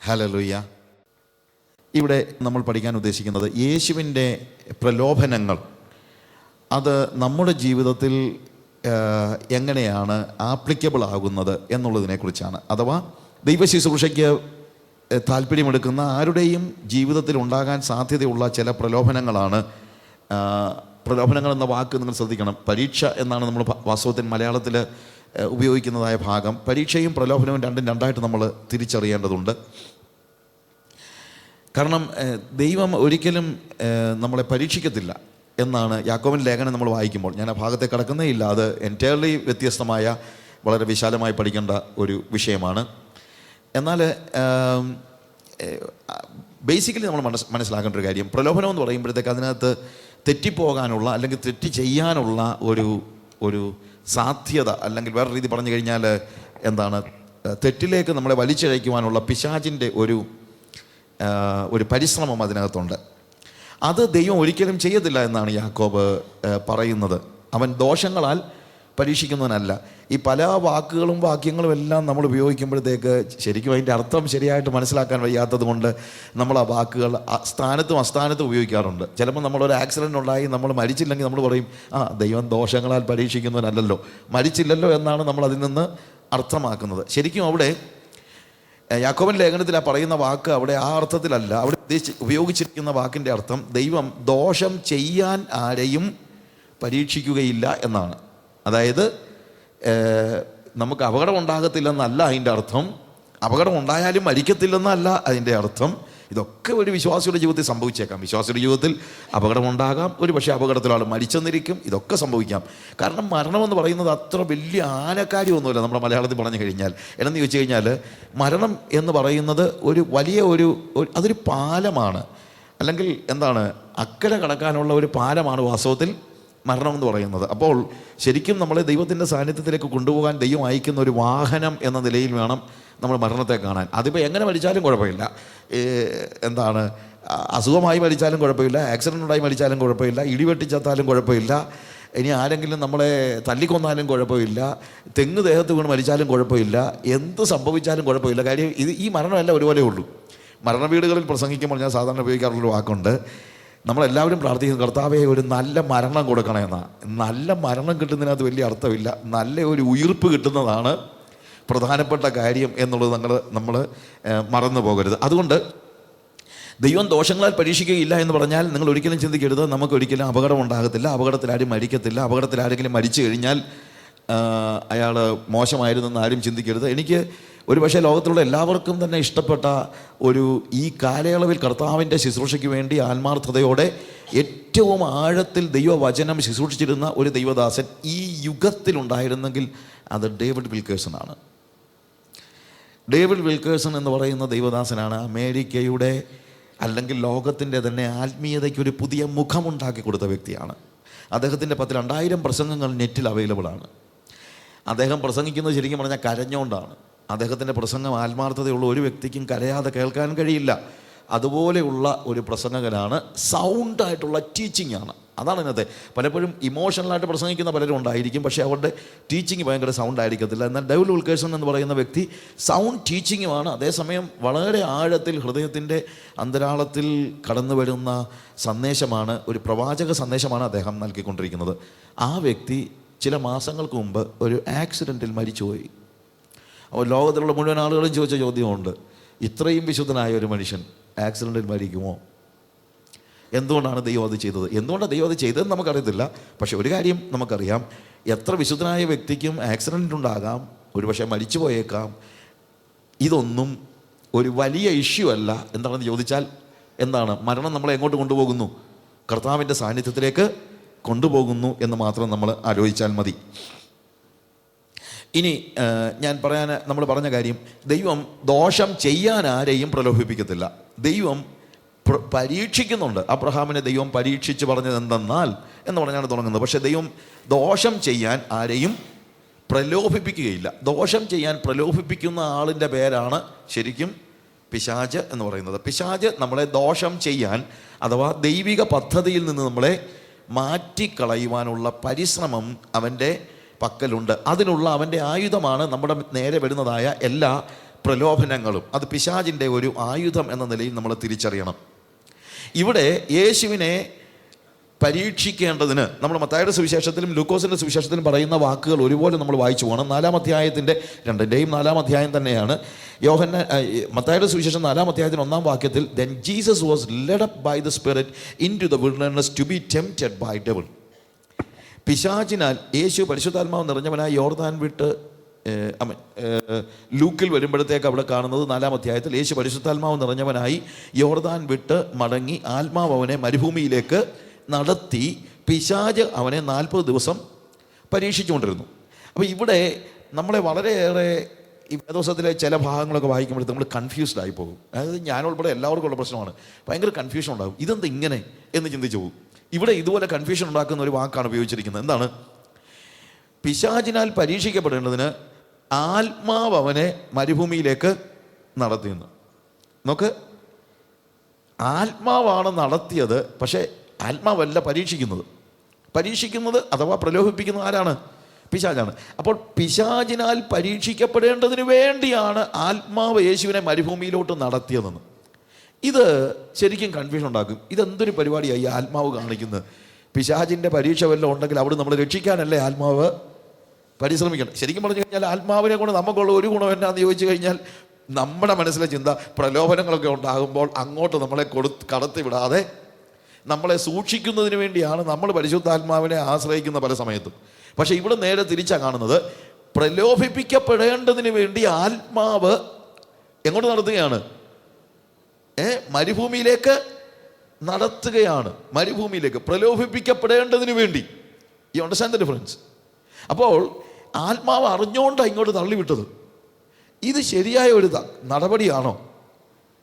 Hallelujah. ഇവിടെ നമ്മൾ പഠിക്കാൻ ഉദ്ദേശിക്കുന്നത് യേശുവിൻ്റെ പ്രലോഭനങ്ങൾ അത് നമ്മുടെ ജീവിതത്തിൽ എങ്ങനെയാണ് ആപ്ലിക്കബിൾ ആകുന്നത് എന്നുള്ളതിനെക്കുറിച്ചാണ്. അഥവാ ദൈവശുശ്രൂഷയ്ക്ക് താല്പര്യമെടുക്കുന്ന ആരുടെയും ജീവിതത്തിൽ ഉണ്ടാകാൻ സാധ്യതയുള്ള ചില പ്രലോഭനങ്ങളാണ്. പ്രലോഭനങ്ങൾ എന്ന വാക്ക് നിങ്ങൾ ശ്രദ്ധിക്കണം. പരീക്ഷ എന്നാണ് നമ്മൾ വാസ്തവത്തിൽ മലയാളത്തിൽ ഉപയോഗിക്കുന്നതായ ഭാഗം. പരീക്ഷയും പ്രലോഭനവും രണ്ടായിട്ട് നമ്മൾ തിരിച്ചറിയേണ്ടതുണ്ട്. കാരണം ദൈവം ഒരിക്കലും നമ്മളെ പരീക്ഷിക്കത്തില്ല എന്നാണ് യാക്കോബിൻ്റെ ലേഖനം നമ്മൾ വായിക്കുമ്പോൾ. ഞാൻ ആ ഭാഗത്തെ കടക്കുന്നേ ഇല്ല. അത് എൻറ്റയർലി വ്യത്യസ്തമായ വളരെ വിശാലമായി പഠിക്കേണ്ട ഒരു വിഷയമാണ്. എന്നാൽ ബേസിക്കലി നമ്മൾ മനസ്സിലാക്കേണ്ട ഒരു കാര്യം, പ്രലോഭനം എന്ന് പറയുമ്പോഴത്തേക്ക് അതിനകത്ത് തെറ്റിപ്പോകാനുള്ള അല്ലെങ്കിൽ തെറ്റ് ചെയ്യാനുള്ള ഒരു സാധ്യത, അല്ലെങ്കിൽ വേറെ രീതി പറഞ്ഞു കഴിഞ്ഞാൽ എന്താണ്, തെറ്റിലേക്ക് നമ്മളെ വലിച്ചിഴയ്ക്കുവാനുള്ള പിശാചിൻ്റെ ഒരു പരിശ്രമം അതിനകത്തുണ്ട്. അത് ദൈവം ഒരിക്കലും ചെയ്യത്തില്ല എന്നാണ് യാക്കോബ് പറയുന്നത്. അവൻ ദോഷങ്ങളാൽ പരീക്ഷിക്കുന്നവനല്ല. ഈ പല വാക്കുകളും വാക്യങ്ങളും എല്ലാം നമ്മൾ ഉപയോഗിക്കുമ്പോഴത്തേക്ക് ശരിക്കും അതിൻ്റെ അർത്ഥം ശരിയായിട്ട് മനസ്സിലാക്കാൻ വയ്യാത്തത് കൊണ്ട് നമ്മൾ ആ വാക്കുകൾ സ്ഥാനത്തും അസ്ഥാനത്തും ഉപയോഗിക്കാറുണ്ട്. ചിലപ്പോൾ നമ്മളൊരു ആക്സിഡൻ്റ് ഉണ്ടായി നമ്മൾ മരിച്ചില്ലെങ്കിൽ നമ്മൾ പറയും, ദൈവം ദോഷങ്ങളാൽ പരീക്ഷിക്കുന്നവനല്ലല്ലോ, മരിച്ചില്ലല്ലോ എന്നാണ് നമ്മൾ അതിൽ നിന്ന് അർത്ഥമാക്കുന്നത്. ശരിക്കും അവിടെ യാക്കോബിൻ്റെ ലേഖനത്തിൽ ആ പറയുന്ന വാക്ക് അവിടെ ആ അർത്ഥത്തിലല്ല. അവിടെ ഉപയോഗിച്ചിരിക്കുന്ന വാക്കിൻ്റെ അർത്ഥം ദൈവം ദോഷം ചെയ്യാൻ ആരെയും പരീക്ഷിക്കുകയില്ല എന്നാണ്. അതായത് നമുക്ക് അപകടം ഉണ്ടാകത്തില്ലെന്നല്ല അതിൻ്റെ അർത്ഥം, അപകടം ഉണ്ടായാലും മരിക്കത്തില്ലെന്നല്ല അതിൻ്റെ അർത്ഥം. ഇതൊക്കെ ഒരു വിശ്വാസിയുടെ ജീവിതത്തിൽ സംഭവിച്ചേക്കാം. വിശ്വാസിയുടെ ജീവിതത്തിൽ അപകടമുണ്ടാകാം, ഒരു പക്ഷേ അപകടത്തിലാൾ മരിച്ചെന്നിരിക്കും, ഇതൊക്കെ സംഭവിക്കാം. കാരണം മരണമെന്ന് പറയുന്നത് അത്ര വലിയ ആനക്കാര്യമൊന്നുമില്ല നമ്മുടെ മലയാളത്തിൽ പറഞ്ഞു കഴിഞ്ഞാൽ. എന്നു ചോദിച്ചു കഴിഞ്ഞാൽ മരണം എന്ന് പറയുന്നത് ഒരു വലിയ അതൊരു പാലമാണ്, അല്ലെങ്കിൽ എന്താണ്, അക്കരെ കടക്കാനുള്ള ഒരു പാലമാണ് വാസ്തവത്തിൽ മരണമെന്ന് പറയുന്നത്. അപ്പോൾ ശരിക്കും നമ്മളെ ദൈവത്തിൻ്റെ സാന്നിധ്യത്തിലേക്ക് കൊണ്ടുപോകാൻ ദൈവം അയക്കുന്ന ഒരു വാഹനം എന്ന നിലയിൽ വേണം നമ്മൾ മരണത്തെ കാണാൻ. അതിപ്പോൾ എങ്ങനെ മരിച്ചാലും കുഴപ്പമില്ല, എന്താണ്, അസുഖമായി മരിച്ചാലും കുഴപ്പമില്ല, ആക്സിഡൻ്റ് ഉണ്ടായി മരിച്ചാലും കുഴപ്പമില്ല, ഇടിവെട്ടിച്ചത്താലും കുഴപ്പമില്ല, ഇനി ആരെങ്കിലും നമ്മളെ തല്ലിക്കൊന്നാലും കുഴപ്പമില്ല, തെങ്ങ് ദേഹത്ത് വീണ് മരിച്ചാലും കുഴപ്പമില്ല, എന്ത് സംഭവിച്ചാലും കുഴപ്പമില്ല. കാര്യം ഈ മരണമെല്ലാം ഒരുപോലെ ഉള്ളൂ. മരണവീടുകളിൽ പ്രസംഗിക്കുമ്പോൾ ഞാൻ സാധാരണ ഉപയോഗിക്കാറുള്ളൊരു വാക്കുണ്ട്. നമ്മളെല്ലാവരും പ്രാർത്ഥിക്കുന്നത്, കർത്താവേ ഒരു നല്ല മരണം കൊടുക്കണമെന്നാണ്. നല്ല മരണം കിട്ടുന്നതിനകത്ത് വലിയ അർത്ഥമില്ല, നല്ല ഒരു ഉയിർപ്പ് കിട്ടുന്നതാണ് പ്രധാനപ്പെട്ട കാര്യം എന്നുള്ളത് നമ്മൾ മറന്നു പോകരുത്. അതുകൊണ്ട് ദൈവം ദോഷങ്ങളാൽ പരീക്ഷിക്കുകയില്ല എന്ന് പറഞ്ഞാൽ നിങ്ങൾ ഒരിക്കലും ചിന്തിക്കരുത് നമുക്കൊരിക്കലും അപകടം ഉണ്ടാകത്തില്ല, അപകടത്തിൽ ആരും മരിക്കത്തില്ല, അപകടത്തിൽ ആരെങ്കിലും മരിച്ചു കഴിഞ്ഞാൽ അയാൾ മോശമായിരുന്നെന്ന് ആരും ചിന്തിക്കരുത്. എനിക്ക് ഒരു പക്ഷേ ലോകത്തിലുള്ള എല്ലാവർക്കും തന്നെ ഇഷ്ടപ്പെട്ട ഈ കാലയളവിൽ കർത്താവിൻ്റെ ശുശ്രൂഷയ്ക്ക് വേണ്ടി ആത്മാർത്ഥതയോടെ ഏറ്റവും ആഴത്തിൽ ദൈവവചനം ശുശ്രൂഷിച്ചിരുന്ന ഒരു ദൈവദാസൻ ഈ യുഗത്തിലുണ്ടായിരുന്നെങ്കിൽ അത് ഡേവിഡ് വിൽക്കേഴ്സനാണ്. ഡേവിഡ് വിൽക്കേഴ്സൺ എന്ന് പറയുന്ന ദൈവദാസനാണ് അമേരിക്കയുടെ അല്ലെങ്കിൽ ലോകത്തിൻ്റെ തന്നെ ആത്മീയതയ്ക്ക് ഒരു പുതിയ മുഖമുണ്ടാക്കി കൊടുത്ത വ്യക്തിയാണ്. അദ്ദേഹത്തിൻ്റെ 10,000 പ്രസംഗങ്ങൾ നെറ്റിൽ അവൈലബിളാണ്. അദ്ദേഹം പ്രസംഗിക്കുന്നത് ശരിക്കും പറഞ്ഞാൽ കരഞ്ഞുകൊണ്ടാണ്. അദ്ദേഹത്തിൻ്റെ പ്രസംഗം ആത്മാർത്ഥതയുള്ള ഒരു വ്യക്തിക്കും കരയാതെ കേൾക്കാൻ കഴിയില്ല. അതുപോലെയുള്ള ഒരു പ്രസംഗകനാണ്. സൗണ്ടായിട്ടുള്ള ടീച്ചിങ് ആണ്. അതാണ് ഇന്നത്തെ പലപ്പോഴും ഇമോഷണലായിട്ട് പ്രസംഗിക്കുന്ന പലരും ഉണ്ടായിരിക്കും, പക്ഷേ അവരുടെ ടീച്ചിങ് ഭയങ്കര സൗണ്ട് ആയിരിക്കത്തില്ല. എന്നാൽ ഡേവിഡ് വിൽക്കേഴ്സൺ എന്ന് പറയുന്ന വ്യക്തി സൗണ്ട് ടീച്ചിങ്ങുമാണ്, അതേസമയം വളരെ ആഴത്തിൽ ഹൃദയത്തിൻ്റെ അന്തരാളത്തിൽ കടന്നു വരുന്ന സന്ദേശമാണ്, ഒരു പ്രവാചക സന്ദേശമാണ് അദ്ദേഹം നൽകിക്കൊണ്ടിരിക്കുന്നത്. ആ വ്യക്തി ചില മാസങ്ങൾക്ക് മുമ്പ് ഒരു ആക്സിഡൻറ്റിൽ മരിച്ചുപോയി. അപ്പോൾ ലോകത്തിലുള്ള മുഴുവൻ ആളുകളും ചോദിച്ച ചോദ്യമുണ്ട്, ഇത്രയും വിശുദ്ധനായ ഒരു മനുഷ്യൻ ആക്സിഡൻറ്റിൽ മരിക്കുമോ? എന്തുകൊണ്ടാണ് ദൈവം അത് ചെയ്തത്? എന്തുകൊണ്ടാണ് ദൈവം അത് ചെയ്തതെന്ന് നമുക്കറിയത്തില്ല. പക്ഷെ ഒരു കാര്യം നമുക്കറിയാം, എത്ര വിശുദ്ധനായ വ്യക്തിക്കും ആക്സിഡൻ്റ് ഉണ്ടാകാം, ഒരുപക്ഷെ മരിച്ചു പോയേക്കാം. ഇതൊന്നും ഒരു വലിയ ഇഷ്യൂ അല്ല. എന്താണെന്ന് ചോദിച്ചാൽ എന്താണ്, മരണം നമ്മളെ എങ്ങോട്ട് കൊണ്ടുപോകുന്നു? കർത്താവിൻ്റെ സാന്നിധ്യത്തിലേക്ക് കൊണ്ടുപോകുന്നു എന്ന് മാത്രം നമ്മൾ ആലോചിച്ചാൽ മതി. ഇനി നമ്മൾ പറഞ്ഞ കാര്യം, ദൈവം ദോഷം ചെയ്യാൻ ആരെയും പ്രലോഭിപ്പിക്കത്തില്ല. ദൈവം പരീക്ഷിക്കുന്നുണ്ട്. അബ്രഹാമിനെ ദൈവം പരീക്ഷിച്ച് പറഞ്ഞത് എന്തെന്നാൽ എന്ന് പറഞ്ഞാണ് തുടങ്ങുന്നത്. പക്ഷേ ദൈവം ദോഷം ചെയ്യാൻ ആരെയും പ്രലോഭിപ്പിക്കുകയില്ല. ദോഷം ചെയ്യാൻ പ്രലോഭിപ്പിക്കുന്ന ആളിൻ്റെ പേരാണ് ശരിക്കും പിശാച് എന്ന് പറയുന്നത്. പിശാച് നമ്മളെ ദോഷം ചെയ്യാൻ, അഥവാ ദൈവിക പദ്ധതിയിൽ നിന്ന് നമ്മളെ മാറ്റിക്കളയുവാനുള്ള പരിശ്രമം അവൻ്റെ പക്കലുണ്ട്. അതിനുള്ള അവൻ്റെ ആയുധമാണ് നമ്മുടെ നേരെ വരുന്നതായ എല്ലാ പ്രലോഭനങ്ങളും അത് പിശാചിൻ്റെ ഒരു ആയുധം എന്ന നിലയിൽ നമ്മൾ തിരിച്ചറിയണം. ഇവിടെ യേശുവിനെ പരീക്ഷിക്കേണ്ടതിന് നമ്മൾ മത്തായിയുടെ സുവിശേഷത്തിലും ലൂക്കോസിൻ്റെ സുവിശേഷത്തിലും പറയുന്ന വാക്കുകൾ ഒരുപോലെ നമ്മൾ വായിച്ചു പോകണം. 4-ാം അധ്യായത്തിൻ്റെ 2-ൻ്റെയും 4-ാം അധ്യായം തന്നെയാണ്. മത്തായിയുടെ സുവിശേഷം 4-ാം അധ്യായത്തിന് 1-ാം വാക്യത്തിൽ then Jesus was led up by the Spirit into the wilderness to be tempted by devil. പിശാചിനാൽ യേശു പരിശുദ്ധാത്മാവ് നിറഞ്ഞവനായി യോർദാൻ വിട്ട് ലൂക്കിൽ വരുമ്പോഴത്തേക്ക് അവിടെ കാണുന്നത് 4-ാം അധ്യായത്തിൽ യേശു പരിശുദ്ധാത്മാവ് നിറഞ്ഞവനായി യോർദാൻ വിട്ട് മടങ്ങി ആത്മാവ് അവനെ മരുഭൂമിയിലേക്ക് നടത്തി പിശാച് അവനെ 40 ദിവസം പരീക്ഷിച്ചുകൊണ്ടിരുന്നു. അപ്പോൾ ഇവിടെ നമ്മളെ വളരെയേറെ ഈ വേദോസത്തിലെ ചില ഭാഗങ്ങളൊക്കെ വായിക്കുമ്പോഴത്തേക്ക് നമ്മൾ കൺഫ്യൂസ്ഡ് ആയി പോകും. അതായത് ഞാനുൾപ്പെടെ എല്ലാവർക്കും ഉള്ള പ്രശ്നമാണ്. ഭയങ്കര കൺഫ്യൂഷൻ ഉണ്ടാകും. ഇതെന്താ ഇങ്ങനെ എന്ന് ചിന്തിച്ചു പോകും. ഇവിടെ ഇതുപോലെ കൺഫ്യൂഷൻ ഉണ്ടാക്കുന്ന ഒരു വാക്കാണ് ഉപയോഗിച്ചിരിക്കുന്നത്. എന്താണ്? പിശാചിനാൽ പരീക്ഷിക്കപ്പെടേണ്ടതിന് ആത്മാവ് അവനെ മരുഭൂമിയിലേക്ക് നടത്തിയെന്ന്. നോക്ക്, ആത്മാവാണ് നടത്തിയത്, പക്ഷേ ആത്മാവല്ല പരീക്ഷിക്കുന്നത് അഥവാ പ്രലോഭിപ്പിക്കുന്നത് ആരാണ്? പിശാചാണ്. അപ്പോൾ പിശാചിനാൽ പരീക്ഷിക്കപ്പെടേണ്ടതിന് വേണ്ടിയാണ് ആത്മാവ് യേശുവിനെ മരുഭൂമിയിലോട്ട് നടത്തിയതെന്ന്. ഇത് ശരിക്കും കൺഫ്യൂഷൻ ഉണ്ടാക്കും. ഇതെന്തൊരു പരിപാടിയായി ഈ ആത്മാവ് കാണിക്കുന്നത്? പിശാചിൻ്റെ പരീക്ഷ വല്ലതും ഉണ്ടെങ്കിൽ അവിടെ നമ്മൾ രക്ഷിക്കാനല്ലേ ആത്മാവ് പരിശ്രമിക്കണം. ശരിക്കും പറഞ്ഞു കഴിഞ്ഞാൽ ആത്മാവിനെ കൊണ്ട് നമുക്കുള്ള ഒരു ഗുണം എന്നാന്ന് ചോദിച്ചു കഴിഞ്ഞാൽ നമ്മുടെ മനസ്സിലെ ചിന്ത പ്രലോഭനങ്ങളൊക്കെ ഉണ്ടാകുമ്പോൾ അങ്ങോട്ട് നമ്മളെ കടത്തി വിടാതെ നമ്മളെ സൂക്ഷിക്കുന്നതിന് വേണ്ടിയാണ് നമ്മൾ പരിശുദ്ധാത്മാവിനെ ആശ്രയിക്കുന്ന പല സമയത്തും. പക്ഷെ ഇവിടെ നേരെ തിരിച്ചാണ് കാണുന്നത്. പ്രലോഭിപ്പിക്കപ്പെടേണ്ടതിന് വേണ്ടി ആത്മാവ് എങ്ങോട്ട് നടത്തുകയാണ്? മരുഭൂമിയിലേക്ക് നടത്തുകയാണ്. മരുഭൂമിയിലേക്ക് പ്രലോഭിപ്പിക്കപ്പെടേണ്ടതിന് വേണ്ടി. U understand the difference? അപ്പോൾ ആത്മാവ് അറിഞ്ഞുകൊണ്ടാണ് ഇങ്ങോട്ട് തള്ളിവിട്ടത്. ഇത് ശരിയായ ഒരു നടപടിയാണോ?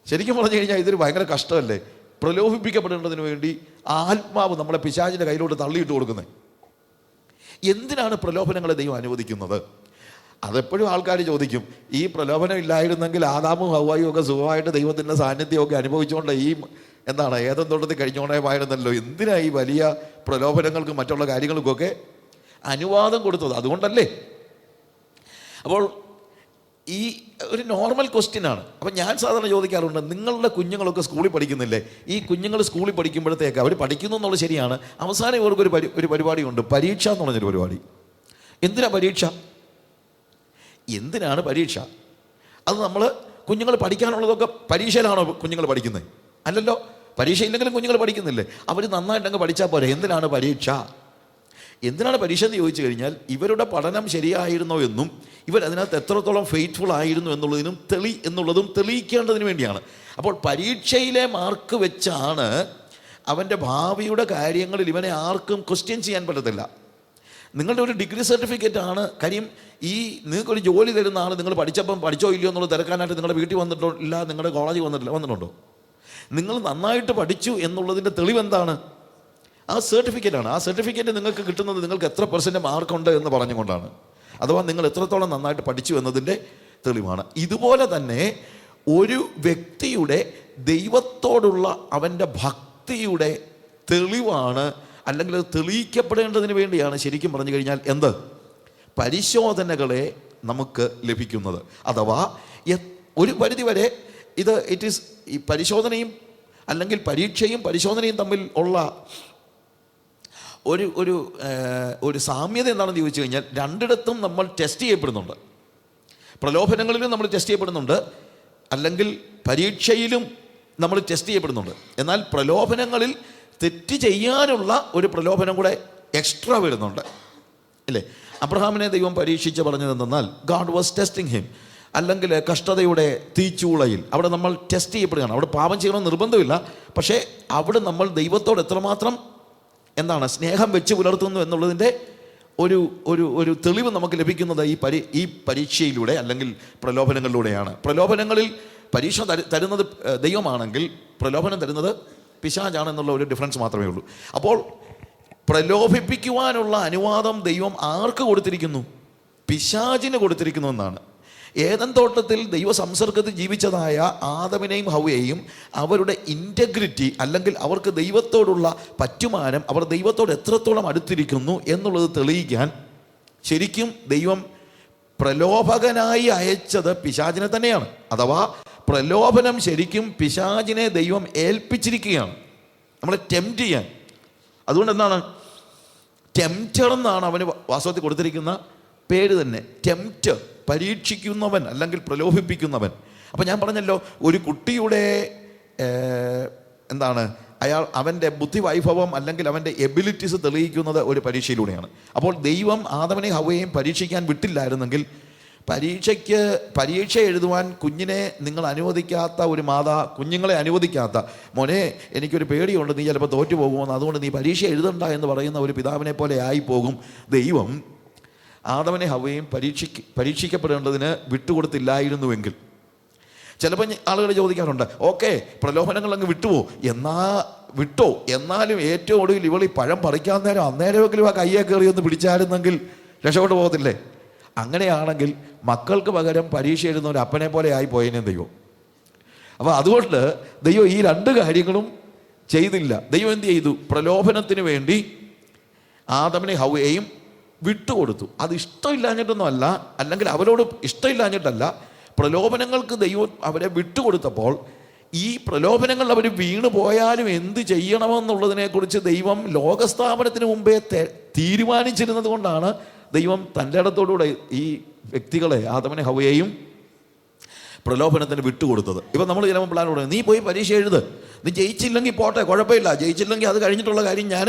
ശരിക്കും പറഞ്ഞു കഴിഞ്ഞാൽ ഇതൊരു ഭയങ്കര കഷ്ടമല്ലേ? പ്രലോഭിപ്പിക്കപ്പെടേണ്ടതിന് വേണ്ടി ആത്മാവ് നമ്മളെ പിശാചിൻ്റെ കയ്യിലോട്ട് തള്ളിയിട്ട് കൊടുക്കുന്നത്. എന്തിനാണ് പ്രലോഭനങ്ങളെ ദൈവം അനുവദിക്കുന്നത്? അതെപ്പോഴും ആൾക്കാർ ചോദിക്കും. ഈ പ്രലോഭനം ഇല്ലായിരുന്നെങ്കിൽ ആദാമും ഹവ്വായും ഒക്കെ സുഖമായിട്ട് ദൈവത്തിൻ്റെ സാന്നിധ്യമൊക്കെ അനുഭവിച്ചുകൊണ്ട് ഈ ഏദൻ തോട്ടത്തിൽ കഴിഞ്ഞോണമായിരുന്നല്ലോ. എന്തിനാ ഈ വലിയ പ്രലോഭനങ്ങൾക്കും മറ്റുള്ള കാര്യങ്ങൾക്കൊക്കെ അനുവാദം കൊടുത്തത്? അതുകൊണ്ടല്ലേ? അപ്പോൾ ഈ ഒരു നോർമൽ ക്വസ്റ്റ്യനാണ്. അപ്പം ഞാൻ സാധാരണ ചോദിക്കാറുണ്ട്, നിങ്ങളുടെ കുഞ്ഞുങ്ങളൊക്കെ സ്കൂളിൽ പഠിക്കുന്നില്ലേ? ഈ കുഞ്ഞുങ്ങൾ സ്കൂളിൽ പഠിക്കുമ്പോഴത്തേക്ക് അവർ പഠിക്കുന്നു എന്നുള്ളത് ശരിയാണ്. അവസാനം ഇവർക്കൊരു ഒരു പരിപാടിയുണ്ട്, പരീക്ഷ എന്ന് പറഞ്ഞൊരു പരിപാടി. എന്തിനാ പരീക്ഷ? എന്തിനാണ് പരീക്ഷ? അത് നമ്മൾ കുഞ്ഞുങ്ങൾ പഠിക്കാനുള്ളതൊക്കെ പരീക്ഷയിലാണോ കുഞ്ഞുങ്ങൾ പഠിക്കുന്നത്? അല്ലല്ലോ. പരീക്ഷ ഇല്ലെങ്കിലും കുഞ്ഞുങ്ങൾ പഠിക്കുന്നില്ലേ? അവർ നന്നായിട്ടങ്ങ് പഠിച്ചാൽ പോരെ. എന്തിനാണ് പരീക്ഷ? എന്തിനാണ് പരീക്ഷ എന്ന് ചോദിച്ചു കഴിഞ്ഞാൽ ഇവരുടെ പഠനം ശരിയായിരുന്നോ എന്നും ഇവരതിനകത്ത് എത്രത്തോളം ഫെയ്ത്ത്ഫുൾ ആയിരുന്നു എന്നുള്ളതും തെളിയിക്കേണ്ടതിന് വേണ്ടിയാണ്. അപ്പോൾ പരീക്ഷയിലെ മാർക്ക് വെച്ചാണ് അവൻ്റെ ഭാവിയുടെ കാര്യങ്ങളിൽ ഇവനെ ആർക്കും ക്വസ്റ്റ്യൻ ചെയ്യാൻ പറ്റത്തില്ല. നിങ്ങളുടെ ഒരു ഡിഗ്രി സർട്ടിഫിക്കറ്റ് ആണ് കാര്യം. ഈ നിങ്ങൾക്കൊരു ജോലി തരുന്ന ആൾ നിങ്ങൾ പഠിച്ചോ ഇല്ലയോ എന്നുള്ളത് തിരക്കാനായിട്ട് നിങ്ങളുടെ വീട്ടിൽ വന്നിട്ടില്ല, നിങ്ങളുടെ കോളേജിൽ വന്നിട്ടുണ്ടോ? നിങ്ങൾ നന്നായിട്ട് പഠിച്ചു എന്നുള്ളതിൻ്റെ തെളിവെന്താണ്? ആ സർട്ടിഫിക്കറ്റാണ്. ആ സർട്ടിഫിക്കറ്റ് നിങ്ങൾക്ക് കിട്ടുന്നത് നിങ്ങൾക്ക് എത്ര % മാർക്കുണ്ട് എന്ന് പറഞ്ഞുകൊണ്ടാണ്. അഥവാ നിങ്ങൾ എത്രത്തോളം നന്നായിട്ട് പഠിച്ചു എന്നതിൻ്റെ തെളിവാണ്. ഇതുപോലെ തന്നെ ഒരു വ്യക്തിയുടെ ദൈവത്തോടുള്ള അവൻ്റെ ഭക്തിയുടെ തെളിവാണ്, അല്ലെങ്കിൽ അത് തെളിയിക്കപ്പെടേണ്ടതിന് വേണ്ടിയാണ് ശരിക്കും പറഞ്ഞു കഴിഞ്ഞാൽ പരിശോധനകളെ നമുക്ക് ലഭിക്കുന്നത്. അഥവാ ഒരു പരിധിവരെ ഇറ്റ് ഈസ് ഈ പരിശോധനയും അല്ലെങ്കിൽ പരീക്ഷയും പരിശോധനയും തമ്മിൽ ഉള്ള ഒരു സാമ്യത എന്താണെന്ന് ചോദിച്ചു കഴിഞ്ഞാൽ രണ്ടിടത്തും നമ്മൾ ടെസ്റ്റ് ചെയ്യപ്പെടുന്നുണ്ട്. പ്രലോഭനങ്ങളിലും നമ്മൾ ടെസ്റ്റ് ചെയ്യപ്പെടുന്നുണ്ട്, അല്ലെങ്കിൽ പരീക്ഷയിലും നമ്മൾ ടെസ്റ്റ് ചെയ്യപ്പെടുന്നുണ്ട്. എന്നാൽ പ്രലോഭനങ്ങളിൽ തെറ്റ് ചെയ്യാനുള്ള ഒരു പ്രലോഭനം കൂടെ എക്സ്ട്രാ വരുന്നുണ്ട്, ഇല്ലേ? അബ്രഹാമിനെ ദൈവം പരീക്ഷിച്ച് പറഞ്ഞതെന്നാൽ ഗാഡ് വാസ് ടെസ്റ്റിംഗ് ഹിം. അല്ലെങ്കിൽ കഷ്ടതയുടെ തീച്ചൂളയിൽ അവിടെ നമ്മൾ ടെസ്റ്റ് ചെയ്യപ്പെടുകയാണ്. അവിടെ പാപം ചെയ്യണമെന്ന് നിർബന്ധമില്ല, പക്ഷേ അവിടെ നമ്മൾ ദൈവത്തോട് എത്രമാത്രം സ്നേഹം വെച്ച് പുലർത്തുന്നു എന്നുള്ളതിൻ്റെ ഒരു തെളിവ് നമുക്ക് ലഭിക്കുന്നത് ഈ പരീക്ഷയിലൂടെ അല്ലെങ്കിൽ പ്രലോഭനങ്ങളിലൂടെയാണ്. പ്രലോഭനങ്ങളിൽ പരീക്ഷ തരുന്നത് ദൈവമാണെങ്കിൽ പ്രലോഭനം തരുന്നത് പിശാചാണെന്നുള്ള ഒരു ഡിഫറൻസ് മാത്രമേ ഉള്ളൂ. അപ്പോൾ പ്രലോഭിപ്പിക്കുവാനുള്ള അനുവാദം ദൈവം ആർക്ക് കൊടുത്തിരിക്കുന്നു? പിശാചിന് കൊടുത്തിരിക്കുന്നു എന്നാണ്. ഏദൻ തോട്ടത്തിൽ ദൈവ സംസർഗത്തിൽ ജീവിച്ചതായ ആദമിനെയും ഹവ്വയെയും അവരുടെ ഇൻറ്റഗ്രിറ്റി അല്ലെങ്കിൽ അവർക്ക് ദൈവത്തോടുള്ള പറ്റുമാനം, അവർ ദൈവത്തോട് എത്രത്തോളം അടുത്തിരിക്കുന്നു എന്നുള്ളത് തെളിയിക്കാൻ ശരിക്കും ദൈവം പ്രലോഭകനായി അയച്ചത് പിശാചിനെ തന്നെയാണ്. അഥവാ പ്രലോഭനം ശരിക്കും പിശാചിനെ ദൈവം ഏൽപ്പിച്ചിരിക്കുകയാണ് നമ്മളെ ടെംപ്റ്റ് ചെയ്യാൻ. അതുകൊണ്ട് എന്താണ് ടെംപ്റ്റർ എന്നാണ് അവന് വാസ്തവത്തിൽ കൊടുത്തിരിക്കുന്ന പേര് തന്നെ. ടെംപ്റ്റർ, പരീക്ഷിക്കുന്നവൻ അല്ലെങ്കിൽ പ്രലോഭിപ്പിക്കുന്നവൻ. അപ്പം ഞാൻ പറഞ്ഞല്ലോ, ഒരു കുട്ടിയുടെ അവൻ്റെ ബുദ്ധിവൈഭവം അല്ലെങ്കിൽ അവൻ്റെ എബിലിറ്റീസ് തെളിയിക്കുന്നത് ഒരു പരീക്ഷയിലൂടെയാണ്. അപ്പോൾ ദൈവം ആദമനെയും ഹവ്വയെയും പരീക്ഷിക്കാൻ വിട്ടില്ലായിരുന്നെങ്കിൽ, പരീക്ഷ എഴുതുവാൻ കുഞ്ഞിനെ നിങ്ങൾ അനുവദിക്കാത്ത ഒരു കുഞ്ഞുങ്ങളെ അനുവദിക്കാത്ത, മോനെ എനിക്കൊരു പേടിയുണ്ട്, നീ ചിലപ്പോൾ തോറ്റു പോകുമെന്ന്, അതുകൊണ്ട് നീ പരീക്ഷ എഴുതണ്ട എന്ന് പറയുന്ന ഒരു പിതാവിനെ പോലെ ആയിപ്പോകും. ദൈവം ആദമനെ ഹവ്വയെയും പരീക്ഷിക്കപ്പെടേണ്ടതിന് വിട്ടുകൊടുത്തില്ലായിരുന്നുവെങ്കിൽ. ചിലപ്പോൾ ആളുകൾ ചോദിക്കാറുണ്ട്, ഓക്കെ പ്രലോഭനങ്ങൾ അങ്ങ് വിട്ടുപോ, വിട്ടോ, എന്നാലും ഏറ്റവും ഒടുവിൽ ഇവൾ ഈ പഴം പറിക്കാൻ നേരം അന്നേരമെങ്കിലും ആ കയ്യെ കയറി ഒന്ന് പിടിച്ചായിരുന്നെങ്കിൽ രക്ഷപ്പെട്ടു പോകത്തില്ലേ? അങ്ങനെയാണെങ്കിൽ മക്കൾക്ക് പകരം പരീക്ഷ എഴുതുന്ന ഒരു അപ്പനെ പോലെ ആയി പോയതിനെ ദൈവം. അപ്പോൾ അതുകൊണ്ട് ദൈവം ഈ രണ്ട് കാര്യങ്ങളും ചെയ്തില്ല. ദൈവം എന്ത് ചെയ്തു? പ്രലോഭനത്തിന് വേണ്ടി ആദമിനെ ഹവ്വയെയും വിട്ടുകൊടുത്തു. അത് ഇഷ്ടമില്ലാഞ്ഞിട്ടൊന്നും അല്ല, അല്ലെങ്കിൽ അവരോട് ഇഷ്ടമില്ലാഞ്ഞിട്ടല്ല. പ്രലോഭനങ്ങൾക്ക് ദൈവം അവരെ വിട്ടുകൊടുത്തപ്പോൾ ഈ പ്രലോഭനങ്ങൾ അവർ വീണു പോയാലും എന്ത് ചെയ്യണമെന്നുള്ളതിനെക്കുറിച്ച് ദൈവം ലോകസ്ഥാപനത്തിന് മുമ്പേ തീരുമാനിച്ചിരുന്നത് കൊണ്ടാണ് ദൈവം തൻ്റെ ഇടത്തോടുകൂടെ ഈ വ്യക്തികളെ ആദമനെ ഹവ്വയെയും പ്രലോഭനത്തിന് വിട്ടുകൊടുത്തത്. ഇപ്പം നമ്മൾ ചിലപ്പോൾ പ്ലാനോട് നീ പോയി പരീക്ഷ എഴുത്, നീ ജയിച്ചില്ലെങ്കിൽ പോട്ടെ, കുഴപ്പമില്ല, ജയിച്ചില്ലെങ്കിൽ അത് കഴിഞ്ഞിട്ടുള്ള കാര്യം ഞാൻ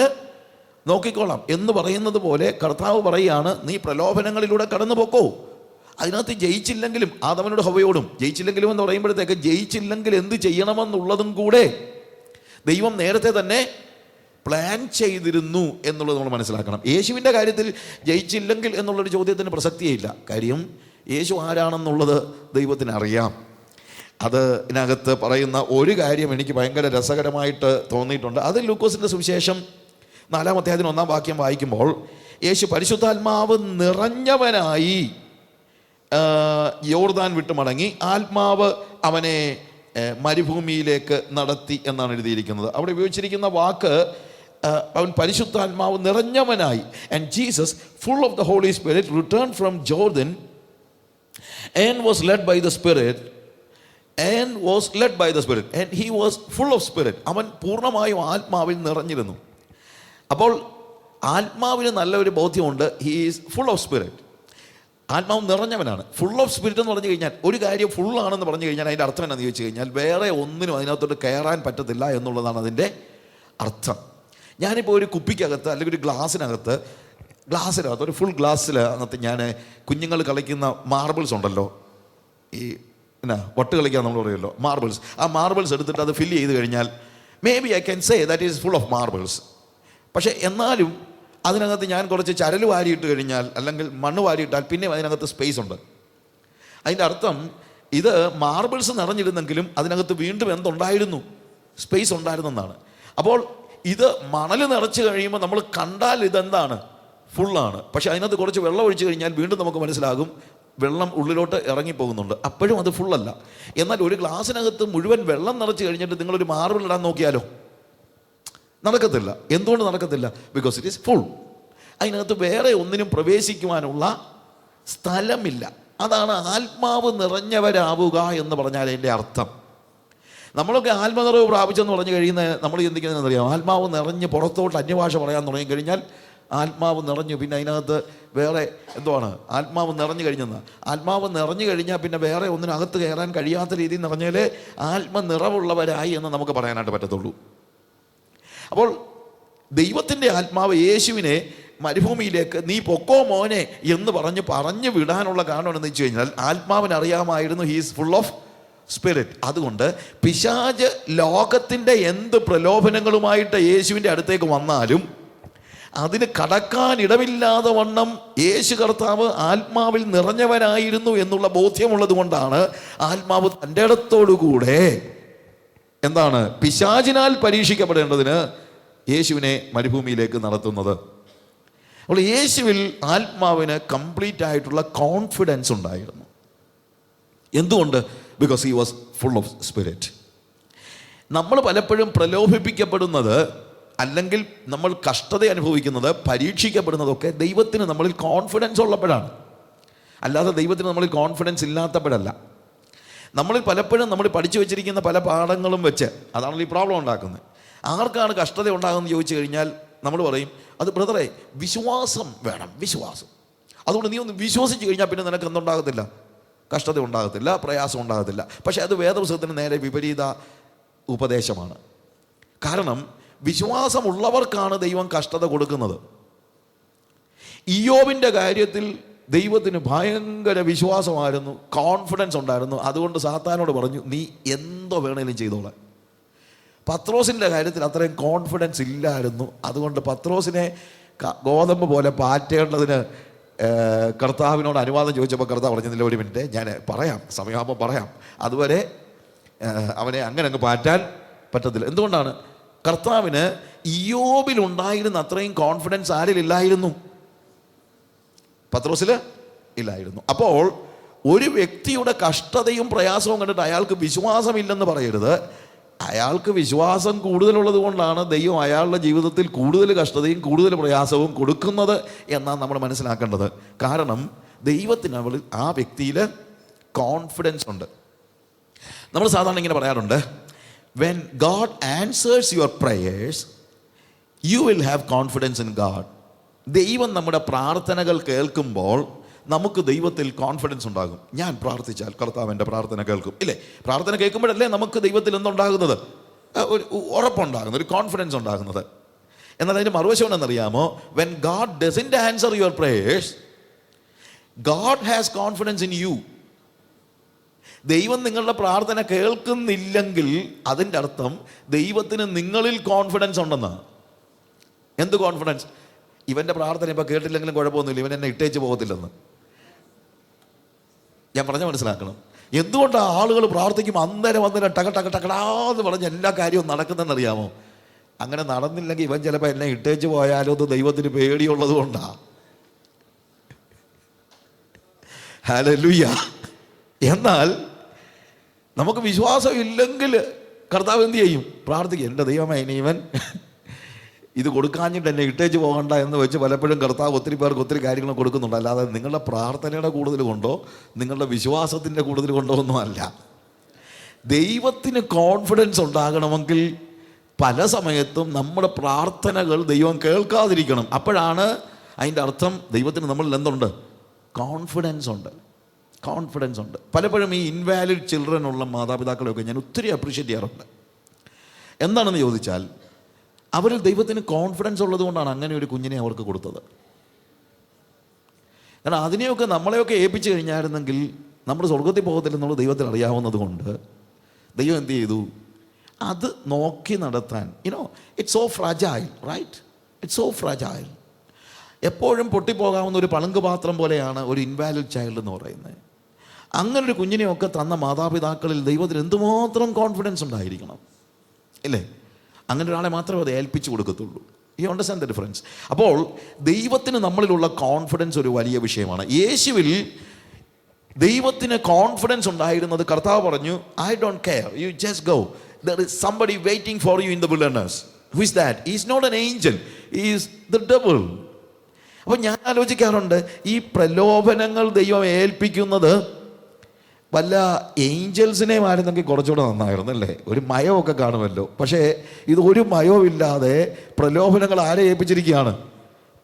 നോക്കിക്കോളാം എന്ന് പറയുന്നത് പോലെ കർത്താവ് പറയുകയാണ്, നീ പ്രലോഭനങ്ങളിലൂടെ കടന്നു പോക്കോ. അതിനകത്ത് ജയിച്ചില്ലെങ്കിലും ആദമനോട് ഹവ്വയോടും ജയിച്ചില്ലെങ്കിലും എന്ന് പറയുമ്പോഴത്തേക്ക് ജയിച്ചില്ലെങ്കിൽ എന്ത് ചെയ്യണമെന്നുള്ളതും കൂടെ ദൈവം നേരത്തെ തന്നെ പ്ലാൻ ചെയ്തിരുന്നു എന്നുള്ളത് നമ്മൾ മനസ്സിലാക്കണം. യേശുവിൻ്റെ കാര്യത്തിൽ ജയിച്ചില്ലെങ്കിൽ എന്നുള്ളൊരു ചോദ്യത്തിന് പ്രസക്തിയില്ല. കാര്യം യേശു ആരാണെന്നുള്ളത് ദൈവത്തിന് അറിയാം. അതിനകത്ത് പറയുന്ന ഒരു കാര്യം എനിക്ക് ഭയങ്കര രസകരമായിട്ട് തോന്നിയിട്ടുണ്ട്. അത് ലൂക്കോസിൻ്റെ സുവിശേഷം 4-ാം അധ്യായത്തിന് 1-ാം വാക്യം വായിക്കുമ്പോൾ, യേശു പരിശുദ്ധാത്മാവ് നിറഞ്ഞവനായി യോർദാൻ വിട്ട് മടങ്ങി, ആത്മാവ് അവനെ മരുഭൂമിയിലേക്ക് നടത്തി എന്നാണ് എഴുതിയിരിക്കുന്നത്. അവിടെ ഉപയോഗിച്ചിരിക്കുന്ന വാക്ക് അവൻ പരിശുദ്ധാത്മാവ് നിറഞ്ഞവനായി. And Jesus full of the holy spirit return from Jordan and was led by the Spirit and he was full of Spirit. അവൻ പൂർണ്ണമായും ആത്മാവിൽ നിറഞ്ഞിരുന്നു. അപ്പോൾ ആത്മാവിന് നല്ലൊരു ബോധ്യമുണ്ട്, he is full of spirit. ആത്മാവ് നിറഞ്ഞവനാണ്. ഫുൾ ഓഫ് സ്പിരിറ്റ് എന്ന് പറഞ്ഞു കഴിഞ്ഞാൽ, ഒരു കാര്യം ഫുള്ളാണെന്ന് പറഞ്ഞു കഴിഞ്ഞാൽ അതിൻ്റെ അർത്ഥം എന്നാന്ന് ചോദിച്ചു കഴിഞ്ഞാൽ വേറെ ഒന്നിനും അതിനകത്തോട്ട് കയറാൻ പറ്റത്തില്ല എന്നുള്ളതാണ് അതിൻ്റെ അർത്ഥം. ഞാനിപ്പോൾ ഒരു കുപ്പിക്കകത്ത് അല്ലെങ്കിൽ ഒരു ഗ്ലാസ്സിനകത്ത് ഒരു ഫുൾ ഗ്ലാസ്സിനകത്ത് ഞാൻ കുഞ്ഞുങ്ങൾ കളിക്കുന്ന മാർബിൾസ് ഉണ്ടല്ലോ, ഈ വട്ട് കളിക്കാൻ നമ്മൾ പറയുമല്ലോ മാർബിൾസ്, ആ മാർബിൾസ് എടുത്തിട്ട് അത് ഫില്ല് ചെയ്ത് കഴിഞ്ഞാൽ may be I can say that is full of marbles. പക്ഷേ എന്നാലും അതിനകത്ത് ഞാൻ കുറച്ച് ചരൽ വാരിയിട്ട് കഴിഞ്ഞാൽ അല്ലെങ്കിൽ മണ്ണ് വാരിയിട്ടാൽ പിന്നെ അതിനകത്ത് സ്പേസ് ഉണ്ട്. അതിൻ്റെ അർത്ഥം ഇത് മാർബിൾസ് നിറഞ്ഞിരുന്നെങ്കിലും അതിനകത്ത് വീണ്ടും എന്തുണ്ടായിരുന്നു? സ്പേസ് ഉണ്ടായിരുന്നെന്നാണ്. അപ്പോൾ ഇത് മണൽ നിറച്ച് കഴിയുമ്പോൾ നമ്മൾ കണ്ടാൽ ഇതെന്താണ്? ഫുള്ളാണ്. പക്ഷെ അതിനകത്ത് കുറച്ച് വെള്ളം ഒഴിച്ച് കഴിഞ്ഞാൽ വീണ്ടും നമുക്ക് മനസ്സിലാകും വെള്ളം ഉള്ളിലോട്ട് ഇറങ്ങിപ്പോകുന്നുണ്ട്, അപ്പോഴും അത് ഫുള്ളല്ല. എന്നാൽ ഒരു ഗ്ലാസ്സിനകത്ത് മുഴുവൻ വെള്ളം നിറച്ച് കഴിഞ്ഞിട്ട് നിങ്ങളൊരു മാർബിൾ ഇടാൻ നോക്കിയാലോ? നടക്കത്തില്ല. എന്തുകൊണ്ട് നടക്കത്തില്ല? Because it is full. അതിനകത്ത് വേറെ ഒന്നിനും പ്രവേശിക്കുവാനുള്ള സ്ഥലമില്ല. അതാണ് ആത്മാവ് നിറഞ്ഞവരാവുക എന്ന് പറഞ്ഞാൽ അതിൻ്റെ അർത്ഥം. നമ്മളൊക്കെ ആത്മനിറവ് പ്രാപിച്ചെന്ന് പറഞ്ഞു കഴിയുന്ന നമ്മൾ ചിന്തിക്കുന്നതെന്ന് അറിയാം, ആത്മാവ് നിറഞ്ഞ് പുറത്തോട്ട് അന്യഭാഷ പറയാൻ തുടങ്ങി കഴിഞ്ഞാൽ ആത്മാവ് നിറഞ്ഞു, പിന്നെ അതിനകത്ത് വേറെ എന്തുവാണ്? ആത്മാവ് നിറഞ്ഞു കഴിഞ്ഞെന്ന്. ആത്മാവ് നിറഞ്ഞു കഴിഞ്ഞാൽ പിന്നെ വേറെ ഒന്നിനകത്ത് കയറാൻ കഴിയാത്ത രീതിയിൽ നിറഞ്ഞാലേ ആത്മനിറവുള്ളവരായി എന്ന് നമുക്ക് പറയാനായിട്ട് പറ്റത്തുള്ളൂ. അപ്പോൾ ദൈവത്തിൻ്റെ ആത്മാവ് യേശുവിനെ മരുഭൂമിയിലേക്ക് നീ പൊക്കോ മോനെ എന്ന് പറഞ്ഞു വിടാനുള്ള കാരണം എന്ന് വെച്ച് കഴിഞ്ഞാൽ ആത്മാവിന് അറിയാമായിരുന്നു he is full of spirit. അതുകൊണ്ട് പിശാച് ലോകത്തിൻ്റെ എന്ത് പ്രലോഭനങ്ങളുമായിട്ട് യേശുവിൻ്റെ അടുത്തേക്ക് വന്നാലും അതിന് കടക്കാൻ ഇടമില്ലാതെ വണ്ണം യേശു കർത്താവ് ആത്മാവിൽ നിറഞ്ഞവനായിരുന്നു എന്നുള്ള ബോധ്യമുള്ളത് കൊണ്ടാണ് ആത്മാവ് തൻ്റെ ഇടത്തോടുകൂടെ എന്താണ് പിശാചിനാൽ പരീക്ഷിക്കപ്പെടേണ്ടതിന് യേശുവിനെ മരുഭൂമിയിലേക്ക് നടത്തുന്നത്. അപ്പോൾ യേശുവിൽ ആത്മാവിന് കംപ്ലീറ്റ് ആയിട്ടുള്ള കോൺഫിഡൻസ് ഉണ്ടായിരുന്നു. എന്തുകൊണ്ട്? Because he was full of spirit. നമ്മൾ പലപ്പോഴും പ്രലോഭിപ്പിക്കപ്പെടുന്നത് അല്ലെങ്കിൽ നമ്മൾ കഷ്ടത അനുഭവിക്കുന്നത് പരീക്ഷിക്കപ്പെടുന്നതൊക്കെ ദൈവത്തിന് നമ്മളിൽ കോൺഫിഡൻസ് ഉള്ളപ്പോഴാണ്. അല്ലാതെ ദൈവത്തിന് നമ്മളിൽ കോൺഫിഡൻസ് ഇല്ലാത്തപ്പോഴല്ല. നമ്മളിൽ പലപ്പോഴും നമ്മൾ പഠിച്ചു വെച്ചിരിക്കുന്ന പല പാഠങ്ങളും വെച്ച് അതാണല്ലോ ഈ പ്രോബ്ലം ഉണ്ടാക്കുന്നത്. ആർക്കാണ് കഷ്ടത ഉണ്ടാകുമെന്ന് ചോദിച്ചു കഴിഞ്ഞാൽ നമ്മൾ പറയും, അത് ബ്രദറെ വിശ്വാസം വേണം, വിശ്വാസം. അതുകൊണ്ട് നീ ഒന്ന് വിശ്വസിച്ച് കഴിഞ്ഞാൽ പിന്നെ നിനക്ക് എന്തുണ്ടാകത്തില്ല? കഷ്ടത ഉണ്ടാകത്തില്ല, പ്രയാസം ഉണ്ടാകത്തില്ല. പക്ഷേ അത് വേദപുസ്തകത്തിന് നേരെ വിപരീത ഉപദേശമാണ്. കാരണം വിശ്വാസമുള്ളവർക്കാണ് ദൈവം കഷ്ടത കൊടുക്കുന്നത്. ഇയ്യോബിൻ്റെ കാര്യത്തിൽ ദൈവത്തിന് ഭയങ്കര വിശ്വാസമായിരുന്നു, കോൺഫിഡൻസ് ഉണ്ടായിരുന്നു. അതുകൊണ്ട് സാത്താനോട് പറഞ്ഞു, നീ എന്തോ വേണേലും ചെയ്തോളാം. പത്രോസിൻ്റെ കാര്യത്തിൽ അത്രയും കോൺഫിഡൻസ് ഇല്ലായിരുന്നു. അതുകൊണ്ട് പത്രോസിനെ ഗോതമ്പ് പോലെ പാറ്റേണ്ടതിന് കർത്താവിനോട് അനുവാദം ചോദിച്ചപ്പോൾ കർത്താവ് പറഞ്ഞതില്ല, ഒരു മിനിറ്റ് ഞാൻ പറയാം, സമയമാകുമ്പോൾ പറയാം, അതുവരെ അവനെ അങ്ങനെ അങ്ങ് പാറ്റാൻ പറ്റത്തില്ല. എന്തുകൊണ്ടാണ്? കർത്താവിന് ഇയ്യോബിലുണ്ടായിരുന്ന അത്രയും കോൺഫിഡൻസ് ആരിലില്ലായിരുന്നു? പത്രോസിൽ ഇല്ലായിരുന്നു. അപ്പോൾ ഒരു വ്യക്തിയുടെ കഷ്ടതയും പ്രയാസവും കണ്ടിട്ട് അയാൾക്ക് വിശ്വാസമില്ലെന്ന് പറയരുത്. അയാൾക്ക് വിശ്വാസം കൂടുതലുള്ളത് കൊണ്ടാണ് ദൈവം അയാളുടെ ജീവിതത്തിൽ കൂടുതൽ കഷ്ടതയും കൂടുതൽ പ്രയാസവും കൊടുക്കുന്നത് എന്നാണ് നമ്മൾ മനസ്സിലാക്കേണ്ടത്. കാരണം ദൈവത്തിന് അവൾ ആ വ്യക്തിയിൽ കോൺഫിഡൻസ് ഉണ്ട്. നമ്മൾ സാധാരണ ഇങ്ങനെ പറയാറുണ്ട്, when God answers your prayers you will have confidence in God. ദൈവം നമ്മുടെ പ്രാർത്ഥനകൾ കേൾക്കുമ്പോൾ നമുക്ക് ദൈവത്തിൽ കോൺഫിഡൻസ് ഉണ്ടാകും. ഞാൻ പ്രാർത്ഥിച്ചാൽ കർത്താവ് എൻ്റെ പ്രാർത്ഥന കേൾക്കും, ഇല്ലേ? പ്രാർത്ഥന കേൾക്കുമ്പോഴല്ലേ നമുക്ക് ദൈവത്തിൽ എന്തുണ്ടാകുന്നത്? ഒരു ഉറപ്പുണ്ടാകുന്നത്, ഒരു കോൺഫിഡൻസ് ഉണ്ടാകുന്നത്. എന്നാൽ അതിൻ്റെ മറുവശം എന്നറിയാമോ? when God doesn't answer your prayers God has confidence in you. ദൈവം നിങ്ങളുടെ പ്രാർത്ഥന കേൾക്കുന്നില്ലെങ്കിൽ അതിൻ്റെ അർത്ഥം ദൈവത്തിന് നിങ്ങളിൽ കോൺഫിഡൻസ് ഉണ്ടെന്നാണ്. എന്ത് കോൺഫിഡൻസ്? ഇവൻ്റെ പ്രാർത്ഥന ഇപ്പോൾ കേട്ടില്ലെങ്കിലും കുഴപ്പമൊന്നുമില്ല, ഇവൻ എന്നെ ഇട്ടേച്ച് പോകത്തില്ലെന്ന്. ഞാൻ പറഞ്ഞാൽ മനസ്സിലാക്കണം. എന്തുകൊണ്ടാണ് ആളുകൾ പ്രാർത്ഥിക്കും അന്നേരം ടകടാന്ന് പറഞ്ഞ് എല്ലാ കാര്യവും നടക്കുന്നതെന്നറിയാമോ? അങ്ങനെ നടന്നില്ലെങ്കിൽ ഇവൻ ചിലപ്പോൾ എന്നെ ഇട്ടേച്ച് പോയാലോ എന്ന് ദൈവത്തിന് പേടിയുള്ളത് കൊണ്ടാണ്. ഹല്ലേലൂയ. എന്നാൽ നമുക്ക് വിശ്വാസം ഇല്ലെങ്കിൽ കർത്താവ് എന്ത് ചെയ്യും? പ്രാർത്ഥിക്കും, എൻ്റെ ദൈവമേ ഇനി ഇവൻ ഇത് കൊടുക്കാഞ്ഞിട്ട് എന്നെ ഇട്ടേച്ച് പോകണ്ട എന്ന് വെച്ച് പലപ്പോഴും കർത്താവ് ഒത്തിരി പേർക്ക് ഒത്തിരി കാര്യങ്ങൾ കൊടുക്കുന്നുണ്ട്. അല്ലാതെ നിങ്ങളുടെ പ്രാർത്ഥനയുടെ കൂടുതൽ കൊണ്ടോ നിങ്ങളുടെ വിശ്വാസത്തിൻ്റെ കൂടുതൽ കൊണ്ടോ ഒന്നും അല്ല. ദൈവത്തിന് കോൺഫിഡൻസ് ഉണ്ടാകണമെങ്കിൽ പല സമയത്തും നമ്മുടെ പ്രാർത്ഥനകൾ ദൈവം കേൾക്കാതിരിക്കണം. അപ്പോഴാണ് അതിൻ്റെ അർത്ഥം ദൈവത്തിന് നമ്മളിൽ എന്തുണ്ട്? കോൺഫിഡൻസ് ഉണ്ട്, കോൺഫിഡൻസ് ഉണ്ട്. പലപ്പോഴും ഈ ഇൻവാലിഡ് ചിൽഡ്രൻ ഉള്ള മാതാപിതാക്കളെയൊക്കെ ഞാൻ ഒത്തിരി അപ്രീഷിയേറ്റ് ചെയ്യാറുണ്ട്. എന്താണെന്ന് ചോദിച്ചാൽ അവരിൽ ദൈവത്തിന് കോൺഫിഡൻസ് ഉള്ളത് കൊണ്ടാണ് അങ്ങനെ ഒരു കുഞ്ഞിനെ അവർക്ക് കൊടുത്തത്. കാരണം അതിനെയൊക്കെ നമ്മളെയൊക്കെ ഏൽപ്പിച്ചു കഴിഞ്ഞായിരുന്നെങ്കിൽ നമ്മൾ സ്വർഗത്തിൽ പോകത്തില്ലെന്നുള്ളത് ദൈവത്തിന് അറിയാവുന്നത് കൊണ്ട് ദൈവം എന്ത് ചെയ്തു? അത് നോക്കി നടത്താൻ. It's so fragile, right? It's so fragile. എപ്പോഴും പൊട്ടിപ്പോകാവുന്ന ഒരു പളുങ്ക് പാത്രം പോലെയാണ് ഒരു ഇൻവാലിഡ് ചൈൽഡ് എന്ന് പറയുന്നത്. അങ്ങനൊരു കുഞ്ഞിനെയൊക്കെ തന്ന മാതാപിതാക്കളിൽ ദൈവത്തിന് എന്തുമാത്രം കോൺഫിഡൻസ് ഉണ്ടായിരിക്കണം, ഇല്ലേ? അങ്ങനെ ഒരാളെ മാത്രമേ അത് ഏൽപ്പിച്ചു കൊടുക്കത്തുള്ളൂ. You understand the difference? അപ്പോൾ ദൈവത്തിന് നമ്മളിലുള്ള കോൺഫിഡൻസ് ഒരു വലിയ വിഷയമാണ്. യേശുവിൽ ദൈവത്തിന് കോൺഫിഡൻസ് ഉണ്ടായിരുന്നത് കർത്താവ് പറഞ്ഞു, I don't care, you just go, there is somebody waiting for you in the wilderness. Who is that? He is not an angel, he is the devil. അപ്പോൾ ഞാൻ ആലോചിക്കാറുണ്ട്, ഈ പ്രലോഭനങ്ങൾ ദൈവം ഏൽപ്പിക്കുന്നത് വല്ല ഏഞ്ചൽസിനെയും ആയിരുന്നെങ്കിൽ കുറച്ചുകൂടെ നന്നായിരുന്നു, അല്ലേ? ഒരു മയമൊക്കെ കാണുമല്ലോ. പക്ഷേ ഇത് ഒരു മയവുമില്ലാതെ പ്രലോഭനങ്ങൾ ആരെ ഏൽപ്പിച്ചിരിക്കുകയാണ്?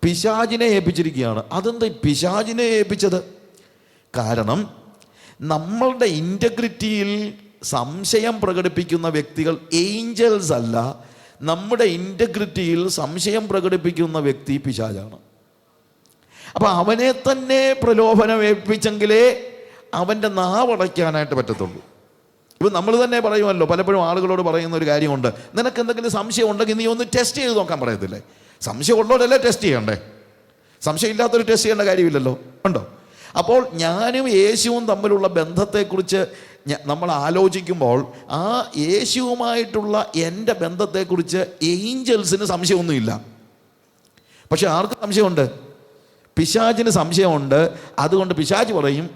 പിശാചിനെ ഏൽപ്പിച്ചിരിക്കുകയാണ്. അതെന്താ പിശാചിനെ ഏൽപ്പിച്ചത്? കാരണം നമ്മളുടെ ഇൻറ്റഗ്രിറ്റിയിൽ സംശയം പ്രകടിപ്പിക്കുന്ന വ്യക്തികൾ ഏഞ്ചൽസ് അല്ല. നമ്മുടെ ഇൻറ്റഗ്രിറ്റിയിൽ സംശയം പ്രകടിപ്പിക്കുന്ന വ്യക്തി പിശാചാണ്. അപ്പം അവനെ തന്നെ പ്രലോഭനം ഏൽപ്പിച്ചെങ്കിലേ അവൻ്റെ നാവടയ്ക്കാനായിട്ട് പറ്റത്തുള്ളൂ. ഇപ്പം നമ്മൾ തന്നെ പറയുമല്ലോ, പലപ്പോഴും ആളുകളോട് പറയുന്ന ഒരു കാര്യമുണ്ട്, നിനക്ക് എന്തെങ്കിലും സംശയം ഉണ്ടെങ്കിൽ നീ ഒന്ന് ടെസ്റ്റ് ചെയ്ത് നോക്കാൻ പറയത്തില്ലേ? സംശയം ഉള്ളവരല്ലേ ടെസ്റ്റ് ചെയ്യണ്ടേ? സംശയം ഇല്ലാത്തൊരു ടെസ്റ്റ് ചെയ്യേണ്ട കാര്യമില്ലല്ലോ, ഉണ്ടോ? അപ്പോൾ ഞാനും യേശുവും തമ്മിലുള്ള ബന്ധത്തെക്കുറിച്ച് നമ്മൾ ആലോചിക്കുമ്പോൾ ആ യേശുവുമായിട്ടുള്ള എൻ്റെ ബന്ധത്തെക്കുറിച്ച് ഏഞ്ചൽസിന് സംശയമൊന്നുമില്ല. പക്ഷെ ആർക്ക് സംശയമുണ്ട്? പിശാചിന് സംശയമുണ്ട്. അതുകൊണ്ട് പിശാച് പറയും,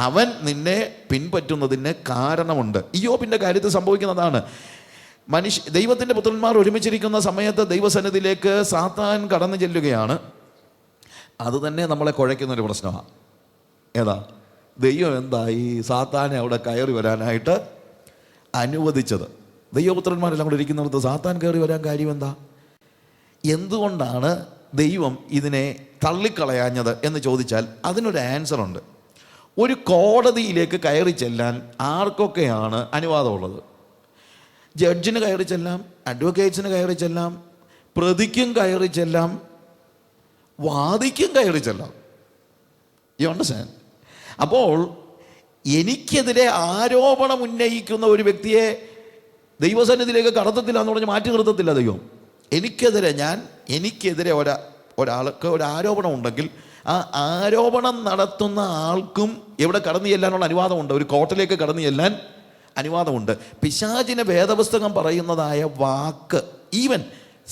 അവൻ നിന്നെ പിൻപറ്റുന്നതിന് കാരണമുണ്ട്. ഇയ്യോബിൻ്റെ കാര്യത്തിൽ സംഭവിക്കുന്നതാണ്. ദൈവത്തിൻ്റെ പുത്രന്മാർ ഒരുമിച്ചിരിക്കുന്ന സമയത്ത് ദൈവസന്നിധിയിലേക്ക് സാത്താൻ കടന്നു ചെല്ലുകയാണ്. അത് തന്നെ നമ്മളെ കുഴയ്ക്കുന്നൊരു പ്രശ്നമാണ്. ഏതാ? ദൈവം എന്താ ഈ സാത്താനെ അവിടെ കയറി വരാനായിട്ട് അനുവദിച്ചത്? ദൈവപുത്രന്മാരെല്ലാം കൂടെ ഇരിക്കുന്നിടത്ത് സാത്താൻ കയറി വരാൻ കാര്യം എന്താ? എന്തുകൊണ്ടാണ് ദൈവം ഇതിനെ തള്ളിക്കളയാഞ്ഞത് എന്ന് ചോദിച്ചാൽ അതിനൊരു ആൻസർ ഉണ്ട്. ഒരു കോടതിയിലേക്ക് കയറി ചെല്ലാൻ ആർക്കൊക്കെയാണ് അനുവാദമുള്ളത്? ജഡ്ജിന് കയറി ചെല്ലാം, അഡ്വക്കേറ്റ്സിന് കയറി ചെല്ലാം, പ്രതിക്കും കയറി ചെല്ലാം, വാദിക്കും കയറി ചെല്ലാം. You understand? അപ്പോൾ എനിക്കെതിരെ ആരോപണം ഉന്നയിക്കുന്ന ഒരു വ്യക്തിയെ ദൈവസന്നിധിയിലേക്ക് കടത്തത്തില്ല എന്ന് പറഞ്ഞ് മാറ്റി നിർത്തത്തില്ല ദൈവം. എനിക്കെതിരെ ഒരാൾക്ക് ഒരു ആരോപണം ഉണ്ടെങ്കിൽ ആ ആരോപണം നടത്തുന്ന ആൾക്കും എവിടെ കടന്നു ചെല്ലാനുള്ള അനുവാദമുണ്ട്? ഒരു കോർട്ടിലേക്ക് കടന്നു ചെല്ലാൻ അനുവാദമുണ്ട്. പിശാചിന് വേദപുസ്തകം പറയുന്നതായ വാക്ക്, ഈവൻ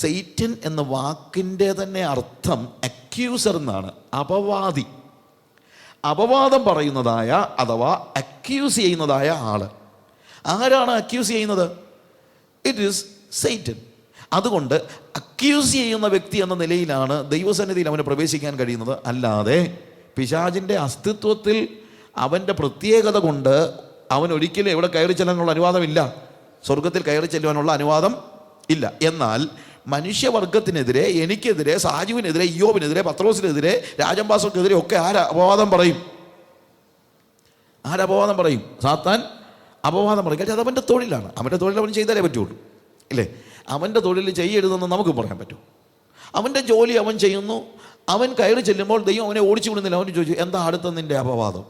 സൈറ്റൻ എന്ന വാക്കിൻ്റെ തന്നെ അർത്ഥം അക്യൂസർ എന്നാണ്, അപവാദി. അപവാദം പറയുന്നതായ അഥവാ അക്യൂസ് ചെയ്യുന്നതായ ആള്. ആരാണ് അക്യൂസ് ചെയ്യുന്നത്? It is Satan. അതുകൊണ്ട് അക്യൂസ് ചെയ്യുന്ന വ്യക്തി എന്ന നിലയിലാണ് ദൈവസന്നിധിയിൽ അവന് പ്രവേശിക്കാൻ കഴിയുന്നത്. അല്ലാതെ പിശാചിൻ്റെ അസ്തിത്വത്തിൽ അവൻ്റെ പ്രത്യേകത കൊണ്ട് അവൻ ഒരിക്കലും എവിടെ കയറി ചെല്ലാനുള്ള അനുവാദമില്ല, സ്വർഗത്തിൽ കയറി ചെല്ലുവാനുള്ള അനുവാദം ഇല്ല. എന്നാൽ മനുഷ്യവർഗത്തിനെതിരെ, എനിക്കെതിരെ, സാജുവിനെതിരെ, ഇയ്യോബിനെതിരെ, പത്രോസിനെതിരെ, രാജംബാസർക്കെതിരെ ഒക്കെ അപവാദം പറയും? ആരപവാദം പറയും? സാത്താൻ അപവാദം പറയും. കാര്യം അതവൻ്റെ തൊഴിലാണ്. അവൻ്റെ തൊഴിൽ അവൻ ചെയ്താലേ പറ്റുള്ളൂ, ഇല്ലേ? അവൻ്റെ തൊഴിൽ ചെയ്യരുതെന്ന് നമുക്ക് പറയാൻ പറ്റും. അവൻ്റെ ജോലി അവൻ ചെയ്യുന്നു. അവൻ കയറി ചെല്ലുമ്പോൾ ദൈവം അവനെ ഓടിച്ചു വിടുന്നില്ല. അവൻ ചോദിച്ചു, എന്താ അടുത്ത നിൻ്റെ അപവാദം?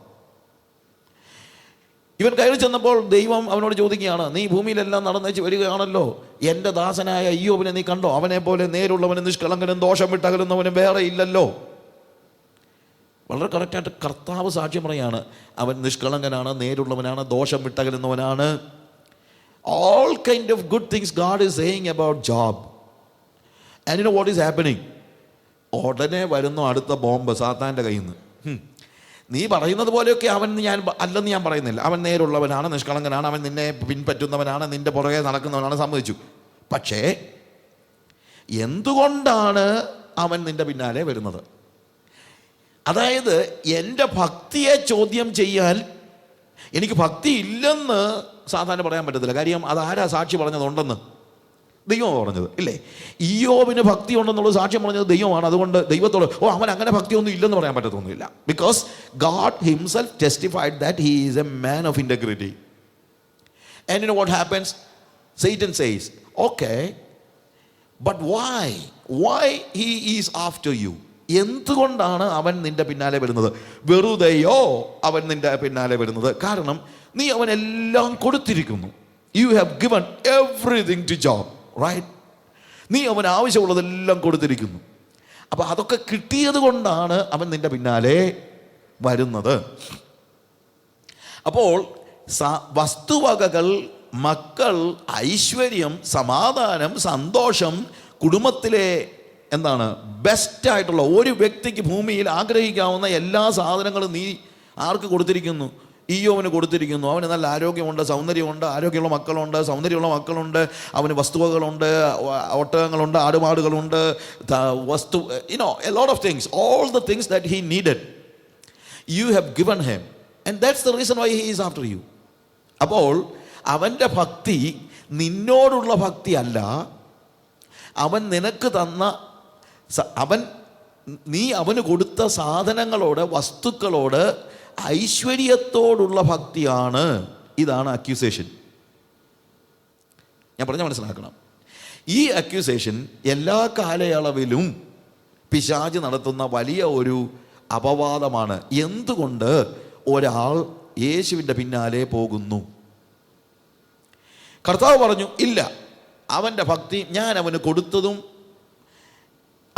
ഇവൻ കയറി ചെന്നപ്പോൾ ദൈവം അവനോട് ചോദിക്കുകയാണ്, നീ ഭൂമിയിലെല്ലാം നടന്നേച്ച് വരികയാണല്ലോ, എൻ്റെ ദാസനായ ഇയ്യോബിനെ നീ കണ്ടോ? അവനെ പോലെ നേരുള്ളവനും നിഷ്കളങ്കനും ദോഷം വിട്ടകലുന്നവനും വേറെ ഇല്ലല്ലോ. വളരെ കറക്റ്റായിട്ട് കർത്താവ് സാക്ഷ്യം പറയാണ്, അവൻ നിഷ്കളങ്കനാണ്, നേരുള്ളവനാണ്, ദോഷം വിട്ടകലുന്നവനാണ്. All kind of good things God is saying about Job. And you know what is happening? ഉടനെ വരുന്നു അടുത്ത ബോംബ് സാത്താൻ്റെ കയ്യിൽ നിന്ന്. നീ പറയുന്നത് പോലെയൊക്കെ അല്ലെന്ന് ഞാൻ പറയുന്നില്ല. അവൻ നേരുള്ളവനാണ്, നിഷ്കളങ്കനാണ്, അവൻ നിന്നെ പിൻപറ്റുന്നവനാണ്, നിന്റെ പുറകെ നടക്കുന്നവനാണ്, സമ്മതിച്ചു. പക്ഷേ എന്തുകൊണ്ടാണ് അവൻ നിന്റെ പിന്നാലെ വരുന്നത്? അതായത് എൻ്റെ ഭക്തിയെ ചോദ്യം ചെയ്യാൻ എനിക്ക് ഭക്തി ഇല്ലെന്ന് സാധാരണ പറയാൻ പറ്റത്തില്ല. കാര്യം അതാരാ സാക്ഷി പറഞ്ഞതുണ്ടെന്ന്? ദൈവമാണ് പറഞ്ഞത്, ഇല്ലേ? ഇയ്യോബിന് ഭക്തി ഉണ്ടെന്നുള്ളത് സാക്ഷ്യം പറഞ്ഞത് ദൈവമാണ്. അതുകൊണ്ട് ദൈവത്തോട് അവൻ അങ്ങനെ ഭക്തിയൊന്നും ഇല്ലെന്ന് പറയാൻ പറ്റത്തൊന്നുമില്ല. Because God himself testified that he is a man of integrity. And you know what happens? Satan says, okay, but why he is after you? എന്തുകൊണ്ടാണ് അവൻ നിന്റെ പിന്നാലെ വരുന്നത്? വെറുതെയോ അവൻ നിന്റെ പിന്നാലെ വരുന്നത്? കാരണം നീ അവനെല്ലാം കൊടുത്തിരിക്കുന്നു. You have given everything to Job, right? നീ അവൻ ആവശ്യമുള്ളതെല്ലാം കൊടുത്തിരിക്കുന്നു. അപ്പം അതൊക്കെ കിട്ടിയത് കൊണ്ടാണ് അവൻ നിന്റെ പിന്നാലെ വരുന്നത്. അപ്പോൾ വസ്തുവകകൾ, മക്കൾ, ഐശ്വര്യം, സമാധാനം, സന്തോഷം, കുടുംബത്തിലെ ബെസ്റ്റായിട്ടുള്ള ഒരു വ്യക്തിക്ക് ഭൂമിയിൽ ആഗ്രഹിക്കാവുന്ന എല്ലാ സാധനങ്ങളും നീ ആർക്ക് കൊടുത്തിരിക്കുന്നു? ഇയ്യോബിന് കൊടുത്തിരിക്കുന്നു. അവന് നല്ല ആരോഗ്യമുണ്ട്, സൗന്ദര്യമുണ്ട്, ആരോഗ്യമുള്ള മക്കളുണ്ട്, സൗന്ദര്യമുള്ള മക്കളുണ്ട്, അവന് വസ്തുവകളുണ്ട്, ഒട്ടകങ്ങളുണ്ട്, ആടുമാടുകളുണ്ട്, a lot of things, all the things that he needed, you have given him, and that's the reason why he is after you. അപ്പോൾ അവൻ്റെ ഭക്തി നിന്നോടുള്ള ഭക്തി അല്ല, അവൻ നിനക്ക് തന്ന നീ അവന് കൊടുത്ത സാധനങ്ങളോട്, വസ്തുക്കളോട്, ഐശ്വര്യത്തോടുള്ള ഭക്തിയാണ്. ഇതാണ് അക്യൂസേഷൻ. ഞാൻ പറഞ്ഞ മനസ്സിലാക്കണം. ഈ അക്യൂസേഷൻ എല്ലാ കാലയളവിലും പിശാച് നടത്തുന്ന വലിയ ഒരു അപവാദമാണ്. എന്തുകൊണ്ട് ഒരാൾ യേശുവിൻ്റെ പിന്നാലെ പോകുന്നു? കർത്താവ് പറഞ്ഞു, ഇല്ല, അവൻ്റെ ഭക്തി, ഞാൻ അവന് കൊടുത്തതും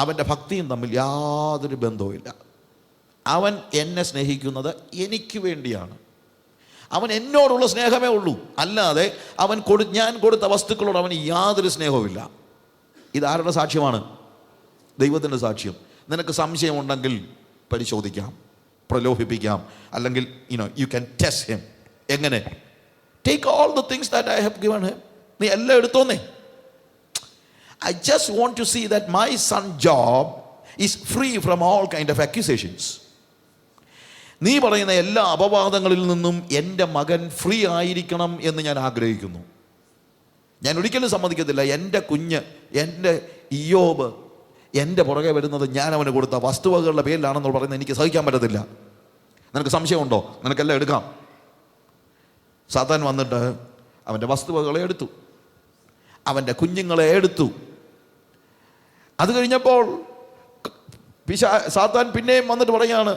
അവൻ്റെ ഭക്തിയും തമ്മിൽ യാതൊരു ബന്ധവുമില്ല. അവൻ എന്നെ സ്നേഹിക്കുന്നത് എനിക്ക് വേണ്ടിയാണ്. അവൻ എന്നോടുള്ള സ്നേഹമേ ഉള്ളൂ, അല്ലാതെ ഞാൻ കൊടുത്ത വസ്തുക്കളോട് അവന് യാതൊരു സ്നേഹവുമില്ല. ഇതാരുടെ സാക്ഷ്യമാണ്? ദൈവത്തിൻ്റെ സാക്ഷ്യം. നിനക്ക് സംശയമുണ്ടെങ്കിൽ പരിശോധിക്കാം, പ്രലോഭിപ്പിക്കാം, അല്ലെങ്കിൽ you can test him. എങ്ങനെ? Take all the things that I have given him. നീ എല്ലാം എടുത്തോന്നേ. I just want to see that my son Job is free from all kind of accusations. നീ പറയുന്ന എല്ലാ അപവാദങ്ങളിൽ നിന്നും എൻ്റെ മകൻ ഫ്രീ ആയിരിക്കണം എന്ന് ഞാൻ ആഗ്രഹിക്കുന്നു. ഞാൻ ഒരിക്കലും സമ്മതിക്കത്തില്ല എൻ്റെ കുഞ്ഞ്, എൻ്റെ ഇയ്യോബ് എൻ്റെ പുറകെ വരുന്നത് ഞാൻ അവന് കൊടുത്ത വസ്തുവകകളുടെ പേരിലാണെന്ന് പറയുന്നത് എനിക്ക് സഹിക്കാൻ പറ്റത്തില്ല. നിനക്ക് സംശയമുണ്ടോ? നിനക്കെല്ലാം എടുക്കാം. സാത്താൻ വന്നിട്ട് അവൻ്റെ വസ്തുവകകളെ എടുത്തു, അവൻ്റെ എടുത്തു. അത് കഴിഞ്ഞപ്പോൾ സാത്താൻ പിന്നെയും വന്നിട്ട് പറയാണ്,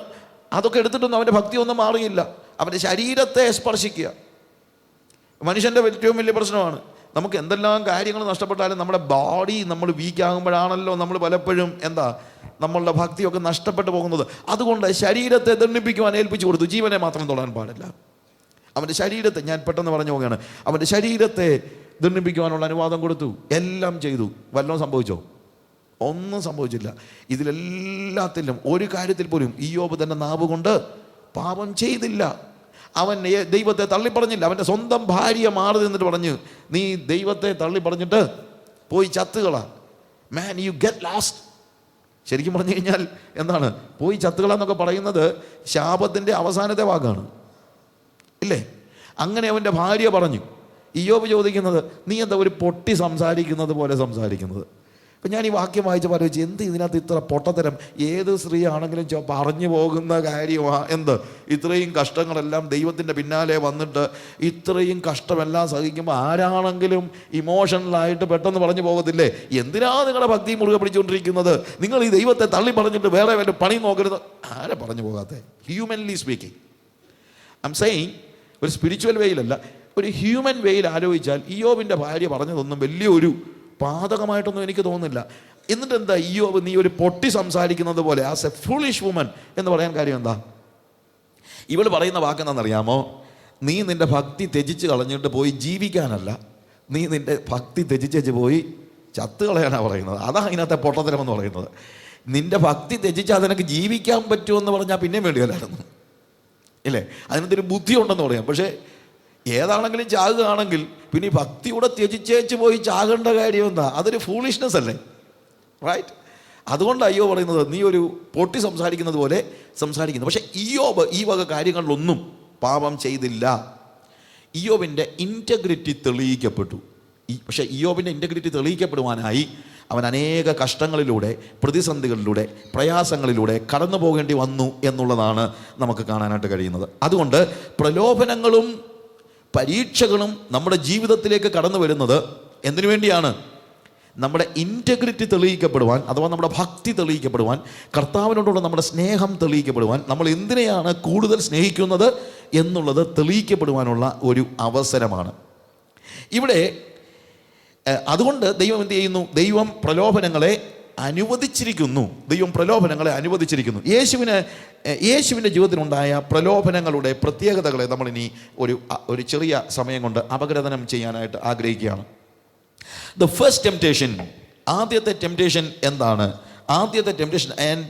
അതൊക്കെ എടുത്തിട്ടൊന്നും അവൻ്റെ ഭക്തിയൊന്നും മാറിയില്ല. അവൻ്റെ ശരീരത്തെ സ്പർശിക്കുക മനുഷ്യൻ്റെ ഏറ്റവും വലിയ പ്രശ്നമാണ്. നമുക്ക് എന്തെല്ലാം കാര്യങ്ങൾ നഷ്ടപ്പെട്ടാലും നമ്മുടെ ബോഡി നമ്മൾ വീക്കാകുമ്പോഴാണല്ലോ നമ്മൾ പലപ്പോഴും നമ്മളുടെ ഭക്തിയൊക്കെ നഷ്ടപ്പെട്ടു പോകുന്നത്. അതുകൊണ്ട് ശരീരത്തെ ദണ്ഡിപ്പിക്കുവാൻ ഏൽപ്പിച്ചു കൊടുത്തു. ജീവനെ മാത്രം തൊടാൻ പാടില്ല. അവൻ്റെ ശരീരത്തെ, ഞാൻ പെട്ടെന്ന് പറഞ്ഞു പോവുകയാണ്, അവൻ്റെ ശരീരത്തെ ദണ്ഡിപ്പിക്കുവാനുള്ള അനുവാദം കൊടുത്തു. എല്ലാം ചെയ്തു. വല്ലതും സംഭവിച്ചോ? ഒന്നും സംഭവിച്ചില്ല. ഇതിലെല്ലാത്തിലും ഒരു കാര്യത്തിൽ പോലും ഇയ്യോബ് തൻ്റെ നാവ് കൊണ്ട് പാപം ചെയ്തില്ല. അവൻ ദൈവത്തെ തള്ളിപ്പറഞ്ഞില്ല. അവൻ്റെ സ്വന്തം ഭാര്യ മാറി നിന്നിട്ട് പറഞ്ഞു, നീ ദൈവത്തെ തള്ളിപ്പറഞ്ഞിട്ട് പോയി ചത്തുകളാ. മാൻ, യു ഗെറ്റ് ലാസ്റ്റ്. ശരിക്കും പറഞ്ഞു കഴിഞ്ഞാൽ പോയി ചത്തുകളെന്നൊക്കെ പറയുന്നത് ശാപത്തിൻ്റെ അവസാനത്തെ വാക്കാണ്, ഇല്ലേ? അങ്ങനെ അവൻ്റെ ഭാര്യ പറഞ്ഞു. ഇയ്യോബ് ചോദിക്കുന്നത്, നീ എന്താ ഒരു പൊട്ടി സംസാരിക്കുന്നത് പോലെ സംസാരിക്കുന്നത്? അപ്പം ഞാൻ ഈ വാക്യം വായിച്ച് പറഞ്ഞു, എന്ത് ഇതിനകത്ത് ഇത്ര പൊട്ടത്തരം? ഏത് സ്ത്രീ ആണെങ്കിലും പറഞ്ഞു പോകുന്ന കാര്യമാണ് ഇത്രയും കഷ്ടങ്ങളെല്ലാം ദൈവത്തിൻ്റെ പിന്നാലെ വന്നിട്ട് ഇത്രയും കഷ്ടമെല്ലാം സഹിക്കുമ്പോൾ ആരാണെങ്കിലും ഇമോഷണലായിട്ട് പെട്ടെന്ന് പറഞ്ഞു പോകത്തില്ലേ? എന്തിനാ നിങ്ങളുടെ ഭക്തി മുറുകെ പിടിച്ചുകൊണ്ടിരിക്കുന്നത്? നിങ്ങൾ ഈ ദൈവത്തെ തള്ളി പറഞ്ഞിട്ട് വേറെ വല്ല പണി നോക്കരുത്. ആരെ പറഞ്ഞു പോകാത്തെ? Humanly speaking, I'm saying, ഒരു സ്പിരിച്വൽ വേയിലല്ല, ഒരു ഹ്യൂമൻ വേയിൽ ആലോചിച്ചാൽ ഇയ്യോബിൻ്റെ ഭാര്യ പറഞ്ഞതൊന്നും വലിയൊരു പാതകമായിട്ടൊന്നും എനിക്ക് തോന്നുന്നില്ല. എന്നിട്ട് എന്താ ഇയ്യോബ് നീ ഒരു പൊട്ടി സംസാരിക്കുന്നത് പോലെ ആസ് എ ഫുളിഷ് വുമൻ എന്ന് പറയാൻ കാര്യം എന്താ? ഇവൾ പറയുന്ന വാക്കെന്താണെന്നറിയാമോ? നീ നിൻ്റെ ഭക്തി ത്യജിച്ച് കളഞ്ഞിട്ട് പോയി ജീവിക്കാനല്ല, നീ നിൻ്റെ ഭക്തി ത്യജിച്ച് പോയി ചത്ത് കളയാനാണ് പറയുന്നത്. അതാണ് അതിനകത്തെ പൊട്ടത്തരമെന്ന് പറയുന്നത്. നിൻ്റെ ഭക്തി ത്യജിച്ചാൽ നിനക്ക് ജീവിക്കാൻ പറ്റുമെന്ന് പറഞ്ഞാൽ പിന്നെയും വേണ്ടിയല്ലായിരുന്നു, ഇല്ലേ? അതിനകത്തൊരു ബുദ്ധി ഉണ്ടെന്ന് പറയാം. പക്ഷേ ഏതാണെങ്കിലും ചാകുകയാണെങ്കിൽ പിന്നെ ഈ ഭക്തിയുടെ ത്യജിച്ചേച്ച് പോയി ചാകേണ്ട കാര്യം എന്താ? അതൊരു ഫൂളിഷ്നെസ് അല്ലേ, റൈറ്റ്? അതുകൊണ്ട് അയ്യോ പറയുന്നത്, നീ ഒരു പൊട്ടി സംസാരിക്കുന്നത് പോലെ സംസാരിക്കുന്നു. പക്ഷേ ഇയ്യോബ് ഈ വക കാര്യങ്ങളിലൊന്നും പാപം ചെയ്തില്ല. ഇയ്യോബിൻ്റെ ഇൻറ്റഗ്രിറ്റി തെളിയിക്കപ്പെട്ടു. പക്ഷേ ഇയ്യോബിൻ്റെ ഇൻറ്റഗ്രിറ്റി തെളിയിക്കപ്പെടുവാനായി അവൻ അനേക കഷ്ടങ്ങളിലൂടെ, പ്രതിസന്ധികളിലൂടെ, പ്രയാസങ്ങളിലൂടെ കടന്നു പോകേണ്ടി വന്നു എന്നുള്ളതാണ് നമുക്ക് കാണാനായിട്ട് കഴിയുന്നത്. അതുകൊണ്ട് പ്രലോഭനങ്ങളും പരീക്ഷകളും നമ്മുടെ ജീവിതത്തിലേക്ക് കടന്നു വരുന്നത് എന്തിനു വേണ്ടിയാണ്? നമ്മുടെ ഇൻറ്റഗ്രിറ്റി തെളിയിക്കപ്പെടുവാൻ, അഥവാ നമ്മുടെ ഭക്തി തെളിയിക്കപ്പെടുവാൻ, കർത്താവിനോടുള്ള നമ്മുടെ സ്നേഹം തെളിയിക്കപ്പെടുവാൻ, നമ്മൾ എന്തിനെയാണ് കൂടുതൽ സ്നേഹിക്കുന്നത് എന്നുള്ളത് തെളിയിക്കപ്പെടുവാനുള്ള ഒരു അവസരമാണ് ഇവിടെ. അതുകൊണ്ട് ദൈവം എന്ത് ചെയ്യുന്നു? ദൈവം പ്രലോഭനങ്ങളെ അനുവദിച്ചിരിക്കുന്നു. യേശുവിൻ്റെ ജീവിതത്തിലുണ്ടായ പ്രലോഭനങ്ങളുടെ പ്രത്യേകതകളെ നമ്മളിനി ഒരു ചെറിയ സമയം കൊണ്ട് അപഗ്രഥനം ചെയ്യാനായിട്ട് ആഗ്രഹിക്കുകയാണ്. ദ ഫസ്റ്റ് ടെംപ്റ്റേഷൻ, ആദ്യത്തെ ടെംപ്റ്റേഷൻ എന്താണ്? ആദ്യത്തെ temptation, and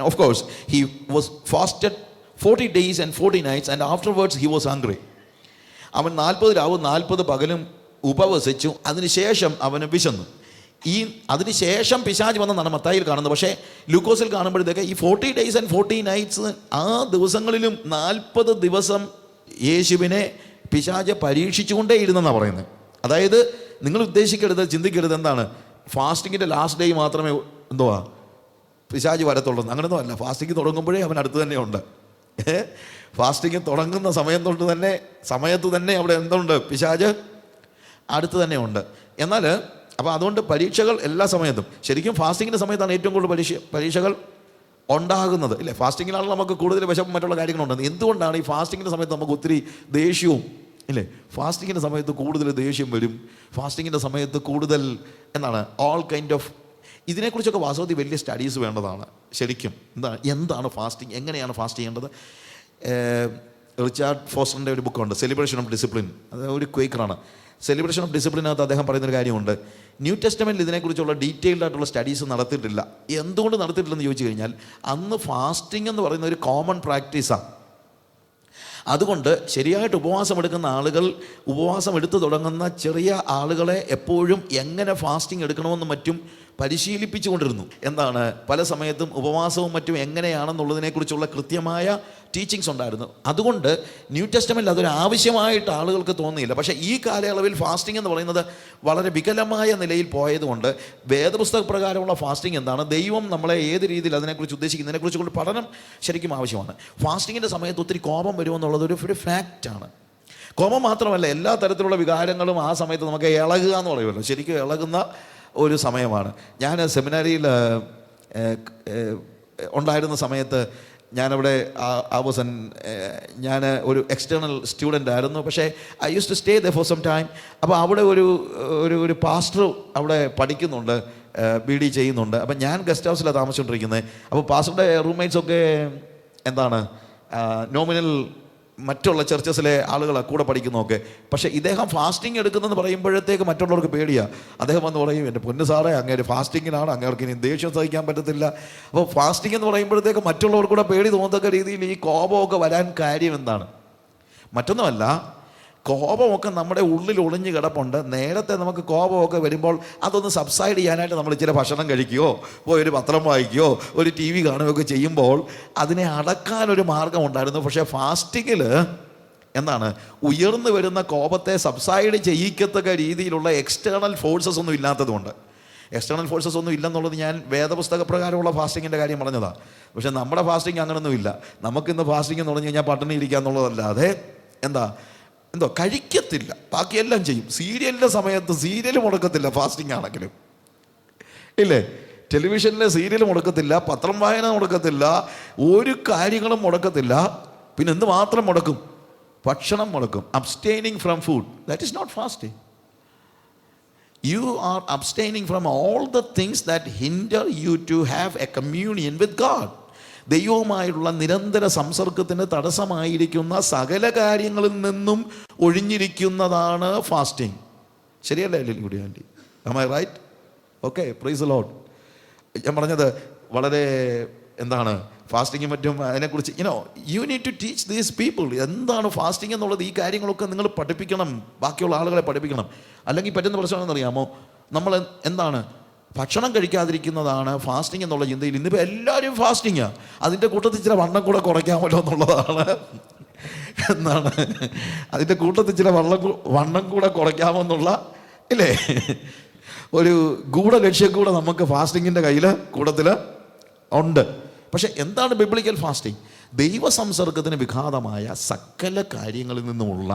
of course he was fasted 40 days and 40 nights and afterwards he was hungry. അവൻ 40 രാവും 40 പകലും ഉപവസിച്ചു. അതിനുശേഷം അവന് വിശന്നു. അതിനുശേഷം പിശാച് വന്നെന്നാണ് മത്തായിയിൽ കാണുന്നത്. പക്ഷേ ലൂക്കോസിൽ കാണുമ്പോഴത്തേക്ക് ഈ 40 days and 40 nights ആ ദിവസങ്ങളിലും 40 ദിവസം യേശുവിനെ പിശാച് പരീക്ഷിച്ചുകൊണ്ടേ ഇരുന്നെന്നാണ് പറയുന്നത്. അതായത് നിങ്ങൾ ഉദ്ദേശിക്കരുത്, ചിന്തിക്കരുത് എന്താണ് ഫാസ്റ്റിങ്ങിൻ്റെ ലാസ്റ്റ് ഡേ മാത്രമേ പിശാച് വരത്തുള്ളൂ. അങ്ങനെയൊന്നും അല്ല. ഫാസ്റ്റിംഗ് തുടങ്ങുമ്പോഴേ അവൻ അടുത്ത് തന്നെ ഉണ്ട്. ഫാസ്റ്റിംഗ് തുടങ്ങുന്ന സമയത്ത് തന്നെ അവിടെ എന്തുണ്ട്? പിശാച് അടുത്ത് തന്നെ ഉണ്ട്. എന്നാൽ അപ്പോൾ അതുകൊണ്ട് പരീക്ഷകൾ എല്ലാ സമയത്തും, ശരിക്കും ഫാസ്റ്റിങ്ങിൻ്റെ സമയത്താണ് ഏറ്റവും കൂടുതൽ പരീക്ഷകൾ ഉണ്ടാകുന്നത്, ഇല്ലേ? ഫാസ്റ്റിങ്ങിലാണ് നമുക്ക് കൂടുതൽ വിശപ്പും മറ്റുള്ള കാര്യങ്ങളുണ്ട്. എന്തുകൊണ്ടാണ് ഈ ഫാസ്റ്റിങ്ങിൻ്റെ സമയത്ത് നമുക്ക് ഒത്തിരി ദേഷ്യവും, ഇല്ലേ? ഫാസ്റ്റിങ്ങിൻ്റെ സമയത്ത് കൂടുതൽ ദേഷ്യം വരും. ഫാസ്റ്റിങ്ങിൻ്റെ സമയത്ത് കൂടുതൽ ഓൾ കൈൻഡ് ഓഫ് ഇതിനെക്കുറിച്ചൊക്കെ വാസ്തവത്തിൽ വലിയ സ്റ്റഡീസ് വേണ്ടതാണ്. ശരിക്കും എന്താണ് ഫാസ്റ്റിംഗ്, എങ്ങനെയാണ് ഫാസ്റ്റ് ചെയ്യേണ്ടത്? റിച്ചാർഡ് ഫോസ്റ്ററിൻ്റെ ഒരു ബുക്കുണ്ട്, സെലിബ്രേഷൻ ഓഫ് ഡിസിപ്ലിൻ. അത് ഒരു ക്വേക്കറാണ്. സെലിബ്രേഷൻ ഓഫ് ഡിസിപ്ലിനകത്ത് അദ്ദേഹം പറയുന്നൊരു കാര്യമുണ്ട്. ന്യൂ ടെസ്റ്റമെൻറ്റിൽ ഇതിനെക്കുറിച്ചുള്ള ഡീറ്റെയിൽഡ് ആയിട്ടുള്ള സ്റ്റഡീസ് നടത്തിയിട്ടില്ല. എന്തുകൊണ്ട് നടത്തിയിട്ടില്ലെന്ന് ചോദിച്ചു കഴിഞ്ഞാൽ, അന്ന് ഫാസ്റ്റിംഗ് എന്ന് പറയുന്ന ഒരു കോമൺ പ്രാക്ടീസാണ്. അതുകൊണ്ട് ശരിയായിട്ട് ഉപവാസം എടുക്കുന്ന ആളുകൾ, ഉപവാസം എടുത്തു തുടങ്ങുന്ന ചെറിയ ആളുകളെ എപ്പോഴും എങ്ങനെ ഫാസ്റ്റിംഗ് എടുക്കണമെന്നും മറ്റും പരിശീലിപ്പിച്ചു കൊണ്ടിരുന്നു. പല സമയത്തും ഉപവാസവും മറ്റും എങ്ങനെയാണെന്നുള്ളതിനെക്കുറിച്ചുള്ള കൃത്യമായ ടീച്ചിങ്സ് ഉണ്ടായിരുന്നു. അതുകൊണ്ട് ന്യൂ ടെസ്റ്റമെൻറ്റിൽ അതൊരു ആവശ്യമായിട്ട് ആളുകൾക്ക് തോന്നിയില്ല. പക്ഷേ ഈ കാലയളവിൽ ഫാസ്റ്റിംഗ് എന്ന് പറയുന്നത് വളരെ വികലമായ നിലയിൽ പോയതുകൊണ്ട് വേദപുസ്തക പ്രകാരമുള്ള ഫാസ്റ്റിംഗ് എന്താണ്, ദൈവം നമ്മളെ ഏത് രീതിയിൽ അതിനെക്കുറിച്ച് ഉദ്ദേശിക്കുന്നതിനെക്കുറിച്ചുള്ള പഠനം ശരിക്കും ആവശ്യമാണ്. ഫാസ്റ്റിങ്ങിൻ്റെ സമയത്ത് ഒത്തിരി കോപം വരുമെന്നുള്ളത് ഒരു ഫാക്റ്റാണ്. കോപം മാത്രമല്ല, എല്ലാ തരത്തിലുള്ള വികാരങ്ങളും ആ സമയത്ത് നമുക്ക് ഇളകുക എന്ന് പറയുമല്ലോ, ശരിക്കും ഇളകുന്ന ഒരു സമയമാണ്. ഞാൻ സെമിനാരിയിൽ ഉണ്ടായിരുന്ന സമയത്ത് ഞാനവിടെ ഞാൻ ഒരു എക്സ്റ്റേണൽ സ്റ്റുഡൻ്റ് ആയിരുന്നു. പക്ഷേ I use to stay the for some time. അപ്പോൾ അവിടെ ഒരു പാസ്റ്റർ അവിടെ പഠിക്കുന്നുണ്ട്, BD ചെയ്യുന്നുണ്ട്. അപ്പം ഞാൻ ഗസ്റ്റ് ഹൗസിലാണ് താമസിച്ചുകൊണ്ടിരിക്കുന്നത്. അപ്പോൾ പാസ്റ്ററുടെ റൂംമേറ്റ്സൊക്കെ എന്താണ് നോമിനൽ മറ്റുള്ള ചർച്ചസിലെ ആളുകളാണ് കൂടെ പഠിക്കുന്നതൊക്കെ. പക്ഷേ ഇദ്ദേഹം ഫാസ്റ്റിംഗ് എടുക്കുന്നതെന്ന് പറയുമ്പോഴത്തേക്ക് മറ്റുള്ളവർക്ക് പേടിയാണ്. അദ്ദേഹം വന്ന് പറയും, എൻ്റെ പൊന്നു സാറേ അങ്ങേര് ഫാസ്റ്റിങ്ങിനാണ്, അങ്ങേർക്ക് ഇനി ദേഷ്യം സഹിക്കാൻ പറ്റത്തില്ല. അപ്പോൾ ഫാസ്റ്റിംഗ് എന്ന് പറയുമ്പോഴത്തേക്ക് മറ്റുള്ളവർക്കൂടെ പേടി തോന്നത്തക്ക രീതിയിൽ ഈ കോപമൊക്കെ വരാൻ കാര്യം എന്താണ്? മറ്റൊന്നുമല്ല, കോപമൊക്കെ നമ്മുടെ ഉള്ളിൽ ഒളിഞ്ഞ് കിടപ്പുണ്ട്. നേരത്തെ നമുക്ക് കോപമൊക്കെ വരുമ്പോൾ അതൊന്ന് സബ്സൈഡ് ചെയ്യാനായിട്ട് നമ്മൾ ചില ഭക്ഷണം കഴിക്കുകയോ പോയി ഒരു പത്രം വായിക്കുകയോ ഒരു TV കാണുകയൊക്കെ ചെയ്യുമ്പോൾ അതിനെ അടക്കാനൊരു മാർഗം ഉണ്ടായിരുന്നു. പക്ഷേ ഫാസ്റ്റിങ്ങിൽ എന്താണ്, ഉയർന്നു വരുന്ന കോപത്തെ സബ്സൈഡ് ചെയ്യിക്കത്തക്ക രീതിയിലുള്ള എക്സ്റ്റേണൽ ഫോഴ്സസ് ഒന്നും ഇല്ലാത്തതുകൊണ്ട്. എക്സ്റ്റേണൽ ഫോഴ്സസ് ഒന്നും ഇല്ലെന്നുള്ളത് ഞാൻ വേദപുസ്തക പ്രകാരമുള്ള ഫാസ്റ്റിങ്ങിൻ്റെ കാര്യം പറഞ്ഞതാണ്. പക്ഷേ നമ്മുടെ ഫാസ്റ്റിംഗ് അങ്ങനൊന്നും ഇല്ല. നമുക്കിന്ന് ഫാസ്റ്റിംഗ് എന്ന് പറഞ്ഞു കഴിഞ്ഞാൽ പട്ടിണി ഇരിക്കുക എന്നുള്ളതല്ലാതെ എന്തോ കഴിക്കത്തില്ല, ബാക്കിയെല്ലാം ചെയ്യും. സീരിയലിൻ്റെ സമയത്ത് സീരിയൽ മുടക്കത്തില്ല, ഫാസ്റ്റിംഗ് ആണെങ്കിലും ഇല്ലേ. ടെലിവിഷനിലെ സീരിയൽ മുടക്കത്തില്ല, പത്രം വായന മുടക്കത്തില്ല, ഒരു കാര്യങ്ങളും മുടക്കത്തില്ല. പിന്നെ എന്ത് മാത്രം മുടക്കും? ഭക്ഷണം മുടക്കും. Abstaining from food, that is not fasting. You are abstaining from all the things that hinder you to have a communion with God. ദൈവവുമായുള്ള നിരന്തര സംസർഗത്തിന് തടസ്സമായിരിക്കുന്ന സകല കാര്യങ്ങളിൽ നിന്നും ഒഴിഞ്ഞിരിക്കുന്നതാണ് ഫാസ്റ്റിംഗ്. ശരിയല്ലേ കൂടി aunty? Am I right? Okay, praise the Lord. ഞാൻ പറഞ്ഞത് വളരെ എന്താണ് ഫാസ്റ്റിങ്ങും മറ്റും അതിനെക്കുറിച്ച് you need to teach these people. എന്താണ് ഫാസ്റ്റിംഗ് എന്നുള്ളത്, ഈ കാര്യങ്ങളൊക്കെ നിങ്ങൾ പഠിപ്പിക്കണം, ബാക്കിയുള്ള ആളുകളെ പഠിപ്പിക്കണം. അല്ലെങ്കിൽ പറ്റുന്ന പ്രശ്നമെന്നറിയാമോ, നമ്മൾ എന്താണ് ഭക്ഷണം കഴിക്കാതിരിക്കുന്നതാണ് ഫാസ്റ്റിംഗ് എന്നുള്ള ചിന്തയിൽ ഇന്നിപ്പോൾ എല്ലാവരും ഫാസ്റ്റിങ്ങാണ്. അതിൻ്റെ കൂട്ടത്തിൽ ചില വണ്ണം കൂടെ കുറയ്ക്കാമല്ലോ എന്നുള്ളതാണ്. എന്നാണ് അതിൻ്റെ കൂട്ടത്തിൽ ചില വണ്ണം കൂടെ കുറയ്ക്കാമെന്നുള്ള ഇല്ലേ ഒരു ഗൂഢലക്ഷ്യം കൂടെ നമുക്ക് ഫാസ്റ്റിങ്ങിൻ്റെ കൂട്ടത്തിൽ ഉണ്ട്. പക്ഷെ എന്താണ് ബിബ്ലിക്കൽ ഫാസ്റ്റിംഗ്? ദൈവസംസർഗത്തിന് വിഘാതമായ സകല കാര്യങ്ങളിൽ നിന്നുമുള്ള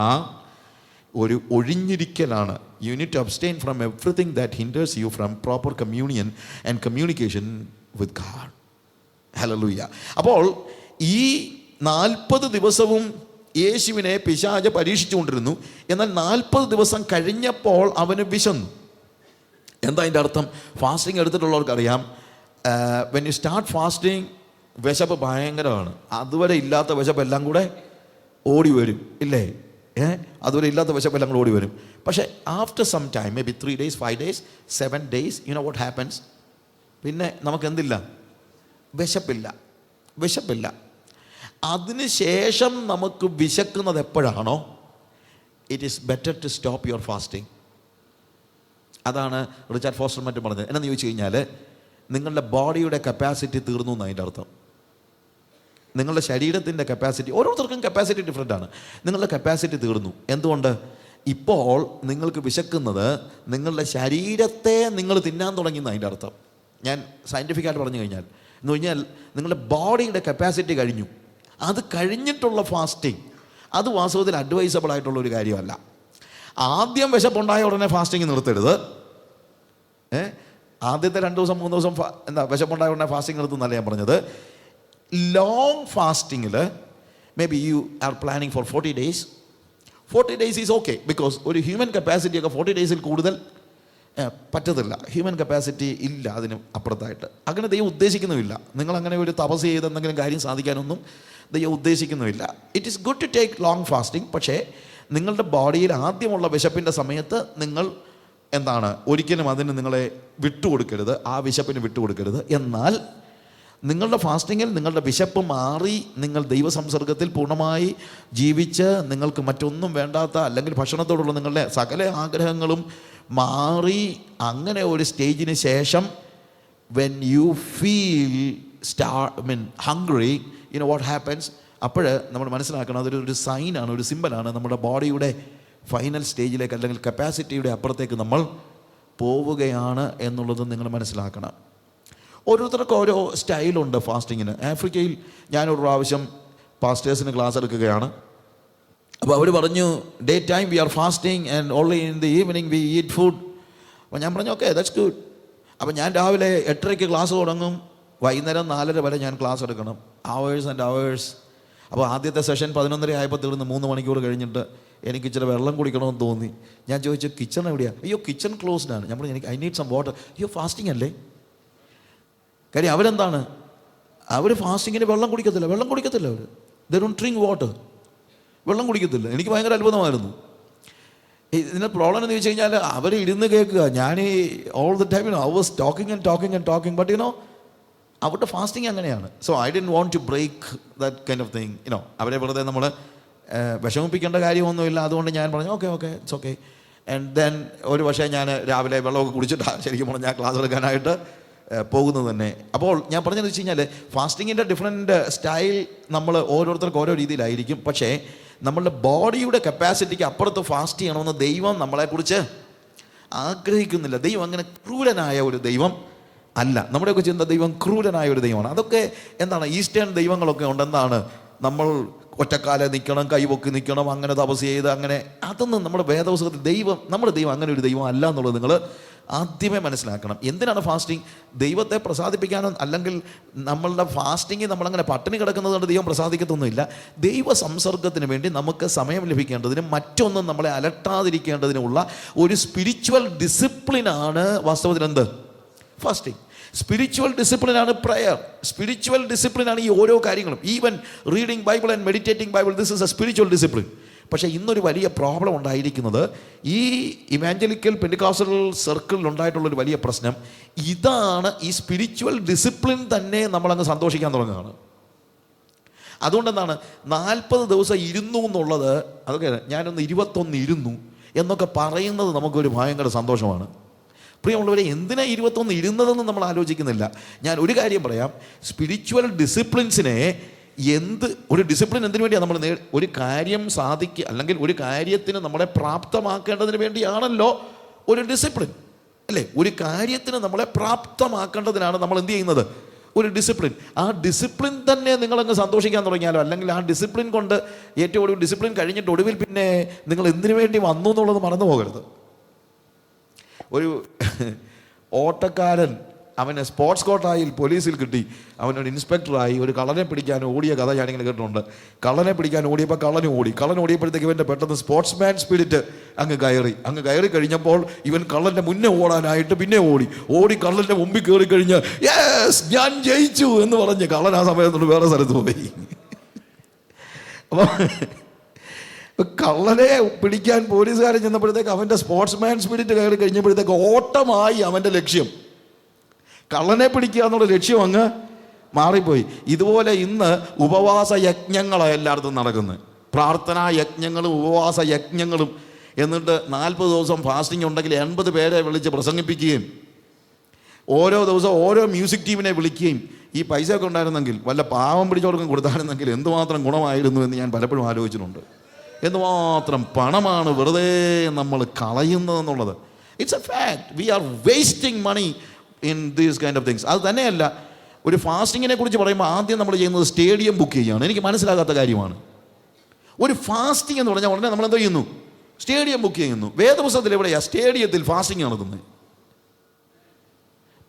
ഒരു ഒഴിഞ്ഞിരിക്കലാണ്. You need to abstain from everything that hinders you from proper communion and communication with God. Hallelujah. അപ്പോൾ ഈ 40 ദിവസവും യേശുവിനെ പിശാച് പരീക്ഷിച്ചുകൊണ്ടിരുന്നു. എന്നാൽ 40 ദിവസം കഴിഞ്ഞപ്പോൾ അവന് വിശന്നു. എന്താ അതിൻ്റെ അർത്ഥം? ഫാസ്റ്റിംഗ് എടുത്തിട്ടുള്ളവർക്കറിയാം, വെൻ യു സ്റ്റാർട്ട് ഫാസ്റ്റിംഗ് വിശപ്പ് ഭയങ്കരമാണ്. അതുവരെ ഇല്ലാത്ത വിശപ്പ് എല്ലാം കൂടെ ഓടി വരും, ഇല്ലേ? അതുവരെ ഇല്ലാത്ത വിശപ്പ് എല്ലാം കൂടെ ഓടി വരും. പക്ഷേ after some time, maybe 3 days, 5 days, 7 days, you know what happens? പിന്നെ നമുക്ക് എന്തില്ല? വിശപ്പില്ല. അതിനുശേഷം നമുക്ക് വിശക്കുന്നത് എപ്പോഴാണോ, it is better to stop your fasting. അതാണ് റിച്ചാർഡ് ഫോസ്റ്റർ മറ്റും പറഞ്ഞത്. എന്നു ചോദിച്ചു കഴിഞ്ഞാൽ, നിങ്ങളുടെ ബോഡിയുടെ കപ്പാസിറ്റി തീർന്നു എന്ന് അതിൻ്റെ അർത്ഥം. നിങ്ങളുടെ ശരീരത്തിൻ്റെ കപ്പാസിറ്റി, ഓരോരുത്തർക്കും കപ്പാസിറ്റി ഡിഫറെൻ്റ് ആണ്. നിങ്ങളുടെ കപ്പാസിറ്റി തീർന്നു. എന്തുകൊണ്ട്? ഇപ്പോൾ നിങ്ങൾക്ക് വിശക്കുന്നത് നിങ്ങളുടെ ശരീരത്തെ നിങ്ങൾ തിന്നാൻ തുടങ്ങിയെന്ന് അതിൻ്റെ അർത്ഥം. ഞാൻ സയൻറ്റിഫിക്കായിട്ട് പറഞ്ഞു കഴിഞ്ഞാൽ എന്ന് കഴിഞ്ഞാൽ നിങ്ങളുടെ ബോഡിയുടെ കപ്പാസിറ്റി കഴിഞ്ഞു. അത് കഴിഞ്ഞിട്ടുള്ള ഫാസ്റ്റിംഗ് അത് വാസ്തവത്തിൽ അഡ്വൈസബിൾ ആയിട്ടുള്ളൊരു കാര്യമല്ല. ആദ്യം വിശപ്പുണ്ടായ ഉടനെ ഫാസ്റ്റിംഗ് നിർത്തരുത്. ആദ്യത്തെ 2 ദിവസം 3 ദിവസം വിശപ്പുണ്ടായ ഉടനെ ഫാസ്റ്റിംഗ് നിർത്തുന്നല്ല ഞാൻ പറഞ്ഞത്. ലോങ് ഫാസ്റ്റിങ്ങിൽ may be you are planning for 40 days. 40 days is okay, because ഒരു ഹ്യൂമൻ കപ്പാസിറ്റി ഒക്കെ 40 days കൂടുതൽ പറ്റത്തില്ല. ഹ്യൂമൻ കപ്പാസിറ്റി ഇല്ല അതിന് അപ്പുറത്തായിട്ട്. അങ്ങനെ ദൈവം ഉദ്ദേശിക്കുന്നുമില്ല. നിങ്ങളങ്ങനെ ഒരു തപസ് ചെയ്ത് എന്തെങ്കിലും കാര്യം സാധിക്കാനൊന്നും ദൈവം ഉദ്ദേശിക്കുന്നുമില്ല. It is good to take long fasting. പക്ഷേ നിങ്ങളുടെ ബോഡിയിൽ ആദ്യമുള്ള വിശപ്പിൻ്റെ സമയത്ത് നിങ്ങൾ ഒരിക്കലും അതിന് നിങ്ങളെ വിട്ടുകൊടുക്കരുത്, ആ വിശപ്പിന് വിട്ടുകൊടുക്കരുത്. എന്നാൽ നിങ്ങളുടെ ഫാസ്റ്റിങ്ങിൽ നിങ്ങളുടെ വിശപ്പ് മാറി നിങ്ങൾ ദൈവസംസർഗത്തിൽ പൂർണ്ണമായി ജീവിച്ച് നിങ്ങൾക്ക് മറ്റൊന്നും വേണ്ടാത്ത, അല്ലെങ്കിൽ ഭക്ഷണത്തോടുള്ള നിങ്ങളുടെ സകല ആഗ്രഹങ്ങളും മാറി അങ്ങനെ ഒരു സ്റ്റേജിന് ശേഷം when you feel hungry, you know what happens? അപ്പോൾ നമ്മൾ മനസ്സിലാക്കണം അതൊരു സൈനാണ്, ഒരു സിമ്പലാണ് നമ്മുടെ ബോഡിയുടെ ഫൈനൽ സ്റ്റേജിലേക്ക് അല്ലെങ്കിൽ കപ്പാസിറ്റിയുടെ അപ്പുറത്തേക്ക് നമ്മൾ പോവുകയാണ് എന്നുള്ളത് നിങ്ങൾ മനസ്സിലാക്കണം. ഓരോരുത്തർക്കും ഓരോ സ്റ്റൈലുണ്ട് ഫാസ്റ്റിങ്ങിന്. ആഫ്രിക്കയിൽ ഞാനൊരു പ്രാവശ്യം പാസ്റ്റേഴ്സിന് ക്ലാസ് എടുക്കുകയാണ്. അപ്പോൾ അവർ പറഞ്ഞു day time we R fasting and only in the evening V eat food. അപ്പോൾ ഞാൻ പറഞ്ഞു ഓക്കെ ദാറ്റ്സ് ഗുഡ്. അപ്പോൾ ഞാൻ രാവിലെ 8:30 ക്ലാസ് തുടങ്ങും, വൈകുന്നേരം 4:30 വരെ ഞാൻ ക്ലാസ് എടുക്കണം, അവേഴ്സ് ആൻഡ് അവേഴ്സ്. അപ്പോൾ ആദ്യത്തെ സെഷൻ 11:30 ആയപ്പോൾ തീർന്ന് 3 മണിക്കൂർ കഴിഞ്ഞിട്ട് എനിക്ക് ഇച്ചിരി വെള്ളം കുടിക്കണമെന്ന് തോന്നി. ഞാൻ ചോദിച്ചു കിച്ചൺ എവിടെയാണ്? അയ്യോ കിച്ചൺ ക്ലോസ്ഡ് ആണ്. ഞാൻ പറഞ്ഞു എനിക്ക് ഐ നീഡ് സം വാട്ടർ. അയ്യോ ഫാസ്റ്റിംഗ് അല്ലേ? കാര്യം അവരെന്താണ്, അവർ ഫാസ്റ്റിങ്ങിന് വെള്ളം കുടിക്കത്തില്ല അവർ. ദേ ഡോണ്ട് ഡ്രിങ്ക് വാട്ടർ, വെള്ളം കുടിക്കത്തില്ല. എനിക്ക് ഭയങ്കര അത്ഭുതമായിരുന്നു. ഇതിൻ്റെ പ്രോബ്ലം എന്ന് വെച്ച് കഴിഞ്ഞാൽ അവർ ഇരുന്ന് കേൾക്കുക, ഞാൻ all the time I was talking but അവരുടെ ഫാസ്റ്റിംഗ് അങ്ങനെയാണ്. So I didn't want to break that kind of thing. അവരെ വെറുതെ നമ്മൾ വിഷമിപ്പിക്കേണ്ട കാര്യമൊന്നുമില്ല. അതുകൊണ്ട് ഞാൻ പറഞ്ഞു okay it's okay. And then ഒരു പക്ഷേ ഞാൻ രാവിലെ വെള്ളമൊക്കെ കുടിച്ചിട്ടാണ് ശരിക്കും പറഞ്ഞാൽ ഞാൻ ക്ലാസ് എടുക്കാനായിട്ട് പോകുന്നത് തന്നെ. അപ്പോൾ ഞാൻ പറഞ്ഞതെന്ന് വെച്ച് കഴിഞ്ഞാൽ ഫാസ്റ്റിങ്ങിൻ്റെ ഡിഫറെൻറ്റ് സ്റ്റൈൽ നമ്മൾ ഓരോരുത്തർക്കും ഓരോ രീതിയിലായിരിക്കും. പക്ഷേ നമ്മളുടെ ബോഡിയുടെ കപ്പാസിറ്റിക്ക് അപ്പുറത്ത് ഫാസ്റ്റ് ചെയ്യണമെന്ന് ദൈവം നമ്മളെക്കുറിച്ച് ആഗ്രഹിക്കുന്നില്ല. ദൈവം അങ്ങനെ ക്രൂരനായ ഒരു ദൈവം അല്ല. നമ്മുടെയൊക്കെ ചിന്ത ദൈവം ക്രൂരനായ ഒരു ദൈവമാണ്. അതൊക്കെ എന്താണ് ഈസ്റ്റേൺ ദൈവങ്ങളൊക്കെ ഉണ്ട്. എന്താണ് നമ്മൾ ഒറ്റക്കാലെ നിൽക്കണം, കൈപൊക്കി നിൽക്കണം, അങ്ങനെ തപസ് ചെയ്ത് അങ്ങനെ. അതൊന്നും നമ്മുടെ വേദപുസ്തകത്തിൽ നമ്മുടെ ദൈവം അങ്ങനെ ഒരു ദൈവം അല്ല എന്നുള്ളത് നിങ്ങൾ ആദ്യമേ മനസ്സിലാക്കണം. എന്തിനാണ് ഫാസ്റ്റിംഗ്? ദൈവത്തെ പ്രസാദിപ്പിക്കാനോ, അല്ലെങ്കിൽ നമ്മളുടെ ഫാസ്റ്റിംഗ് നമ്മളങ്ങനെ പട്ടിണി കിടക്കുന്നത് കൊണ്ട് ദൈവം പ്രസാദിക്കത്തൊന്നുമില്ല. ദൈവ സംസർഗത്തിന് വേണ്ടി നമുക്ക് സമയം ലഭിക്കേണ്ടതിനും മറ്റൊന്നും നമ്മളെ അലട്ടാതിരിക്കേണ്ടതിനുമുള്ള ഒരു സ്പിരിച്വൽ ഡിസിപ്ലിനാണ് വാസ്തവത്തിൽ എന്ത്? ഫാസ്റ്റിംഗ്. സ്പിരിച്വൽ ഡിസിപ്ലിനാണ് പ്രയർ. സ്പിരിച്വൽ ഡിസിപ്ലിനാണ് ഈ ഓരോ കാര്യങ്ങളും. Even reading Bible and meditating Bible, this is a spiritual discipline. പക്ഷേ ഇന്നൊരു വലിയ പ്രോബ്ലം ഉണ്ടായിരിക്കുന്നത് ഈ ഇവാഞ്ചലിക്കൽ പെന്റിക്കോസ്റ്റൽ സർക്കിളിൽ ഉണ്ടായിട്ടുള്ളൊരു വലിയ പ്രശ്നം ഇതാണ്. ഈ സ്പിരിച്വൽ ഡിസിപ്ലിൻ തന്നെ നമ്മളങ്ങ് സന്തോഷിക്കാൻ തുടങ്ങുകയാണ്. അതുകൊണ്ടെന്താണ് 40 ദിവസം ഇരുന്നു എന്നുള്ളത്, അതൊക്കെ ഞാനൊന്ന് 21 ഇരുന്നു എന്നൊക്കെ പറയുന്നത് നമുക്കൊരു ഭയങ്കര സന്തോഷമാണ്. പ്രിയമുള്ളവരെ, എന്തിനാ 21 ഇരുന്നതെന്ന് നമ്മൾ ആലോചിക്കുന്നില്ല. ഞാൻ ഒരു കാര്യം പറയാം, സ്പിരിച്വൽ ഡിസിപ്ലിൻസിനെ ഒരു ഡിസിപ്ലിൻ എന്തിനു വേണ്ടിയാണ് നമ്മൾ ഒരു കാര്യം സാധിക്കുക, അല്ലെങ്കിൽ ഒരു കാര്യത്തിന് നമ്മളെ പ്രാപ്തമാക്കേണ്ടതിന് വേണ്ടിയാണല്ലോ ഒരു ഡിസിപ്ലിൻ, അല്ലേ? ഒരു കാര്യത്തിന് നമ്മളെ പ്രാപ്തമാക്കേണ്ടതിനാണ് നമ്മൾ എന്ത് ചെയ്യുന്നത്? ഒരു ഡിസിപ്ലിൻ. ആ ഡിസിപ്ലിൻ തന്നെ നിങ്ങളങ്ങ് സന്തോഷിക്കാൻ തുടങ്ങിയാലോ, അല്ലെങ്കിൽ ആ ഡിസിപ്ലിൻ കൊണ്ട് ഏറ്റവും ഒടുവിൽ ഡിസിപ്ലിൻ കഴിഞ്ഞിട്ട് ഒടുവിൽ പിന്നെ നിങ്ങൾ എന്തിനു വേണ്ടി വന്നു എന്നുള്ളത് മറന്നു പോകരുത്. ഒരു ഓട്ടക്കാരൻ, അവന് സ്പോർട്സ് കോട്ടായിൽ പോലീസിൽ കിട്ടി, അവനൊരു ഇൻസ്പെക്ടറായി. ഒരു കള്ളനെ പിടിക്കാൻ ഓടിയ കഥ ഞാനിങ്ങനെ കേട്ടിട്ടുണ്ട്. കള്ളനെ പിടിക്കാൻ ഓടിയപ്പോൾ കള്ളൻ ഓടിയപ്പോഴത്തേക്ക് ഇവൻ്റെ പെട്ടെന്ന് സ്പോർട്സ്മാൻ സ്പിരിറ്റ് അങ്ങ് കയറി കഴിഞ്ഞപ്പോൾ ഇവൻ കള്ളൻ്റെ മുന്നേ ഓടാനായിട്ട് പിന്നെ ഓടി കള്ളൻ്റെ മുമ്പിൽ കയറി കഴിഞ്ഞ് യെസ് ഞാൻ ജയിച്ചു എന്ന് പറഞ്ഞ് കള്ളൻ ആ സമയത്തോട് വേറെ സ്ഥലത്ത് പോയി. അപ്പോൾ കള്ളനെ പിടിക്കാൻ പോലീസുകാരൻ ചെന്നപ്പോഴത്തേക്ക് അവൻ്റെ സ്പോർട്സ്മാൻ സ്പിരിറ്റ് കയറി കഴിഞ്ഞപ്പോഴത്തേക്ക് ഓട്ടമായി അവൻ്റെ ലക്ഷ്യം. കള്ളനെ പിടിക്കുക എന്നുള്ള ലക്ഷ്യം അങ്ങ് മാറിപ്പോയി. ഇതുപോലെ ഇന്ന് ഉപവാസ യജ്ഞങ്ങളാണ് എല്ലായിടത്തും നടക്കുന്നത്. പ്രാർത്ഥനാ യജ്ഞങ്ങളും ഉപവാസ യജ്ഞങ്ങളും. എന്നിട്ട് 40 ദിവസം ഫാസ്റ്റിംഗ് ഉണ്ടെങ്കിൽ 80 പേരെ വിളിച്ച് പ്രസംഗിപ്പിക്കുകയും ഓരോ ദിവസം ഓരോ മ്യൂസിക് ടീമിനെ വിളിക്കുകയും. ഈ പൈസ ഒക്കെ ഉണ്ടായിരുന്നെങ്കിൽ വല്ല പാവം പിടിച്ചോടക്കം കൊടുത്തായിരുന്നെങ്കിൽ എന്തുമാത്രം ഗുണമായിരുന്നു എന്ന് ഞാൻ പലപ്പോഴും ആലോചിച്ചിട്ടുണ്ട്. എന്തുമാത്രം പണമാണ് വെറുതെ നമ്മൾ കളയുന്നതെന്നുള്ളത്. It's a fact. We are wasting money in these kind of things. അത് തന്നെയല്ല, ഒരു ഫാസ്റ്റിങ്ങിനെ കുറിച്ച് പറയുമ്പോൾ ആദ്യം നമ്മൾ ചെയ്യുന്നത് സ്റ്റേഡിയം ബുക്ക് ചെയ്യുകയാണ്. എനിക്ക് മനസ്സിലാകാത്ത കാര്യമാണ്. ഒരു ഫാസ്റ്റിംഗ് എന്ന് പറഞ്ഞാൽ ഉടനെ നമ്മൾ എന്താ ചെയ്യുന്നു? സ്റ്റേഡിയം ബുക്ക് ചെയ്യുന്നു. വേദപുസ്തകത്തിൽ എവിടെയാ സ്റ്റേഡിയത്തിൽ ഫാസ്റ്റിംഗ് നടത്തുന്നത്?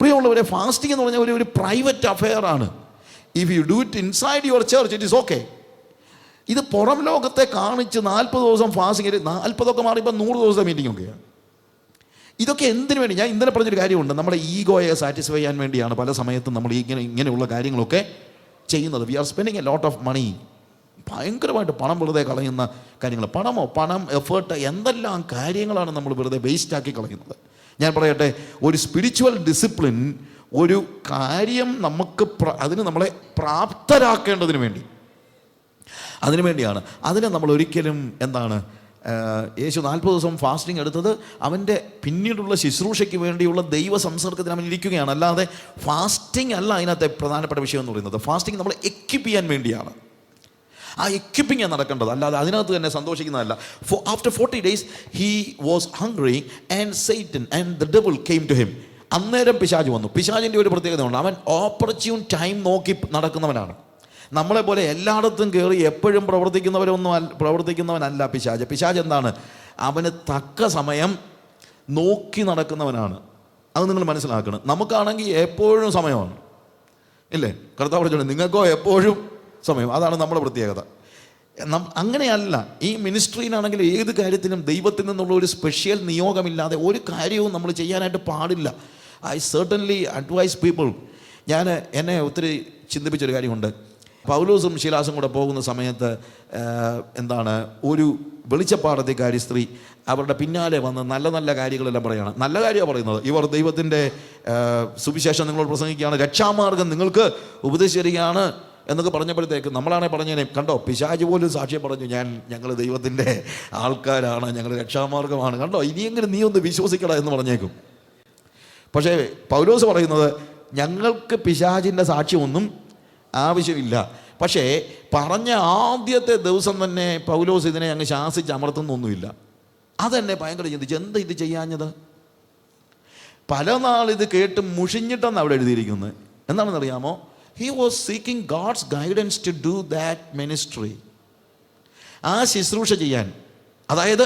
പ്രിയമുള്ളവരെ, ഫാസ്റ്റിംഗ് എന്ന് പറഞ്ഞാൽ ഒരു പ്രൈവറ്റ് അഫെയർ ആണ്. If you do it inside your church it is okay. ഇത് പുറം ലോകത്തെ കാണിച്ച് 40 ദിവസം ഫാസ്റ്റിംഗ്, 40 മാറിയപ്പോൾ 100 ദിവസം മീറ്റിംഗ് ഒക്കെയാണ്. ഇതൊക്കെ എന്തിനു വേണ്ടി? ഞാൻ ഇന്നലെ പറഞ്ഞൊരു കാര്യമുണ്ട്, നമ്മുടെ ഈഗോയെ സാറ്റിസ്ഫൈ ചെയ്യാൻ വേണ്ടിയാണ് പല സമയത്തും നമ്മൾ ഇങ്ങനെയുള്ള കാര്യങ്ങളൊക്കെ ചെയ്യുന്നത്. We are spending a lot of money. ഭയങ്കരമായിട്ട് പണം വെറുതെ കളയുന്ന കാര്യങ്ങൾ. പണം, എഫേർട്ട്, എന്തെല്ലാം കാര്യങ്ങളാണ് നമ്മൾ വെറുതെ വേസ്റ്റാക്കി കളയുന്നത്. ഞാൻ പറയട്ടെ, ഒരു സ്പിരിച്വൽ ഡിസിപ്ലിൻ ഒരു കാര്യം അതിന് നമ്മളെ പ്രാപ്തരാക്കേണ്ടതിന് വേണ്ടി, അതിനുവേണ്ടിയാണ്. അതിനെ നമ്മൾ ഒരിക്കലും യേശു 40 ദിവസം ഫാസ്റ്റിംഗ് എടുത്തത് അവൻ്റെ പിന്നീടുള്ള ശുശ്രൂഷയ്ക്ക് വേണ്ടിയുള്ള ദൈവ സംസർഗത്തിന് അവൻ ഇരിക്കുകയാണ്. അല്ലാതെ ഫാസ്റ്റിംഗ് അല്ല അതിനകത്തെ പ്രധാനപ്പെട്ട വിഷയം എന്ന് പറയുന്നത്. ഫാസ്റ്റിംഗ് നമ്മളെ എക്വിപ്പ് ചെയ്യാൻ വേണ്ടിയാണ്. ആ എക്യുപ്പിംഗ് നടക്കേണ്ടത്, അല്ലാതെ അതിനകത്ത് തന്നെ സന്തോഷിക്കുന്നതല്ല. After 40 days he was hungry and Satan and the devil came to him. അന്നേരം പിശാച് വന്നു. പിശാചിൻ്റെ ഒരു പ്രത്യേകത ഉണ്ട്, അവൻ ഓപ്പർച്യൂൺ ടൈം നോക്കി നടക്കുന്നവനാണ്. നമ്മളെപ്പോലെ എല്ലായിടത്തും കയറി എപ്പോഴും പ്രവർത്തിക്കുന്നവനല്ല പിശാച്. പിശാച് എന്താണ്? അവന് തക്ക സമയം നോക്കി നടക്കുന്നവനാണ്. അത് നിങ്ങൾ മനസ്സിലാക്കണം. നമുക്കാണെങ്കിൽ എപ്പോഴും സമയമാണ്, ഇല്ലേ? കർത്താവ് പറഞ്ഞോളൂ, നിങ്ങൾക്കോ എപ്പോഴും സമയം. അതാണ് നമ്മുടെ പ്രത്യേകത. അങ്ങനെയല്ല. ഈ മിനിസ്ട്രിയിലാണെങ്കിൽ ഏത് കാര്യത്തിനും ദൈവത്തിൽ നിന്നുള്ള ഒരു സ്പെഷ്യൽ നിയോഗമില്ലാതെ ഒരു കാര്യവും നമ്മൾ ചെയ്യാനായിട്ട് പാടില്ല. I certainly advise people. എന്നെ ഒത്തിരി ചിന്തിപ്പിച്ചൊരു കാര്യമുണ്ട്. പൗലോസും ശീലാസും കൂടെ പോകുന്ന സമയത്ത് ഒരു വെളിച്ചപ്പാടത്തേക്കാരി സ്ത്രീ അവരുടെ പിന്നാലെ വന്ന് നല്ല നല്ല കാര്യങ്ങളെല്ലാം പറയുകയാണ്. നല്ല കാര്യമാണ് പറയുന്നത്. ഇവർ ദൈവത്തിൻ്റെ സുവിശേഷം നിങ്ങളോട് പ്രസംഗിക്കുകയാണ്, രക്ഷാമാർഗം നിങ്ങൾക്ക് ഉപദേശിക്കുകയാണ് എന്നൊക്കെ പറഞ്ഞപ്പോഴത്തേക്ക് നമ്മളാണെ പറഞ്ഞേനെ, കണ്ടോ പിശാച് പോലും സാക്ഷ്യം പറഞ്ഞു, ഞങ്ങൾ ദൈവത്തിൻ്റെ ആൾക്കാരാണ്, ഞങ്ങൾ രക്ഷാമാർഗമാണ്, കണ്ടോ ഇനിയെങ്കിലും നീ ഒന്ന് വിശ്വസിക്കട എന്ന് പറഞ്ഞേക്കും. പക്ഷേ പൗലോസ് പറയുന്നത്, ഞങ്ങൾക്ക് പിശാചിൻ്റെ സാക്ഷ്യമൊന്നും ആവശ്യമില്ല. പക്ഷേ പറഞ്ഞ ആദ്യത്തെ ദിവസം തന്നെ പൗലോസ് ഇതിനെ അങ്ങ് ശാസിച്ച് അമർത്തുന്നൊന്നുമില്ല. അതെന്നെ ഭയങ്കര ചിന്തിച്ച്, എന്താ ഇത് ചെയ്യാഞ്ഞത്? പല നാൾ ഇത് കേട്ട് മുഷിഞ്ഞിട്ടെന്ന് അവിടെ എഴുതിയിരിക്കുന്നത്. എന്താണെന്നറിയാമോ? He was seeking God's guidance to do that ministry. ആ ശുശ്രൂഷ ചെയ്യാൻ. അതായത്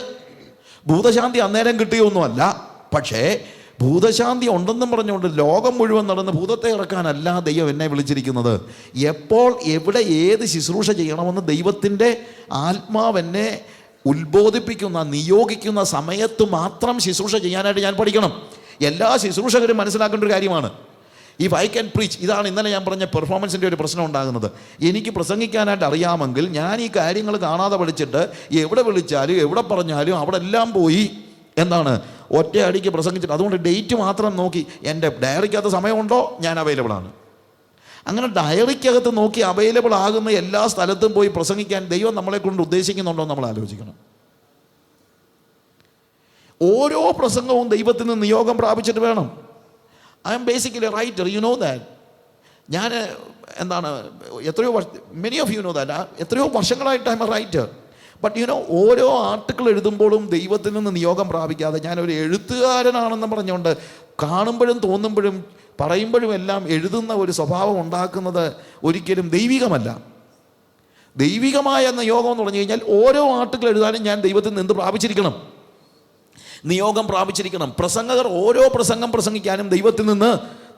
ഭൂതശാന്തി അന്നേരം കിട്ടിയൊന്നുമല്ല, പക്ഷേ ഭൂതശാന്തി ഉണ്ടെന്നും പറഞ്ഞുകൊണ്ട് ലോകം മുഴുവൻ നടന്ന് ഭൂതത്തെ ഇറക്കാനല്ല ദൈവം എന്നെ വിളിച്ചിരിക്കുന്നത്. എപ്പോൾ എവിടെ ഏത് ശുശ്രൂഷ ചെയ്യണമെന്ന് ദൈവത്തിൻ്റെ ആത്മാവെന്നെ ഉത്ബോധിപ്പിക്കുന്ന നിയോഗിക്കുന്ന സമയത്ത് മാത്രം ശുശ്രൂഷ ചെയ്യാനായിട്ട് ഞാൻ പഠിക്കണം. എല്ലാ ശുശ്രൂഷകരും മനസ്സിലാക്കേണ്ട ഒരു കാര്യമാണ്. ഇഫ് ഐ ക്യാൻ പ്രീച്ച്, ഇതാണ് ഇന്നലെ ഞാൻ പറഞ്ഞ പെർഫോമൻസിൻ്റെ ഒരു പ്രശ്നം ഉണ്ടാകുന്നത്. എനിക്ക് പ്രസംഗിക്കാനായിട്ട് അറിയാമെങ്കിൽ ഞാൻ ഈ കാര്യങ്ങൾ കാണാതെ പഠിച്ചിട്ട് എവിടെ വിളിച്ചാലും എവിടെ പറഞ്ഞാലും അവിടെ എല്ലാം പോയി ഒറ്റ അടിക്ക് പ്രസംഗിച്ചിട്ട്, അതുകൊണ്ട് ഡേറ്റ് മാത്രം നോക്കി എൻ്റെ ഡയറിക്കകത്ത് സമയമുണ്ടോ ഞാൻ അവൈലബിൾ ആണ്. അങ്ങനെ ഡയറിക്കകത്ത് നോക്കി അവൈലബിൾ ആകുന്ന എല്ലാ സ്ഥലത്തും പോയി പ്രസംഗിക്കാൻ ദൈവം നമ്മളെ കൊണ്ട് ഉദ്ദേശിക്കുന്നുണ്ടോ നമ്മൾ ആലോചിക്കണം. ഓരോ പ്രസംഗവും ദൈവത്തിൽ നിന്ന് നിയോഗം പ്രാപിച്ചിട്ട് വേണം. I'm basically writer, you know that. ഞാൻ many of you know that, എത്രയോ വർഷങ്ങളായിട്ട് I'm a writer. But ഓരോ ആർട്ടിക്കിൾ എഴുതുമ്പോഴും ദൈവത്തിൽ നിന്ന് നിയോഗം പ്രാപിക്കാതെ ഞാനൊരു എഴുത്തുകാരനാണെന്ന് പറഞ്ഞുകൊണ്ട് കാണുമ്പോഴും തോന്നുമ്പോഴും പറയുമ്പോഴും എല്ലാം എഴുതുന്ന ഒരു സ്വഭാവം ഉണ്ടാക്കുന്നത് ഒരിക്കലും ദൈവികമല്ല. ദൈവികമായ നിയോഗം എന്ന് പറഞ്ഞു കഴിഞ്ഞാൽ ഓരോ ആർട്ടിക്കിൾ എഴുതാനും ഞാൻ ദൈവത്തിൽ നിന്ന് എന്ത് പ്രാപിച്ചിരിക്കണം? നിയോഗം പ്രാപിച്ചിരിക്കണം. പ്രസംഗകർ ഓരോ പ്രസംഗം പ്രസംഗിക്കാനും ദൈവത്തിൽ നിന്ന്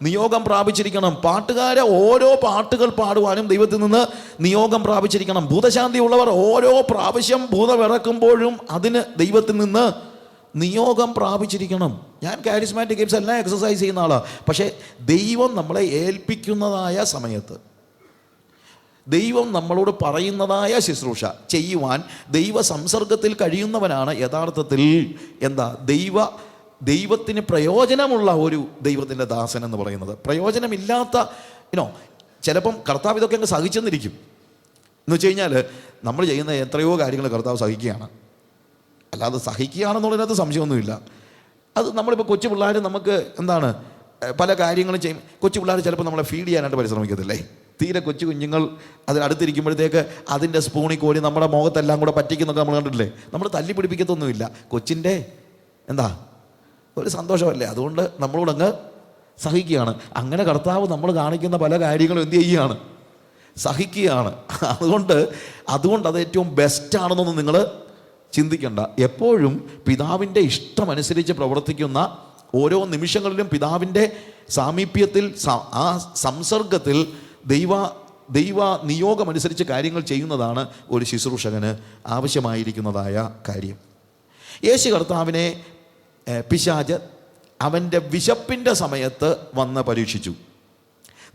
നിയോഗം പ്രാപിച്ചിരിക്കണം. പാട്ടുകാരെ ഓരോ പാട്ടുകൾ പാടുവാനും ദൈവത്തിൽ നിന്ന് നിയോഗം പ്രാപിച്ചിരിക്കണം. ഭൂതശാന്തി ഉള്ളവർ ഓരോ പ്രാവശ്യം ഭൂതമിറക്കുമ്പോഴും അതിന് ദൈവത്തിൽ നിന്ന് നിയോഗം പ്രാപിച്ചിരിക്കണം. ഞാൻ കാരിസ്മാറ്റിക് ഗെയിംസ് എല്ലാം എക്സസൈസ് ചെയ്യുന്ന ആളാണ്. പക്ഷേ ദൈവം നമ്മളെ ഏൽപ്പിക്കുന്നതായ സമയത്ത്, ദൈവം നമ്മളോട് പറയുന്നതായ ശുശ്രൂഷ ചെയ്യുവാൻ ദൈവ സംസർഗത്തിൽ കഴിയുന്നവനാണ് യഥാർത്ഥത്തിൽ ദൈവത്തിന് പ്രയോജനമുള്ള ഒരു ദൈവത്തിൻ്റെ ദാസൻ എന്ന് പറയുന്നത്. പ്രയോജനമില്ലാത്ത ചിലപ്പം കർത്താവ് ഇതൊക്കെ അങ്ങ് സഹിച്ചെന്നിരിക്കും. എന്ന് വെച്ച് കഴിഞ്ഞാൽ നമ്മൾ ചെയ്യുന്ന എത്രയോ കാര്യങ്ങൾ കർത്താവ് സഹിക്കുകയാണ്. അല്ലാതെ സഹിക്കുകയാണെന്നുള്ളതിനകത്ത് സംശയമൊന്നുമില്ല. അത് നമ്മളിപ്പോൾ കൊച്ചു പിള്ളേർ നമുക്ക് പല കാര്യങ്ങളും ചെയ്യും. കൊച്ചു പിള്ളേർ ചിലപ്പോൾ നമ്മളെ ഫീഡ് ചെയ്യാനായിട്ട് പരിശ്രമിക്കത്തില്ലേ? തീരെ കൊച്ചു കുഞ്ഞുങ്ങൾ അതിനടുത്തിരിക്കുമ്പോഴത്തേക്ക് അതിൻ്റെ സ്പൂണിൽ കോരി നമ്മുടെ മുഖത്തെല്ലാം കൂടെ പറ്റിക്കുന്നൊക്കെ നമ്മൾ കണ്ടിട്ടില്ലേ? നമ്മൾ തല്ലി പിടിപ്പിക്കത്തൊന്നുമില്ല. കൊച്ചിൻ്റെ ഒരു സന്തോഷമല്ലേ, അതുകൊണ്ട് നമ്മളോടങ്ങ് സഹിക്കുകയാണ്. അങ്ങനെ കർത്താവ് നമ്മൾ കാണിക്കുന്ന പല കാര്യങ്ങളും എന്ത് ചെയ്യുകയാണ്? സഹിക്കുകയാണ്. അതുകൊണ്ട് അത് ഏറ്റവും ബെസ്റ്റാണെന്നൊന്നും നിങ്ങൾ ചിന്തിക്കണ്ട. എപ്പോഴും പിതാവിൻ്റെ ഇഷ്ടമനുസരിച്ച് പ്രവർത്തിക്കുന്ന ഓരോ നിമിഷങ്ങളിലും പിതാവിൻ്റെ സാമീപ്യത്തിൽ, ആ സംസർഗത്തിൽ ദൈവ നിയോഗമനുസരിച്ച് കാര്യങ്ങൾ ചെയ്യുന്നതാണ് ഒരു ശുശ്രൂഷകന് ആവശ്യമായിരിക്കുന്നതായ കാര്യം. യേശു കർത്താവിനെ പിശാച് അവൻ്റെ വിശപ്പിൻ്റെ സമയത്ത് വന്ന് പരീക്ഷിച്ചു.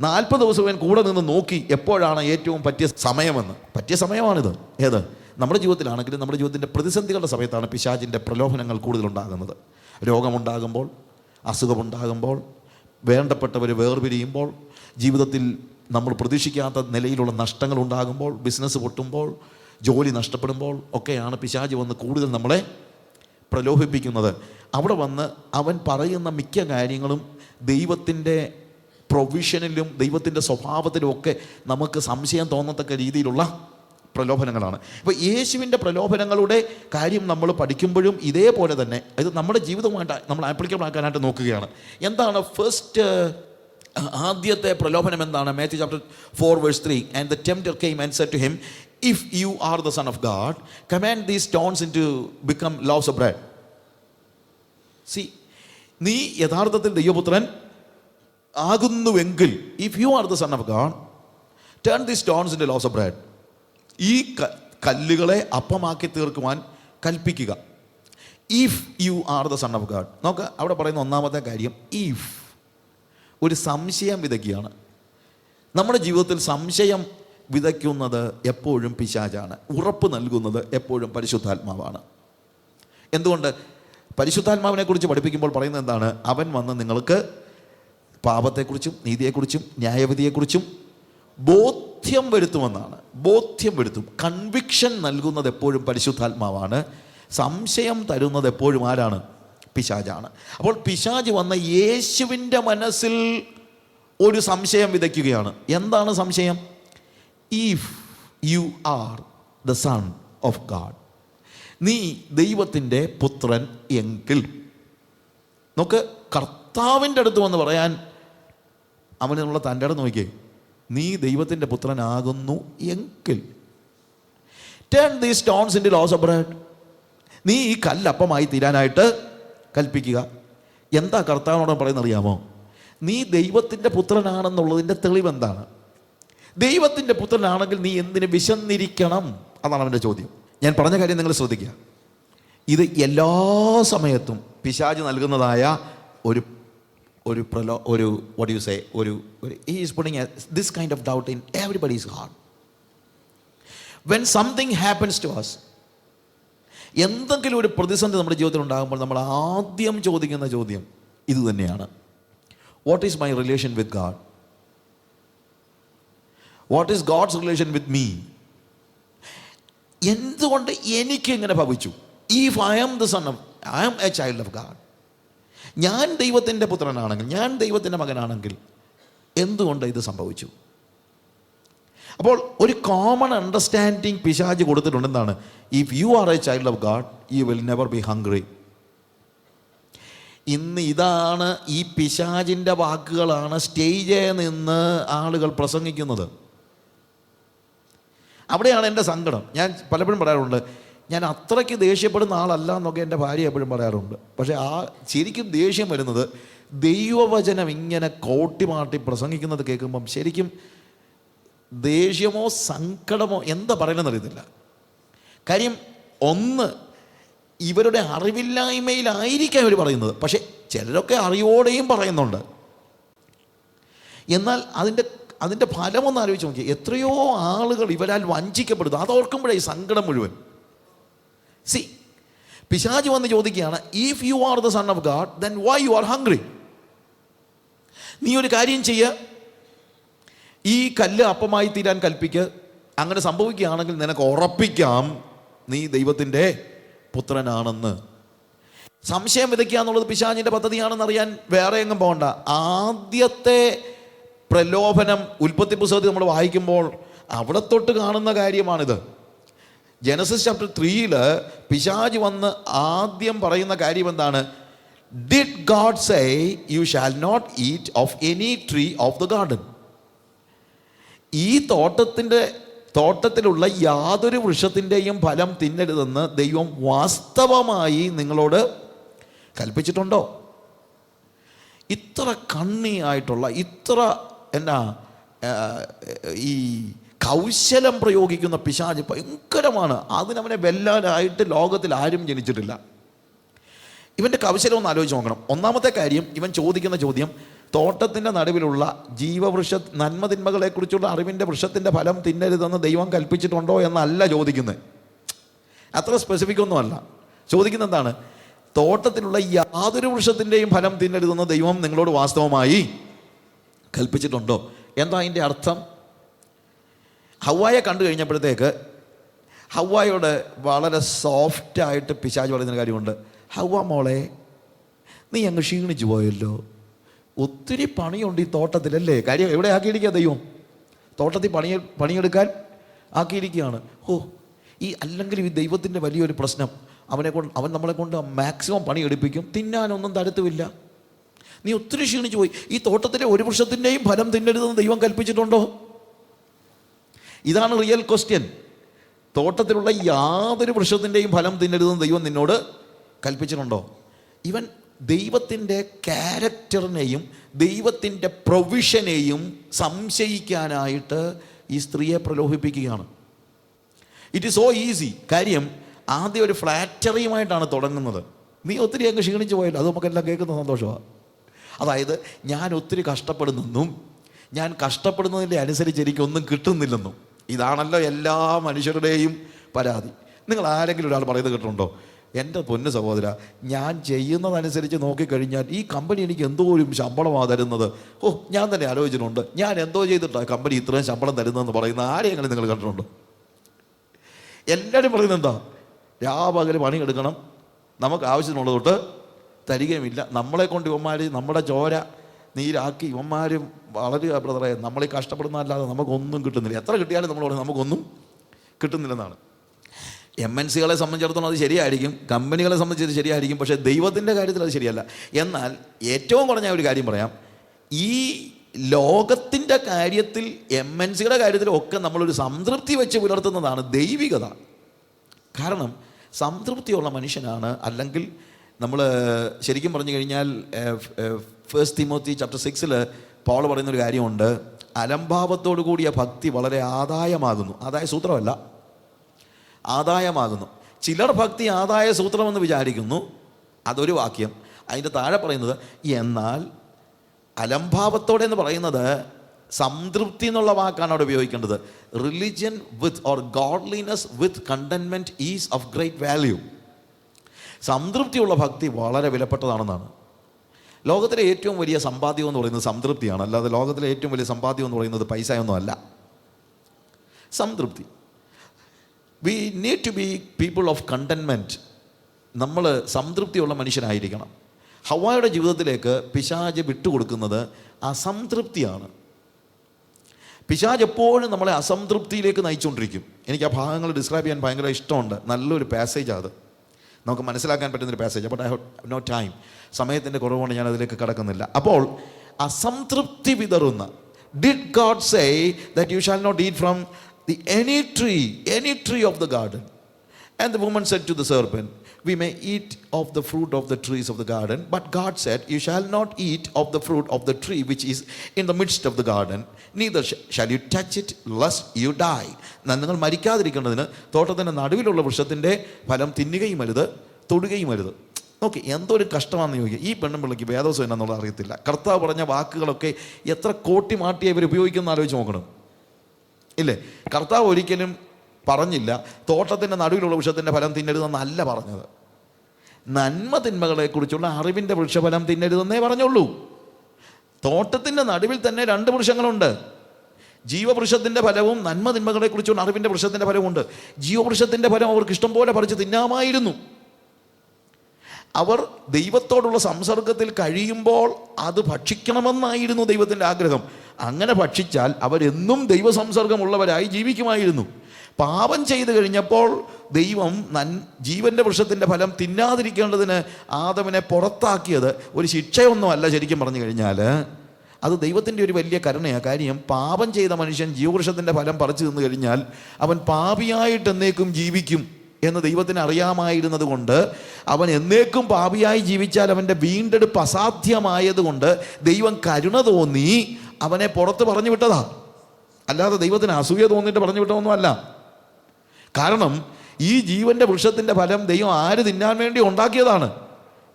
40 ദിവസം അവൻ കൂടെ നിന്ന് നോക്കി എപ്പോഴാണ് ഏറ്റവും പറ്റിയ സമയമെന്ന്. പറ്റിയ സമയമാണിത്. ഏത്? നമ്മുടെ ജീവിതത്തിലാണെങ്കിലും നമ്മുടെ ജീവിതത്തിൻ്റെ പ്രതിസന്ധികളുടെ സമയത്താണ് പിശാചിൻ്റെ പ്രലോഭനങ്ങൾ കൂടുതലുണ്ടാകുന്നത്. രോഗമുണ്ടാകുമ്പോൾ, അസുഖമുണ്ടാകുമ്പോൾ, വേണ്ടപ്പെട്ടവർ വേർപിരിയുമ്പോൾ, ജീവിതത്തിൽ നമ്മൾ പ്രതീക്ഷിക്കാത്ത നിലയിലുള്ള നഷ്ടങ്ങൾ ഉണ്ടാകുമ്പോൾ, ബിസിനസ് പൊട്ടുമ്പോൾ, ജോലി നഷ്ടപ്പെടുമ്പോൾ ഒക്കെയാണ് പിശാച് വന്ന് കൂടുതൽ നമ്മളെ പ്രലോഭിപ്പിക്കുന്നത്. അവിടെ വന്ന് അവൻ പറയുന്ന മിക്ക കാര്യങ്ങളും ദൈവത്തിൻ്റെ പ്രൊവിഷനിലും ദൈവത്തിൻ്റെ സ്വഭാവത്തിലും ഒക്കെ നമുക്ക് സംശയം തോന്നത്തക്ക രീതിയിലുള്ള പ്രലോഭനങ്ങളാണ്. ഇപ്പോൾ യേശുവിൻ്റെ പ്രലോഭനങ്ങളുടെ കാര്യം നമ്മൾ പഠിക്കുമ്പോഴും ഇതേപോലെ തന്നെ ഇത് നമ്മുടെ ജീവിതവുമായിട്ട് നമ്മൾ ആപ്ലിക്കബിൾ ആക്കാനായിട്ട് നോക്കുകയാണ്. എന്താണ് ആദ്യത്തെ പ്രലോഭനം എന്താണ്? Matthew chapter 4:3. And the tempter came and said to him, if you are the son of God, command these stones into become loaves of bread. See, നീ യഥാർത്ഥത്തിൽ ദൈവപുത്രൻ ആകുന്നുവെങ്കിൽ, if you are the son of God, turn the stones into loaves of bread. ഈ കല്ലുകളെ അപ്പമാക്കി തീർക്കുവാൻ കൽപ്പിക്കുക. If you are the son of God. നോക്ക്, അവിടെ പറയുന്ന ഒന്നാമത്തെ കാര്യം ഇഫ്. ഒരു സംശയം വിതയ്ക്കുകയാണ്. നമ്മുടെ ജീവിതത്തിൽ സംശയം വിതയ്ക്കുന്നത് എപ്പോഴും പിശാചാണ്. ഉറപ്പ് നൽകുന്നത് എപ്പോഴും പരിശുദ്ധാത്മാവാണ്. എന്തുകൊണ്ട്? പരിശുദ്ധാത്മാവിനെ കുറിച്ച് പഠിപ്പിക്കുമ്പോൾ പറയുന്നത് എന്താണ്? അവൻ വന്ന് നിങ്ങൾക്ക് പാപത്തെക്കുറിച്ചും നീതിയെക്കുറിച്ചും ന്യായവിധിയെക്കുറിച്ചും ബോധ്യം വരുത്തുമെന്നാണ്. ബോധ്യം വരുത്തും. കൺവിക്ഷൻ നൽകുന്നത് എപ്പോഴും പരിശുദ്ധാത്മാവാണ്. സംശയം തരുന്നത് എപ്പോഴും ആരാണ്? പിശാചാണ്. അപ്പോൾ പിശാച് വന്ന യേശുവിൻ്റെ മനസ്സിൽ ഒരു സംശയം വിതയ്ക്കുകയാണ്. എന്താണ് സംശയം? If you are the son of God, നീ ദൈവത്തിൻ്റെ പുത്രൻ എങ്കിൽ. നോക്ക്, കർത്താവിൻ്റെ അടുത്ത് വന്ന് പറയാൻ അവനുള്ള തൻ്റെ അടുത്ത് നോക്കിയേ, നീ ദൈവത്തിൻ്റെ പുത്രനാകുന്നു എങ്കിൽ turn the stones into loaves of bread. നീ ഈ കല്ലപ്പമായി തീരാനായിട്ട് കൽപ്പിക്കുക. എന്താ കർത്താവിനോട് പറയുന്നത് അറിയാമോ? നീ ദൈവത്തിൻ്റെ പുത്രനാണെന്നുള്ളതിൻ്റെ തെളിവെന്താണ്? ദൈവത്തിൻ്റെ പുത്രനാണെങ്കിൽ നീ എന്തിന് വിശന്നിരിക്കണം? അതാണ് അവൻ്റെ ചോദ്യം. ഞാൻ പറഞ്ഞ കാര്യം നിങ്ങൾ ശ്രദ്ധിക്കുക. ഇത് എല്ലാ സമയത്തും പിശാച് നൽകുന്നതായ ഒരു what do you say, he is putting this kind of doubt in everybody's heart. When something happens to us, എന്തെങ്കിലും ഒരു പ്രതിസന്ധി നമ്മുടെ ജീവിതത്തിൽ ഉണ്ടാകുമ്പോൾ നമ്മൾ ആദ്യം ചോദിക്കുന്ന ചോദ്യം ഇത് തന്നെയാണ്. What is my relation with God? What is God's relation with me? എന്തുകൊണ്ട് എനിക്ക് ഇങ്ങനെ ഭവിച്ചു? If I am the son of, I am a child of God, ഞാൻ ദൈവത്തിൻ്റെ പുത്രനാണെങ്കിൽ, ഞാൻ ദൈവത്തിൻ്റെ മകനാണെങ്കിൽ എന്തുകൊണ്ട് ഇത് സംഭവിച്ചു? അപ്പോൾ ഒരു കോമൺ അണ്ടർസ്റ്റാൻഡിങ് പിശാച് കൊടുത്തിട്ടുണ്ട്. എന്താണ്? If you are A child of God, you will never be hungry. ഇന്ന് ഇതാണ്, ഈ പിശാചിൻ്റെ വാക്കുകളാണ് സ്റ്റേജിൽ നിന്ന് ആളുകൾ പ്രസംഗിക്കുന്നത്. അവിടെയാണ് എൻ്റെ സങ്കടം. ഞാൻ പലപ്പോഴും പറയാറുണ്ട്, ഞാൻ അത്രയ്ക്ക് ദേഷ്യപ്പെടുന്ന ആളല്ല എന്നൊക്കെ എൻ്റെ ഭാര്യ എപ്പോഴും പറയാറുണ്ട്. പക്ഷേ ശരിക്കും ദേഷ്യം വരുന്നത് ദൈവവചനം ഇങ്ങനെ കോട്ടിമാട്ടി പ്രസംഗിക്കുന്നത് കേൾക്കുമ്പം ശരിക്കും ദേഷ്യമോ സങ്കടമോ എന്താ പറയണമെന്ന് അറിയത്തില്ല. കാര്യം ഒന്ന്, ഇവരുടെ അറിവില്ലായ്മയിലായിരിക്കാം ഇവർ പറയുന്നത്. പക്ഷേ ചിലരൊക്കെ അറിവോടെയും പറയുന്നുണ്ട്. എന്നാൽ അതിൻ്റെ ഫലമൊന്ന് ആലോചിച്ച് നോക്കി. എത്രയോ ആളുകൾ ഇവരാൽ വഞ്ചിക്കപ്പെടുന്നു. അതോർക്കുമ്പോഴേ ഈ സങ്കടം മുഴുവൻ. സി, പിശാച് വന്ന് ചോദിക്കുകയാണ്, if you are the son of God, then why you are hungry? നീ ഒരു കാര്യം ചെയ്യുക, ഈ കല്ല് അപ്പമായി തീരാൻ കൽപ്പിക്ക്. അങ്ങനെ സംഭവിക്കുകയാണെങ്കിൽ നിനക്ക് ഉറപ്പിക്കാം നീ ദൈവത്തിൻ്റെ പുത്രനാണെന്ന്. സംശയം വിതയ്ക്കുക എന്നുള്ളത് പിശാചിൻ്റെ പദ്ധതിയാണെന്നറിയാൻ വേറെ എങ്ങും പോകണ്ട. ആദ്യത്തെ പ്രലോഭനം ഉൽപ്പത്തി പുസ്തകത്തിൽ നമ്മൾ വായിക്കുമ്പോൾ അവിടെ തൊട്ട് കാണുന്ന കാര്യമാണിത്. ജനസിസ് ചാപ്റ്റർ 3 പിശാച് വന്ന് ആദ്യം പറയുന്ന കാര്യം എന്താണ്? Did God say you shall not eat of any tree of the garden? ഈ തോട്ടത്തിലുള്ള യാതൊരു വൃക്ഷത്തിൻ്റെയും ഫലം തിന്നരുതെന്ന് ദൈവം വാസ്തവമായി നിങ്ങളോട് കൽപ്പിച്ചിട്ടുണ്ടോ? ഇത്ര കണ്ണിയായിട്ടുള്ള, ഇത്ര ഈ കൗശലം പ്രയോഗിക്കുന്ന പിശാച് ഭയങ്കരമാണ്. അതിനവനെ വെല്ലാനായിട്ട് ലോകത്തിൽ ആരും ജനിച്ചിട്ടില്ല. ഇവൻ്റെ കൗശലം ഒന്ന് ആലോചിച്ച് നോക്കണം. ഒന്നാമത്തെ കാര്യം, ഇവൻ ചോദിക്കുന്ന ചോദ്യം തോട്ടത്തിൻ്റെ നടുവിലുള്ള ജീവവൃക്ഷ നന്മതിന്മകളെക്കുറിച്ചുള്ള അറിവിൻ്റെ വൃക്ഷത്തിൻ്റെ ഫലം തിന്നരുതെന്ന് ദൈവം കൽപ്പിച്ചിട്ടുണ്ടോ എന്നല്ല ചോദിക്കുന്നത്. അത്ര സ്പെസിഫിക് ഒന്നുമല്ല. ചോദിക്കുന്നത് എന്താണ്? തോട്ടത്തിലുള്ള യാതൊരു വൃക്ഷത്തിൻ്റെയും ഫലം തിന്നരുതെന്ന് ദൈവം നിങ്ങളോട് വാസ്തവമായി കൽപ്പിച്ചിട്ടുണ്ടോ? എന്താ അതിൻ്റെ അർത്ഥം? ഹവ്വായെ കണ്ടു കഴിഞ്ഞപ്പോഴത്തേക്ക് ഹവ്വായോട് വളരെ സോഫ്റ്റായിട്ട് പിശാച് പറയുന്ന കാര്യമുണ്ട്. ഹവ്വ മോളെ, നീ അങ്ങ് ക്ഷീണിച്ചു പോയല്ലോ, ഒത്തിരി പണിയുണ്ട് ഈ തോട്ടത്തിലല്ലേ. കാര്യം എവിടെ ആക്കിയിരിക്കുക ദൈവം? തോട്ടത്തിൽ പണിയെടുക്കാൻ ആക്കിയിരിക്കുകയാണ്. അല്ലെങ്കിൽ ഈ ദൈവത്തിൻ്റെ വലിയൊരു പ്രശ്നം, അവൻ നമ്മളെ കൊണ്ട് മാക്സിമം പണി എടുപ്പിക്കും, തിന്നാനൊന്നും തരത്തുമില്ല. നീ ഒത്തിരി ക്ഷീണിച്ചു പോയി. ഈ തോട്ടത്തിലെ ഒരു വൃക്ഷത്തിൻ്റെയും ഫലം തിന്നരുതെന്ന് ദൈവം കൽപ്പിച്ചിട്ടുണ്ടോ? ഇതാണ് റിയൽ ക്വസ്റ്റ്യൻ. തോട്ടത്തിലുള്ള യാതൊരു വൃക്ഷത്തിൻ്റെയും ഫലം തിന്നരുതെന്ന് ദൈവം നിന്നോട് കൽപ്പിച്ചിട്ടുണ്ടോ? ഇവൻ ദൈവത്തിൻ്റെ ക്യാരക്ടറിനെയും ദൈവത്തിൻ്റെ പ്രൊവിഷനെയും സംശയിക്കാനായിട്ട് ഈ സ്ത്രീയെ പ്രലോഭിപ്പിക്കുകയാണ്. It is so easy. കാര്യം ആദ്യം ഒരു ഫ്ലാറ്ററിയുമായിട്ടാണ് തുടങ്ങുന്നത്. നീ ഒത്തിരി അങ്ങ് ക്ഷീണിച്ചു പോയല്ലോ, അത് നമുക്കെല്ലാം കേൾക്കുന്ന സന്തോഷമാണ്. അതായത് ഞാൻ ഒത്തിരി കഷ്ടപ്പെടുന്നെന്നും ഞാൻ കഷ്ടപ്പെടുന്നതിൻ്റെ അനുസരിച്ച് എനിക്കൊന്നും കിട്ടുന്നില്ലെന്നും. ഇതാണല്ലോ എല്ലാ മനുഷ്യരുടെയും പരാതി. നിങ്ങൾ ആരെങ്കിലും ഒരാൾ പറയുന്നത് കേട്ടിട്ടുണ്ടോ? എൻ്റെ പൊന്നു സഹോദര, ഞാൻ ചെയ്യുന്നതനുസരിച്ച് നോക്കിക്കഴിഞ്ഞാൽ ഈ കമ്പനി എനിക്ക് എന്തോരും ശമ്പളമാണ് തരുന്നത്. ഞാൻ തന്നെ ആലോചിച്ചിട്ടുണ്ട്, ഞാൻ എന്തോ ചെയ്തിട്ടാണ് കമ്പനി ഇത്രയും ശമ്പളം തരുന്നതെന്ന് പറയുന്ന ആരെയെങ്കിലും നിങ്ങൾ കണ്ടിട്ടുണ്ടോ? എല്ലാവരും പറയുന്നത് എന്താ? രാപകൽ പണിയെടുക്കണം, നമുക്ക് ആവശ്യത്തിനുള്ളത് തൊട്ട് തരികയുമില്ല. നമ്മളെ കൊണ്ട് ഇവന്മാർ നമ്മുടെ ചോര നീരാക്കി ഇവന്മാരും വളരെ ബ്രദറെ നമ്മളീ കഷ്ടപ്പെടുന്നതല്ലാതെ നമുക്കൊന്നും കിട്ടുന്നില്ല. എത്ര കിട്ടിയാലും നമ്മൾ പറയും നമുക്കൊന്നും കിട്ടുന്നില്ലെന്നാണ്. MNCകളെ സംബന്ധിച്ചിടത്തോളം അത് ശരിയായിരിക്കും, കമ്പനികളെ സംബന്ധിച്ച് ശരിയായിരിക്കും, പക്ഷേ ദൈവത്തിൻ്റെ കാര്യത്തിൽ അത് ശരിയല്ല. എന്നാൽ ഏറ്റവും കുറഞ്ഞ ഒരു കാര്യം പറയാം, ഈ ലോകത്തിൻ്റെ കാര്യത്തിൽ MNCയുടെ കാര്യത്തിലൊക്കെ നമ്മളൊരു സംതൃപ്തി വെച്ച് പുലർത്തുന്നതാണ് ദൈവികത. കാരണം സംതൃപ്തിയുള്ള മനുഷ്യനാണ്. അല്ലെങ്കിൽ നമ്മൾ ശരിക്കും പറഞ്ഞു കഴിഞ്ഞാൽ 1 തിമോത്തി ചാപ്റ്റർ 6 പൗൽ പറയുന്നൊരു കാര്യമുണ്ട്, അലംഭാവത്തോടു കൂടിയ ഭക്തി വളരെ ആദായമാകുന്നു. ആദായ സൂത്രമല്ല, ആദായമാകുന്നു. ചിലർ ഭക്തി ആദായ സൂത്രമെന്ന് വിചാരിക്കുന്നു, അതൊരു വാക്യം. അതിൻ്റെ താഴെ പറയുന്നത് എന്നാൽ അലംഭാവത്തോടെ എന്ന് പറയുന്നത് സംതൃപ്തി എന്നുള്ള വാക്കാണ് അവിടെ ഉപയോഗിക്കേണ്ടത്. Religion with or godliness with contentment is of great value. സംതൃപ്തിയുള്ള ഭക്തി വളരെ വിലപ്പെട്ടതാണെന്നാണ്. ലോകത്തിലെ ഏറ്റവും വലിയ സമ്പാദ്യം എന്ന് പറയുന്നത് സംതൃപ്തിയാണ്. അല്ലാതെ ലോകത്തിലെ ഏറ്റവും വലിയ സമ്പാദ്യം എന്ന് പറയുന്നത് പൈസയൊന്നും അല്ല, സംതൃപ്തി. We need to be people of contentment. നമ്മൾ സംതൃപ്തിയുള്ള മനുഷ്യനായിരിക്കണം. ഹവ്വായുടെ ജീവിതത്തിലേക്ക് പിശാച് വിട്ടുകൊടുക്കുന്നത് അസംതൃപ്തിയാണ്. പിശാച് എപ്പോഴും നമ്മളെ അസംതൃപ്തിയിലേക്ക് നയിച്ചുകൊണ്ടിരിക്കും. എനിക്ക് ആ ഭാഗങ്ങൾ ഡിസ്ക്രൈബ് ചെയ്യാൻ ഭയങ്കര ഇഷ്ടമുണ്ട്. നല്ലൊരു പാസേജാണ് അത്, നമുക്ക് മനസ്സിലാക്കാൻ പറ്റുന്നൊരു passage. But I have no time, സമയത്തിൻ്റെ കുറവുകൊണ്ട് ഞാൻ അതിലേക്ക് കടക്കുന്നില്ല. അപ്പോൾ അസംതൃപ്തി വിതറുന്ന, did God say that you shall not eat from any tree of the garden? And the woman said to the serpent, we may eat of the fruit of the trees of the garden, but God said, you shall not eat of the fruit of the tree which is in the midst of the garden, neither shall you touch it lest you die. നിങ്ങൾ മരിക്കാതിരിക്കേണ്ടതിന് തോട്ടത്തിൻ്റെ നടുവിലുള്ള വൃക്ഷത്തിൻ്റെ ഫലം തിന്നുകയും അരുത്, തൊടുകയും അരുത്. നോക്കി, എന്തൊരു കഷ്ടമാണെന്ന് ചോദിക്കുക. ഈ പെണ്ണുപിള്ളയ്ക്ക് വേദോസം എന്നാന്നുള്ളത് അറിയത്തില്ല. കർത്താവ് പറഞ്ഞ വാക്കുകളൊക്കെ എത്ര കോട്ടി മാറ്റിയെ ഇവർ ഉപയോഗിക്കുന്ന ആലോചിച്ച് നോക്കണം, ഇല്ലേ? കർത്താവ് ഒരിക്കലും പറഞ്ഞില്ല തോട്ടത്തിൻ്റെ നടുവിലുള്ള വൃക്ഷത്തിൻ്റെ ഫലം തിന്നരുതെന്നല്ല പറഞ്ഞത്. നന്മ തിന്മകളെക്കുറിച്ചുള്ള അറിവിൻ്റെ വൃക്ഷഫലം തിന്നരുതെന്നേ പറഞ്ഞുള്ളൂ. തോട്ടത്തിൻ്റെ നടുവിൽ തന്നെ 2 വൃക്ഷങ്ങളുണ്ട്. ജീവവൃക്ഷത്തിൻ്റെ ഫലവും നന്മ തിന്മകളെക്കുറിച്ചുള്ള അറിവിൻ്റെ വൃക്ഷത്തിൻ്റെ ഫലവും ഉണ്ട്. ജീവവൃക്ഷത്തിൻ്റെ ഫലം അവർക്ക് ഇഷ്ടം പോലെ പറിച്ച് തിന്നാമായിരുന്നു. അവർ ദൈവത്തോടുള്ള സംസർഗത്തിൽ കഴിയുമ്പോൾ അത് ഭക്ഷിക്കണമെന്നായിരുന്നു ദൈവത്തിൻ്റെ ആഗ്രഹം. അങ്ങനെ ഭക്ഷിച്ചാൽ അവരെന്നും ദൈവസംസർഗമുള്ളവരായി ജീവിക്കുമായിരുന്നു. പാപം ചെയ്തു കഴിഞ്ഞപ്പോൾ ദൈവം ജീവൻ്റെ വൃക്ഷത്തിൻ്റെ ഫലം തിന്നാതിരിക്കേണ്ടതിന് ആദമിനെ പുറത്താക്കിയത് ഒരു ശിക്ഷയൊന്നുമല്ല. ശരിക്കും പറഞ്ഞു കഴിഞ്ഞാൽ അത് ദൈവത്തിൻ്റെ ഒരു വലിയ കരുണയാണ്. കാര്യം പാപം ചെയ്ത മനുഷ്യൻ ജീവവൃക്ഷത്തിൻ്റെ ഫലം പറിച്ചു തിന്നു കഴിഞ്ഞാൽ അവൻ പാപിയായിട്ട് എന്നേക്കും ജീവിക്കും എന്ന് ദൈവത്തിന് അറിയാമായിരുന്നത് കൊണ്ട്, അവൻ എന്നേക്കും പാപിയായി ജീവിച്ചാൽ അവൻ്റെ വീണ്ടെടുപ്പ് അസാധ്യമായതുകൊണ്ട് ദൈവം കരുണ തോന്നി അവനെ പുറത്ത് പറഞ്ഞു വിട്ടതാ. അല്ലാതെ ദൈവത്തിന് അസൂയ തോന്നിയിട്ട് പറഞ്ഞു വിട്ടതൊന്നുമല്ല. കാരണം ഈ ജീവൻ്റെ വൃക്ഷത്തിൻ്റെ ഫലം ദൈവം ആര് തിന്നാൻ വേണ്ടി ഉണ്ടാക്കിയതാണ്?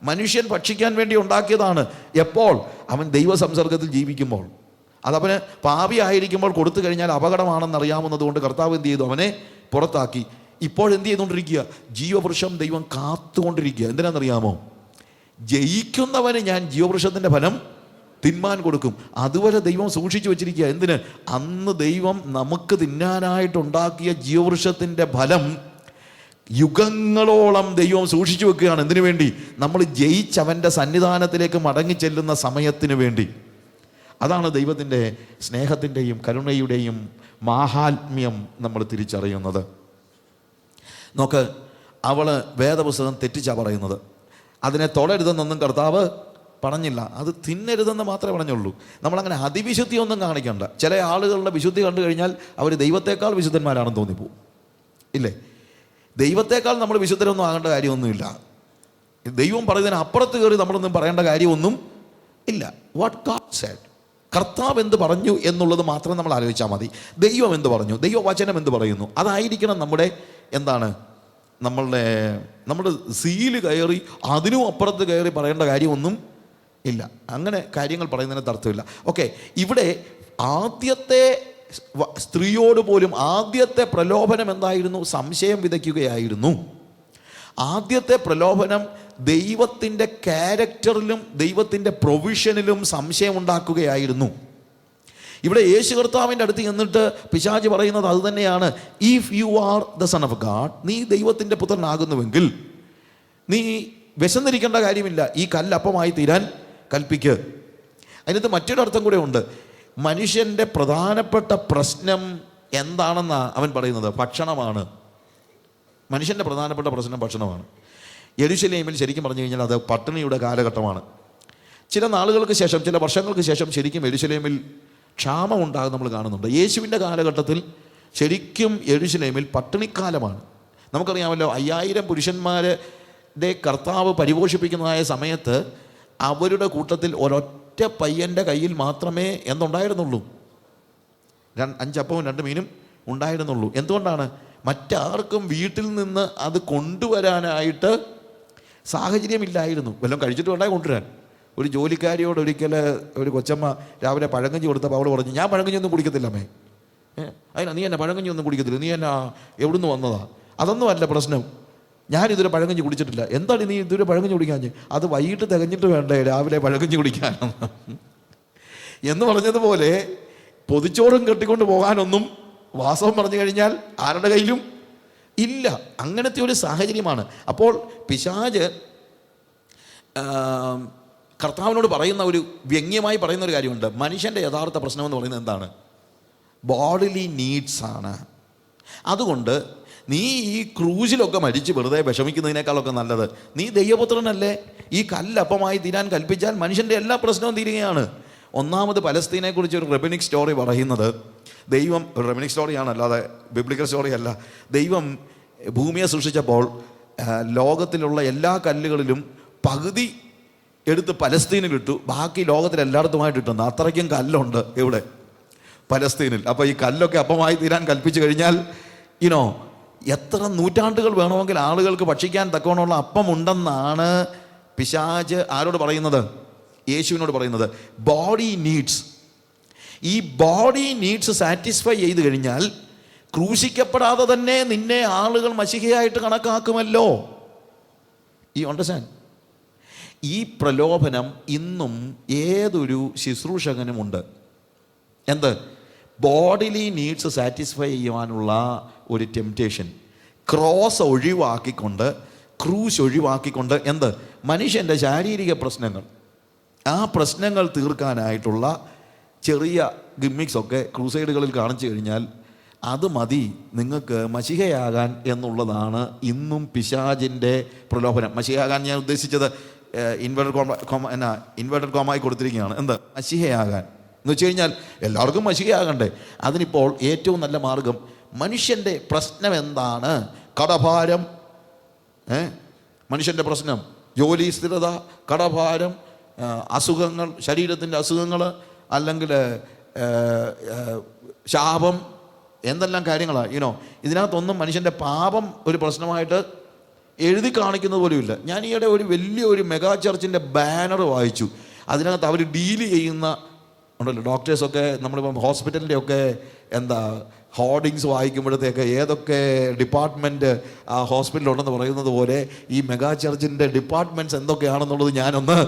മനുഷ്യൻ ഭക്ഷിക്കാൻ വേണ്ടി ഉണ്ടാക്കിയതാണ്. എപ്പോൾ? അവൻ ദൈവ സംസർഗത്തിൽ ജീവിക്കുമ്പോൾ. അതവന് പാപിയായിരിക്കുമ്പോൾ കൊടുത്തു കഴിഞ്ഞാൽ അപകടമാണെന്നറിയാവുന്നത് കൊണ്ട് കർത്താവ് എന്ത് ചെയ്തു? അവനെ പുറത്താക്കി. ഇപ്പോഴെന്ത് ചെയ്തുകൊണ്ടിരിക്കുക? ജീവവൃക്ഷം ദൈവം കാത്തുകൊണ്ടിരിക്കുക. എന്തിനാണെന്നറിയാമോ? ജയിക്കുന്നവന് ഞാൻ ജീവവൃക്ഷത്തിൻ്റെ ഫലം തിന്മാൻ കൊടുക്കും. അതുവരെ ദൈവം സൂക്ഷിച്ചു വെച്ചിരിക്കുക. എന്തിന്? അന്ന് ദൈവം നമുക്ക് തിന്നാനായിട്ടുണ്ടാക്കിയ ജീവവൃക്ഷത്തിൻ്റെ ഫലം യുഗങ്ങളോളം ദൈവം സൂക്ഷിച്ചു വെക്കുകയാണ്. എന്തിനു വേണ്ടി? നമ്മൾ ജയിച്ചവൻ്റെ സന്നിധാനത്തിലേക്ക് മടങ്ങി ചെല്ലുന്ന സമയത്തിന് വേണ്ടി. അതാണ് ദൈവത്തിൻ്റെ സ്നേഹത്തിൻ്റെയും കരുണയുടെയും മാഹാത്മ്യം നമ്മൾ തിരിച്ചറിയുന്നത്. നോക്ക്, അവള് വേദപുസ്തകം തെറ്റിച്ചാണ് പറയുന്നത്. അതിനെ തൊടരുതെന്നൊന്നും കർത്താവ് പറഞ്ഞില്ല, അത് തിന്നരുതെന്ന് മാത്രമേ പറഞ്ഞുള്ളൂ. നമ്മളങ്ങനെ അതിവിശുദ്ധി ഒന്നും കാണിക്കണ്ട. ചില ആളുകളുടെ വിശുദ്ധി കണ്ടു കഴിഞ്ഞാൽ അവർ ദൈവത്തെക്കാൾ വിശുദ്ധന്മാരാണെന്ന് തോന്നിപ്പോവും, ഇല്ലേ? ദൈവത്തെക്കാൾ നമ്മൾ വിശുദ്ധരൊന്നും ആകേണ്ട കാര്യമൊന്നുമില്ല. ദൈവം പറയുന്നതിന് അപ്പുറത്ത് കയറി നമ്മളൊന്നും പറയേണ്ട കാര്യമൊന്നും ഇല്ല. വാട്ട് ഗോഡ് സെഡ്, കർത്താവ് എന്ത് പറഞ്ഞു എന്നുള്ളത് മാത്രം നമ്മൾ ആലോചിച്ചാൽ മതി. ദൈവം എന്ത് പറഞ്ഞു, ദൈവവചനം എന്ത് പറയുന്നു, അതായിരിക്കണം നമ്മുടെ എന്താണ് നമ്മുടെ സീല് കയറി അതിനും അപ്പുറത്ത് കയറി പറയേണ്ട കാര്യമൊന്നും ഇല്ല. അങ്ങനെ കാര്യങ്ങൾ പറയുന്നതിന് അർത്ഥമില്ല. ഓക്കെ, ഇവിടെ ആദ്യത്തെ സ്ത്രീയോട് പോലും ആദ്യത്തെ പ്രലോഭനം എന്തായിരുന്നു? സംശയം വിതയ്ക്കുകയായിരുന്നു. ആദ്യത്തെ പ്രലോഭനം ദൈവത്തിൻ്റെ ക്യാരക്ടറിലും ദൈവത്തിൻ്റെ പ്രൊവിഷനിലും സംശയം ഉണ്ടാക്കുകയായിരുന്നു. ഇവിടെ യേശു കർത്താവിൻ്റെ അടുത്ത് ചെന്നിട്ട് പിശാച് പറയുന്നത് അത് തന്നെയാണ്. If you are the son of God, നീ ദൈവത്തിൻ്റെ പുത്രനാകുന്നുവെങ്കിൽ നീ വിശന്നിരിക്കേണ്ട കാര്യമില്ല, ഈ കല്ല് അപ്പമായി തീരാൻ കൽപ്പിക്ക്. അതിനകത്ത് മറ്റൊരർത്ഥം കൂടെ ഉണ്ട്. മനുഷ്യൻ്റെ പ്രധാനപ്പെട്ട പ്രശ്നം എന്താണെന്നാണ് അവൻ പറയുന്നത്? ഭക്ഷണമാണ്. മനുഷ്യൻ്റെ പ്രധാനപ്പെട്ട പ്രശ്നം ഭക്ഷണമാണ്. യെരുശലേമിൽ ശരിക്കും പറഞ്ഞു കഴിഞ്ഞാൽ അത് പട്ടിണിയുടെ കാലഘട്ടമാണ്. ചില നാളുകൾക്ക് ശേഷം, ചില വർഷങ്ങൾക്ക് ശേഷം ശരിക്കും യെരുശലേമിൽ ക്ഷാമം ഉണ്ടാകും നമ്മൾ കാണുന്നുണ്ട്. യേശുവിൻ്റെ കാലഘട്ടത്തിൽ ശരിക്കും യെരുശലേമിൽ പട്ടിണിക്കാലമാണ്. നമുക്കറിയാമല്ലോ, 5000 പുരുഷന്മാരുടെ കർത്താവ് പരിപോഷിപ്പിക്കുന്നതായ സമയത്ത് അവരുടെ കൂട്ടത്തിൽ ഒരൊറ്റ പയ്യൻ്റെ കയ്യിൽ മാത്രമേ എന്തുണ്ടായിരുന്നുള്ളൂ? 5 അപ്പവും 2 മീനും ഉണ്ടായിരുന്നുള്ളൂ. എന്തുകൊണ്ടാണ്? മറ്റാർക്കും വീട്ടിൽ നിന്ന് അത് കൊണ്ടുവരാനായിട്ട് സാഹചര്യമില്ലായിരുന്നു. വല്ലതും കഴിച്ചിട്ട് വേണ്ടായി കൊണ്ടുവരാൻ. ഒരു ജോലിക്കാരിയോട് ഒരിക്കൽ ഒരു കൊച്ചമ്മ രാവിലെ പഴങ്കഞ്ഞി കൊടുത്തപ്പോൾ അവൾ പറഞ്ഞു, ഞാൻ പഴങ്കഞ്ഞി ഒന്നും കുടിക്കത്തില്ല അമ്മേ. അതിനാ നീ എന്നെ പഴങ്കഞ്ഞി ഒന്നും കുടിക്കത്തില്ല, നീ എന്നാ എവിടുന്ന് വന്നതാ? അതൊന്നും അല്ല പ്രശ്നം, ഞാനിതുവരെ പഴങ്കഞ്ഞി കുടിച്ചിട്ടില്ല. എന്താണ് നീ ഇതുവരെ പഴങ്കഞ്ഞി കുടിക്കാഞ്ഞ്? അത് വൈകിട്ട് തികഞ്ഞിട്ട് വേണ്ടേ രാവിലെ പഴങ്കഞ്ഞി കുടിക്കാൻ എന്ന് പറഞ്ഞതുപോലെ പൊതിച്ചോറും കെട്ടിക്കൊണ്ട് പോകാനൊന്നും വാസവം പറഞ്ഞു കഴിഞ്ഞാൽ ആരുടെ കയ്യിലും ഇല്ല. അങ്ങനത്തെ ഒരു സാഹചര്യമാണ്. അപ്പോൾ പിശാച് കർത്താവിനോട് പറയുന്ന ഒരു വ്യംഗ്യമായി പറയുന്ന ഒരു കാര്യമുണ്ട്. മനുഷ്യൻ്റെ യഥാർത്ഥ പ്രശ്നം എന്ന് പറയുന്നത് എന്താണ്? ബോഡിലി നീഡ്സ് ആണ്. അതുകൊണ്ട് നീ ഈ ക്രൂശിലൊക്കെ മരിച്ച് വെറുതെ വിഷമിക്കുന്നതിനേക്കാളൊക്കെ നല്ലത് നീ ദൈവപുത്രനല്ലേ, ഈ കല്ലപ്പമായി തീരാൻ കൽപ്പിച്ചാൽ മനുഷ്യൻ്റെ എല്ലാ പ്രശ്നവും തീരുകയാണ്. ഒന്നാമത് പലസ്തീനെക്കുറിച്ച് ഒരു റെബനിക് സ്റ്റോറി പറയുന്നത്, ദൈവം റെബനിക് സ്റ്റോറിയാണ്, അല്ലാതെ ബിബ്ലിക്കൽ സ്റ്റോറി അല്ല. ദൈവം ഭൂമിയെ സൃഷ്ടിച്ചപ്പോൾ ലോകത്തിലുള്ള എല്ലാ കല്ലുകളിലും പകുതി എടുത്ത് പലസ്തീനിലിട്ടു, ബാക്കി ലോകത്തിലെല്ലായിടത്തുമായിട്ട് ഇട്ടുന്നു. അത്രയ്ക്കും കല്ലുണ്ട് ഇവിടെ പലസ്തീനിൽ. അപ്പോൾ ഈ കല്ലൊക്കെ അപ്പമായി തീരാൻ കൽപ്പിച്ചു കഴിഞ്ഞാൽ എത്ര നൂറ്റാണ്ടുകൾ വേണമെങ്കിൽ ആളുകൾക്ക് ഭക്ഷിക്കാൻ തക്കവണ്ണമുള്ള അപ്പം ഉണ്ടെന്നാണ് പിശാച് ആരോട് പറയുന്നത്? യേശുവിനോട് പറയുന്നത്. ബോഡി നീഡ്സ്, ഈ ബോഡി നീഡ്സ് സാറ്റിസ്ഫൈ ചെയ്ത് കഴിഞ്ഞാൽ ക്രൂശിക്കപ്പെടാതെ തന്നെ നിന്നെ ആളുകൾ മശിഹയായിട്ട് കണക്കാക്കുമല്ലോ. ഈ അണ്ടർസ്റ്റാൻഡ്? ഈ പ്രലോഭനം ഇന്നും ഏതൊരു ശുശ്രൂഷകനുമുണ്ട്. എന്ത്? ബോഡിലി നീഡ്സ് സാറ്റിസ്ഫൈ ചെയ്യുവാനുള്ള ഒരു ടെംപ്റ്റേഷൻ. ക്രോസ് ഒഴിവാക്കിക്കൊണ്ട്, ക്രൂശ് ഒഴിവാക്കിക്കൊണ്ട് എന്ത്? മനുഷ്യൻ്റെ ശാരീരിക പ്രശ്നങ്ങൾ, ആ പ്രശ്നങ്ങൾ തീർക്കാനായിട്ടുള്ള ചെറിയ ഗിമ്മിക്സ് ഒക്കെ ക്രൂസൈഡുകളിൽ കാണിച്ചു കഴിഞ്ഞാൽ അത് മതി നിങ്ങൾക്ക് മശിഹയാകാൻ എന്നുള്ളതാണ് ഇന്നും പിശാചിൻ്റെ പ്രലോഭനം. മശിഹയാകാൻ ഞാൻ ഉദ്ദേശിച്ചത് ഇൻവേർട്ടഡ് കോമായി കൊടുത്തിരിക്കുകയാണ്. എന്ത്? മശിഹയാകാൻ എന്ന് വെച്ച് കഴിഞ്ഞാൽ എല്ലാവർക്കും മശിഹയാകണ്ടേ? അതിനിപ്പോൾ ഏറ്റവും നല്ല മാർഗം, മനുഷ്യൻ്റെ പ്രശ്നം എന്താണ്? കടഭാരം, മനുഷ്യൻ്റെ പ്രശ്നം ജോലി സ്ഥിരത, കടഭാരം, അസുഖങ്ങൾ, ശരീരത്തിൻ്റെ അസുഖങ്ങൾ, അല്ലെങ്കിൽ ശാപം, എന്തെല്ലാം കാര്യങ്ങളാണ്. ഇതിനകത്തൊന്നും മനുഷ്യൻ്റെ പാപം ഒരു പ്രശ്നമായിട്ട് എഴുതി കാണിക്കുന്നത് പോലുമില്ല. ഞാൻ ഈയിടെ ഒരു വലിയൊരു മെഗാ ചർച്ചിൻ്റെ ബാനർ വായിച്ചു. അതിനകത്ത് അവർ ഡീല് ചെയ്യുന്ന ഉണ്ടല്ലോ ഡോക്ടേഴ്സൊക്കെ, നമ്മളിപ്പം ഹോസ്പിറ്റലിൻ്റെ ഒക്കെ ഹോർഡിങ്സ് വായിക്കുമ്പോഴത്തേക്ക് ഏതൊക്കെ ഡിപ്പാർട്ട്മെൻറ്റ് ആ ഹോസ്പിറ്റലുണ്ടെന്ന് പറയുന്നത് പോലെ ഈ മെഗാ ചർച്ചിൻ്റെ ഡിപ്പാർട്ട്മെൻറ്റ്സ് എന്തൊക്കെയാണെന്നുള്ളത് ഞാനൊന്ന്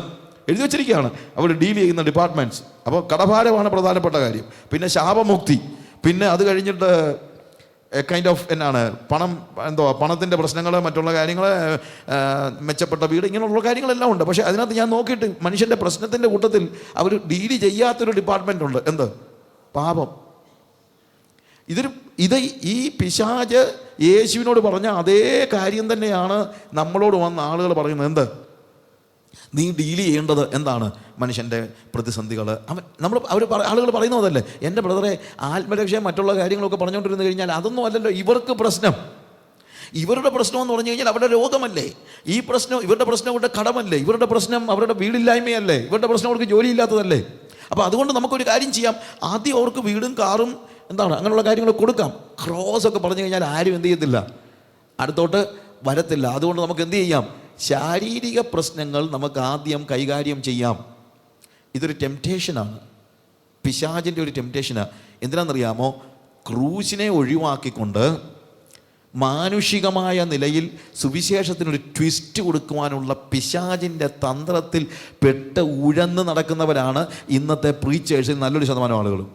എഴുതി വച്ചിരിക്കുകയാണ്, അവർ ഡീൽ ചെയ്യുന്ന ഡിപ്പാർട്ട്മെൻറ്റ്സ്. അപ്പോൾ കടഭാരമാണ് പ്രധാനപ്പെട്ട കാര്യം, പിന്നെ ശാപമുക്തി, പിന്നെ അത് കഴിഞ്ഞിട്ട് കൈൻഡ് ഓഫ് പണത്തിൻ്റെ പ്രശ്നങ്ങൾ, മറ്റുള്ള കാര്യങ്ങൾ, മെച്ചപ്പെട്ട വീട്, ഇങ്ങനെയുള്ള കാര്യങ്ങളെല്ലാം ഉണ്ട്. പക്ഷേ അതിനകത്ത് ഞാൻ നോക്കിയിട്ട് മനുഷ്യൻ്റെ പ്രശ്നത്തിൻ്റെ കൂട്ടത്തിൽ അവർ ഡീൽ ചെയ്യാത്തൊരു ഡിപ്പാർട്ട്മെൻ്റ് ഉണ്ട്. എന്ത്? പാപം. ഇത് ഈ പിശാച് യേശുവിനോട് പറഞ്ഞ അതേ കാര്യം തന്നെയാണ് നമ്മളോട് വന്ന ആളുകൾ പറയുന്നത്. എന്ത്? നീ ഡീൽ ചെയ്യേണ്ടത് എന്താണ്? മനുഷ്യൻ്റെ പ്രതിസന്ധികൾ. ആളുകൾ പറയുന്നതല്ലേ, എൻ്റെ ബ്രദറെ ആത്മരക്ഷയും മറ്റുള്ള കാര്യങ്ങളൊക്കെ പറഞ്ഞുകൊണ്ടിരുന്നു കഴിഞ്ഞാൽ അതൊന്നും അല്ലല്ലോ ഇവർക്ക് പ്രശ്നം. ഇവരുടെ പ്രശ്നം എന്ന് പറഞ്ഞു കഴിഞ്ഞാൽ അവരുടെ രോഗമല്ലേ ഈ പ്രശ്നം, ഇവരുടെ പ്രശ്നം അവരുടെ കടമല്ലേ, ഇവരുടെ പ്രശ്നം അവരുടെ വീടില്ലായ്മയല്ലേ, ഇവരുടെ പ്രശ്നം അവർക്ക് ജോലിയില്ലാത്തതല്ലേ. അപ്പോൾ അതുകൊണ്ട് നമുക്കൊരു കാര്യം ചെയ്യാം, ആദ്യം അവർക്ക് വീടും കാറും എന്താണ് അങ്ങനെയുള്ള കാര്യങ്ങൾ കൊടുക്കാം. ക്രോസൊക്കെ പറഞ്ഞു കഴിഞ്ഞാൽ ആരും എന്ത് ചെയ്യത്തില്ല, അടുത്തോട്ട് വരത്തില്ല. അതുകൊണ്ട് നമുക്ക് എന്ത് ചെയ്യാം, ശാരീരിക പ്രശ്നങ്ങൾ നമുക്ക് ആദ്യം കൈകാര്യം ചെയ്യാം. ഇതൊരു ടെംപ്റ്റേഷനാണ്, പിശാചിൻ്റെ ഒരു ടെംപ്റ്റേഷനാണ്. എന്തിനാണെന്നറിയാമോ? ക്രൂശിനെ ഒഴിവാക്കിക്കൊണ്ട് മാനുഷികമായ നിലയിൽ സുവിശേഷത്തിനൊരു ട്വിസ്റ്റ് കൊടുക്കുവാനുള്ള പിശാചിൻ്റെ തന്ത്രത്തിൽ പെട്ട് ഉഴന്ന് നടക്കുന്നവരാണ് ഇന്നത്തെ പ്രീച്ചേഴ്സിൽ നല്ലൊരു ശതമാനം ആളുകളും.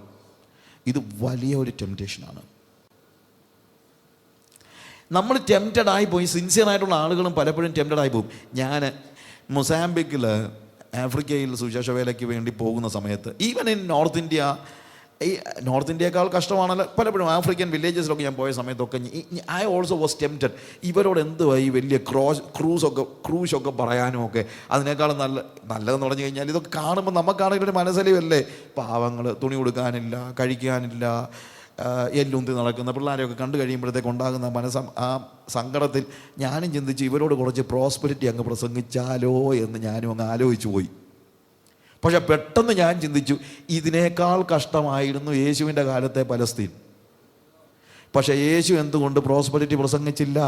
ഇത് വലിയ ഒരു ടെംപ്റ്റേഷനാണ്. നമ്മൾ ടെംപ്റ്റഡ് ആയിപ്പോയി, സിൻസിയറായിട്ടുള്ള ആളുകളും പലപ്പോഴും ടെംപ്റ്റഡ് ആയിപ്പോവും. ഞാൻ മൊസാംബിക്കിൽ ആഫ്രിക്കയിൽ സുവിശേഷ വേലയ്ക്ക് വേണ്ടി പോകുന്ന സമയത്ത്, ഈവൻ ഇൻ നോർത്ത് ഇന്ത്യയേക്കാൾ കഷ്ടമാണല്ലോ പലപ്പോഴും ആഫ്രിക്കൻ വില്ലേജസിലൊക്കെ ഞാൻ പോയ സമയത്തൊക്കെ ഐ ഓൾസോ വാസ് ടെംപ്റ്റഡ്. ഇവരോട് എന്തുവാ ഈ വലിയ ക്രൂശൊക്കെ പറയാനും ഒക്കെ, അതിനേക്കാളും നല്ലതെന്ന് പറഞ്ഞു കഴിഞ്ഞാൽ ഇതൊക്കെ കാണുമ്പോൾ നമുക്കാണെങ്കിൽ ഒരു മനസ്സലിവല്ലേ. പാവങ്ങൾ തുണി കൊടുക്കാനില്ല, കഴിക്കാനില്ല, എല്ലുന്തി നടക്കുന്ന പിള്ളേരെയൊക്കെ കണ്ടു കഴിയുമ്പോഴത്തേക്ക് ഉണ്ടാകുന്ന ആ സങ്കടത്തിൽ ഞാനും ചിന്തിച്ച് ഇവരോട് കുറച്ച് പ്രോസ്പെരിറ്റി അങ്ങ് പ്രസംഗിച്ചാലോ എന്ന് ഞാനും അങ്ങ് ആലോചിച്ചു പോയി. പക്ഷെ പെട്ടെന്ന് ഞാൻ ചിന്തിച്ചു, ഇതിനേക്കാൾ കഷ്ടമായിരുന്നു യേശുവിൻ്റെ കാലത്തെ പലസ്തീൻ. പക്ഷെ യേശു എന്തുകൊണ്ട് പ്രോസ്പെരിറ്റി പ്രസംഗിച്ചില്ല?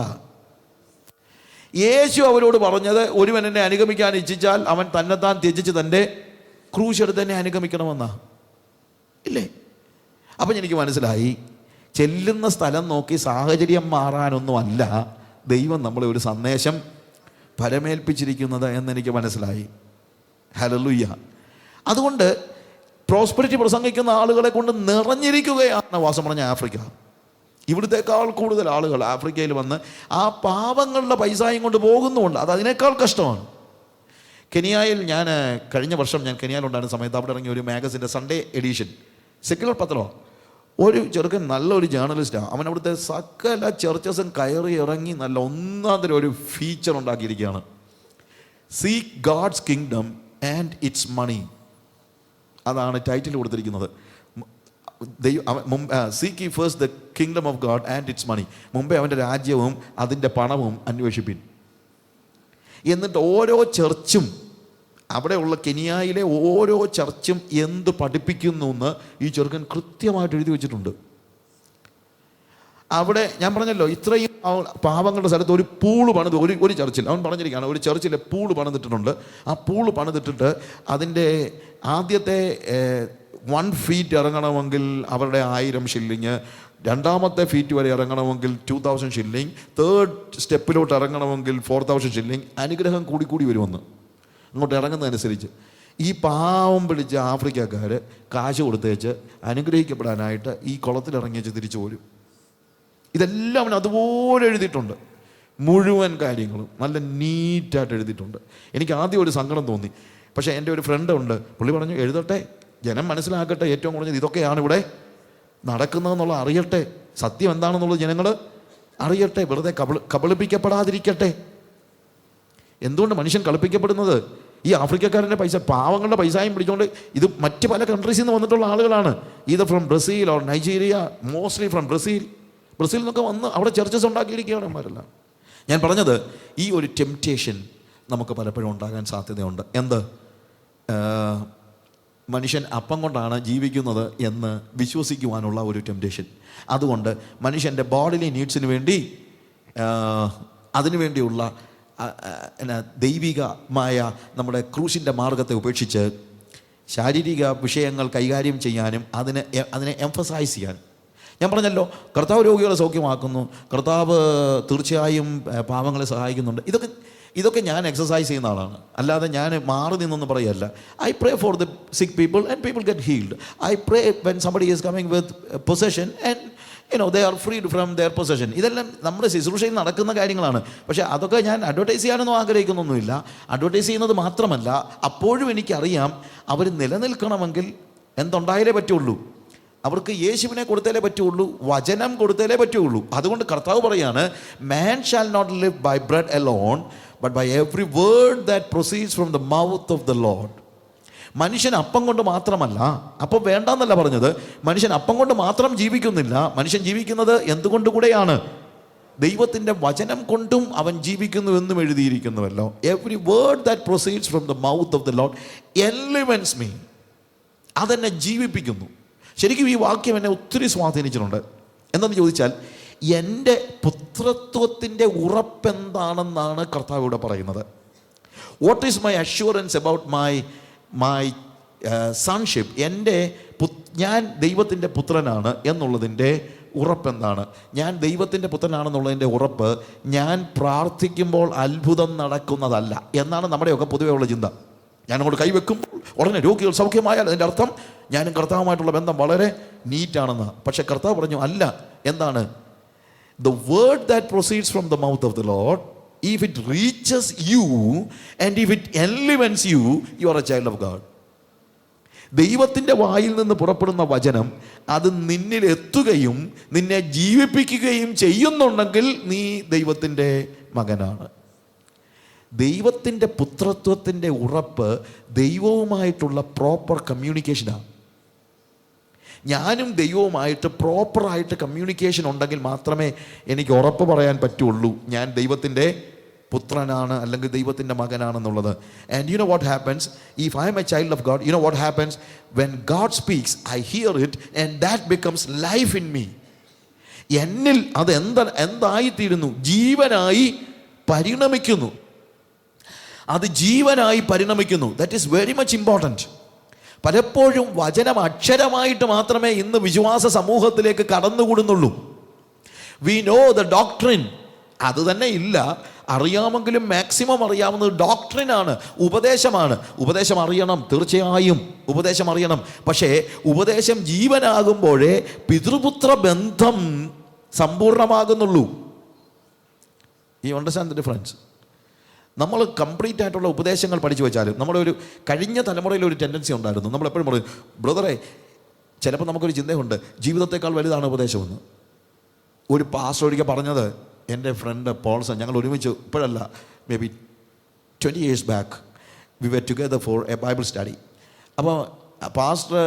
യേശു അവരോട് പറഞ്ഞത്, ഒരുവൻ എന്നെ അനുഗമിക്കാൻ ഇച്ഛിച്ചാൽ അവൻ തന്നെത്താൻ ത്യജിച്ച് തൻ്റെ ക്രൂശെടുത്ത് എന്നെ അനുഗമിക്കണമെന്നാ ഇല്ലേ? അപ്പം എനിക്ക് മനസ്സിലായി, ചെല്ലുന്ന സ്ഥലം നോക്കി സാഹചര്യം മാറാനൊന്നുമല്ല ദൈവം നമ്മളെ ഒരു സന്ദേശം ഫലമേൽപ്പിച്ചിരിക്കുന്നത് എന്നെനിക്ക് മനസ്സിലായി. ഹല്ലേലൂയ. അതുകൊണ്ട് പ്രോസ്പെരിറ്റി പ്രസംഗിക്കുന്ന ആളുകളെ കൊണ്ട് നിറഞ്ഞിരിക്കുകയാണ് വാസം പറഞ്ഞ ആഫ്രിക്ക. ഇവിടുത്തേക്കാൾ കൂടുതൽ ആളുകൾ ആഫ്രിക്കയിൽ വന്ന് ആ പാവങ്ങളുടെ പൈസയും കൊണ്ട് പോകുന്നുമുണ്ട്. അത് അതിനേക്കാൾ കഷ്ടമാണ്. കെനിയയിൽ ഞാൻ കഴിഞ്ഞ വർഷം ഞാൻ കെനിയയിലുണ്ടായിരുന്ന സമയത്ത് അവിടെ ഇറങ്ങിയ ഒരു മാഗസിൻ്റെ സൺഡേ എഡിഷൻ, സെക്യുലർ പത്രമാണ്. ഒരു ചെറുക്കൻ നല്ലൊരു ജേർണലിസ്റ്റാണ്. അവൻ അവിടുത്തെ സകല ചർച്ചസും കയറി ഇറങ്ങി നല്ല ഒന്നാന്തരം ഒരു ഫീച്ചർ ഉണ്ടാക്കിയിരിക്കുകയാണ്. Seek God's kingdom and its money. അതാണ് ടൈറ്റിൽ കൊടുത്തിരിക്കുന്നത്. Seek first the kingdom of God and its money. മുമ്പേ അവൻ്റെ രാജ്യവും അതിൻ്റെ പണവും അന്വേഷിപ്പിൻ. എന്നിട്ട് ഓരോ ചർച്ചും, അവിടെയുള്ള കെനിയയിലെ ഓരോ ചർച്ചും എന്ത് പഠിപ്പിക്കുന്നു എന്ന് ഈ ചെറുക്കൻ കൃത്യമായിട്ട് എഴുതി വെച്ചിട്ടുണ്ട്. അവിടെ ഞാൻ പറഞ്ഞല്ലോ, ഇത്രയും പാവങ്ങളുടെ സ്ഥലത്ത് ഒരു പൂള് പണിത് ഒരു ചർച്ചിൽ അവൻ പറഞ്ഞിരിക്കുകയാണ്, ഒരു ചർച്ചിലെ പൂള് പണിതിട്ടിട്ടുണ്ട്. ആ പൂള് പണിതിട്ടിട്ട് അതിൻ്റെ ആദ്യത്തെ 1 ഫീറ്റ് ഇറങ്ങണമെങ്കിൽ അവരുടെ 1000 ഷില്ലിങ്, രണ്ടാമത്തെ ഫീറ്റ് വരെ ഇറങ്ങണമെങ്കിൽ 2000 ഷില്ലിങ്, 3rd സ്റ്റെപ്പിലോട്ട് ഇറങ്ങണമെങ്കിൽ 4000 ഷില്ലിങ്. അനുഗ്രഹം കൂടി വരുമെന്ന് അങ്ങോട്ട് ഇറങ്ങുന്നതനുസരിച്ച് ഈ പാവം പിടിച്ച ആഫ്രിക്കക്കാർ കാശ് കൊടുത്തേച്ച് അനുഗ്രഹിക്കപ്പെടാനായിട്ട് ഈ കുളത്തിലിറങ്ങിച്ച് തിരിച്ചു പോരും. ഇതെല്ലാം അവൻ അതുപോലെ എഴുതിയിട്ടുണ്ട്. മുഴുവൻ കാര്യങ്ങളും നല്ല നീറ്റായിട്ട് എഴുതിയിട്ടുണ്ട്. എനിക്ക് ആദ്യം ഒരു സങ്കടം തോന്നി. പക്ഷേ എൻ്റെ ഒരു ഫ്രണ്ട് ഉണ്ട്, പുള്ളി പറഞ്ഞു എഴുതട്ടെ, ജനം മനസ്സിലാക്കട്ടെ, ഏറ്റവും കുറഞ്ഞത് ഇതൊക്കെയാണ് ഇവിടെ നടക്കുന്നതെന്നുള്ള അറിയട്ടെ, സത്യം എന്താണെന്നുള്ളത് ജനങ്ങൾ അറിയട്ടെ, വെറുതെ കബളിപ്പിക്കപ്പെടാതിരിക്കട്ടെ. എന്തുകൊണ്ട് മനുഷ്യൻ കളിപ്പിക്കപ്പെടുന്നത്? ഈ ആഫ്രിക്കക്കാരൻ്റെ പൈസ, പാവങ്ങളുടെ പൈസയും പിടിച്ചുകൊണ്ട്, ഇത് മറ്റ് പല കൺട്രീസിൽ നിന്ന് വന്നിട്ടുള്ള ആളുകളാണ്. ഇത് from Brazil or Nigeria, mostly from ബ്രസീലിൽ നിന്നൊക്കെ വന്ന് അവിടെ ചർച്ചസ് ഉണ്ടാക്കിയിരിക്കുകയാണ് അവന്മാരെല്ലാം. ഞാൻ പറഞ്ഞത്, ഈ ഒരു ടെംപ്റ്റേഷൻ നമുക്ക് പലപ്പോഴും ഉണ്ടാകാൻ സാധ്യതയുണ്ട്. എന്ത്? മനുഷ്യൻ അപ്പം കൊണ്ടാണ് ജീവിക്കുന്നത് എന്ന് വിശ്വസിക്കുവാനുള്ള ഒരു ടെംപ്റ്റേഷൻ. അതുകൊണ്ട് മനുഷ്യൻ്റെ ബോഡിലി നീഡ്സിന് വേണ്ടി, അതിനുവേണ്ടിയുള്ള ദൈവികമായ നമ്മുടെ ക്രൂശിൻ്റെ മാർഗത്തെ ഉപേക്ഷിച്ച് ശാരീരിക വിഷയങ്ങൾ കൈകാര്യം ചെയ്യാനും അതിനെ എംഫസൈസ് ചെയ്യാനും. ഞാൻ പറഞ്ഞല്ലോ, കർത്താവ് രോഗികളെ സൗഖ്യമാക്കുന്നു, കർത്താവ് തീർച്ചയായും പാവങ്ങളെ സഹായിക്കുന്നുണ്ട്. ഇതൊക്കെ ഞാൻ എക്സസൈസ് ചെയ്യുന്ന ആളാണ്, അല്ലാതെ ഞാൻ മാറി നിന്നൊന്നും പറയല്ല. ഐ പ്രേ ഫോർ ദ സിക്ക് people and people get healed. I pray when somebody is coming with possession and they are freed from their possession. ഇതെല്ലാം നമ്മുടെ ശുശ്രൂഷയിൽ നടക്കുന്ന കാര്യങ്ങളാണ്. പക്ഷേ അതൊക്കെ ഞാൻ അഡ്വർടൈസ് ചെയ്യാനൊന്നും ആഗ്രഹിക്കുന്നൊന്നുമില്ല. അഡ്വർടൈസ് ചെയ്യുന്നത് മാത്രമല്ല, അപ്പോഴും എനിക്കറിയാം അവർ നിലനിൽക്കണമെങ്കിൽ എന്തുണ്ടായാലേ പറ്റുള്ളൂ, അവർക്ക് യേശുവിനെ കൊടുത്താലേ പറ്റുള്ളൂ, വചനം കൊടുത്താലേ പറ്റുള്ളൂ. അതുകൊണ്ട് കർത്താവ് പറയാണ്, man shall not live by bread alone but by every word that proceeds from the mouth of the Lord. മനുഷ്യൻ അപ്പം കൊണ്ട് മാത്രമല്ല, അപ്പം വേണ്ടെന്നല്ല പറഞ്ഞത്, മനുഷ്യൻ അപ്പം കൊണ്ട് മാത്രം ജീവിക്കുന്നില്ല. മനുഷ്യൻ ജീവിക്കുന്നത് എന്തുകൊണ്ട് കൂടെയാണ്? ദൈവത്തിൻ്റെ വചനം കൊണ്ടും അവൻ ജീവിക്കുന്നു എന്നും എഴുതിയിരിക്കുന്നുവല്ലോ. Every word that proceeds from the mouth of the lord enlivens me. അതെന്നെ ജീവിപ്പിക്കുന്നു. ശരിക്കും ഈ വാക്യം എന്നെ ഒത്തിരി സ്വാധീനിച്ചിട്ടുണ്ട്. എന്തെന്ന് ചോദിച്ചാൽ, എൻ്റെ പുത്രത്വത്തിൻ്റെ ഉറപ്പെന്താണെന്നാണ് കർത്താവ് ഇവിടെ പറയുന്നത്. What is my assurance about my sonship? ഞാൻ ദൈവത്തിൻ്റെ പുത്രനാണ് എന്നുള്ളതിൻ്റെ ഉറപ്പെന്താണ്? ഞാൻ ദൈവത്തിൻ്റെ പുത്രനാണെന്നുള്ളതിൻ്റെ ഉറപ്പ് ഞാൻ പ്രാർത്ഥിക്കുമ്പോൾ അത്ഭുതം നടക്കുന്നതല്ല എന്നാണ് നമ്മുടെയൊക്കെ പൊതുവേ ഉള്ള ചിന്ത. ഞാനങ്ങോട്ട് കൈവെക്കുമ്പോൾ ഉടനെ രോഗികൾ സൗഖ്യമായാൽ അതിൻ്റെ അർത്ഥം ഞാനും കർത്താവുമായിട്ടുള്ള ബന്ധം വളരെ നീറ്റാണെന്ന്. പക്ഷെ കർത്താവ് പറഞ്ഞു അല്ല. എന്താണ്? The word that proceeds from the mouth of the Lord, if it reaches you and if it enlivens you, you are a child of God. ദൈവത്തിൻ്റെ വായിൽ നിന്ന് പുറപ്പെടുന്ന വചനം അത് നിന്നിൽ എത്തുകയും നിന്നെ ജീവിപ്പിക്കുകയും ചെയ്യുന്നുണ്ടെങ്കിൽ നീ ദൈവത്തിൻ്റെ മകനാണ്. ദൈവത്തിൻ്റെ പുത്രത്വത്തിൻ്റെ ഉറപ്പ് ദൈവവുമായിട്ടുള്ള പ്രോപ്പർ കമ്മ്യൂണിക്കേഷനാണ്. ഞാനും ദൈവവുമായിട്ട് പ്രോപ്പറായിട്ട് കമ്മ്യൂണിക്കേഷൻ ഉണ്ടെങ്കിൽ മാത്രമേ എനിക്ക് ഉറപ്പ് പറയാൻ പറ്റുള്ളൂ ഞാൻ ദൈവത്തിൻ്റെ പുത്രനാണ് അല്ലെങ്കിൽ ദൈവത്തിൻ്റെ മകനാണെന്നുള്ളത്. And you know what happens if I'm a child of God? You know what happens when God speaks I hear it and that becomes life in me. എന്നിൽ അത് എന്തായിത്തീരുന്നു? ജീവനായി പരിണമിക്കുന്നു. അത് ജീവനായി പരിണമിക്കുന്നു. That is very much important. പലപ്പോഴും വചനം അക്ഷരമായിട്ട് മാത്രമേ ഇന്ന് വിശ്വാസ സമൂഹത്തിലേക്ക് കടന്നുകൂടുന്നുള്ളൂ. വി നോ ദ ഡോക്ട്രിൻ, അത് തന്നെ ഇല്ല. അറിയാമെങ്കിലും മാക്സിമം അറിയാവുന്നത് ഡോക്ട്രിനാണ്, ഉപദേശമാണ്. ഉപദേശം അറിയണം, തീർച്ചയായും ഉപദേശം അറിയണം. പക്ഷേ ഉപദേശം ജീവനാകുമ്പോഴേ പിതൃപുത്ര ബന്ധം സമ്പൂർണ്ണമാകുന്നുള്ളൂ. You understand the difference? നമ്മൾ കംപ്ലീറ്റ് ആയിട്ടുള്ള ഉപദേശങ്ങൾ പഠിച്ചു വെച്ചാലും നമ്മുടെ ഒരു കഴിഞ്ഞ തലമുറയിൽ ഒരു ടെൻഡൻസി ഉണ്ടായിരുന്നു. നമ്മളെപ്പോഴും പറയും, ബ്രദറെ, ചിലപ്പോൾ നമുക്കൊരു ചിന്തയുണ്ട് ജീവിതത്തെക്കാൾ വലുതാണ് ഉപദേശമെന്ന്. ഒരു പാസ്റ്റർ ഒരിക്കൽ പറഞ്ഞത്, എൻ്റെ ഫ്രണ്ട് പോൾസൺ, ഞങ്ങൾ ഒരുമിച്ച്, ഇപ്പോഴല്ല, maybe 20 years back we were together for a Bible study. അപ്പോൾ പാസ്റ്റർ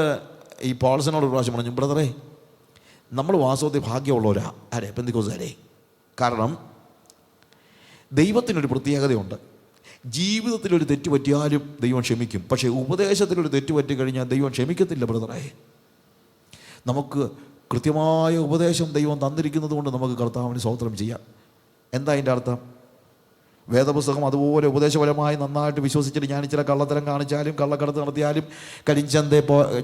ഈ പോൾസനോട് ഒരു പ്രാവശ്യം പറഞ്ഞു, ബ്രദറെ, നമ്മൾ വാസ്തവത്തിൽ ഭാഗ്യമുള്ളവരാ പെന്തിക്കോസുകാരെ. കാരണം ദൈവത്തിനൊരു പ്രത്യേകതയുണ്ട്. ജീവിതത്തിലൊരു തെറ്റ് പറ്റിയാലും ദൈവം ക്ഷമിക്കും. പക്ഷേ ഉപദേശത്തിലൊരു തെറ്റ് പറ്റിക്കഴിഞ്ഞാൽ ദൈവം ക്ഷമിക്കത്തില്ല ബ്രദറെ. നമുക്ക് കൃത്യമായ ഉപദേശം ദൈവം തന്നിരിക്കുന്നത് കൊണ്ട് നമുക്ക് കർത്താവിന് സ്തോത്രം ചെയ്യാം. എന്താ അതിൻ്റെ അർത്ഥം? വേദപുസ്തകം അതുപോലെ ഉപദേശപരമായി നന്നായിട്ട് വിശ്വസിച്ചിട്ട് ഞാൻ ചില കള്ളത്തരം കാണിച്ചാലും കള്ളക്കടത്ത് നടത്തിയാലും കരിഞ്ചന്ത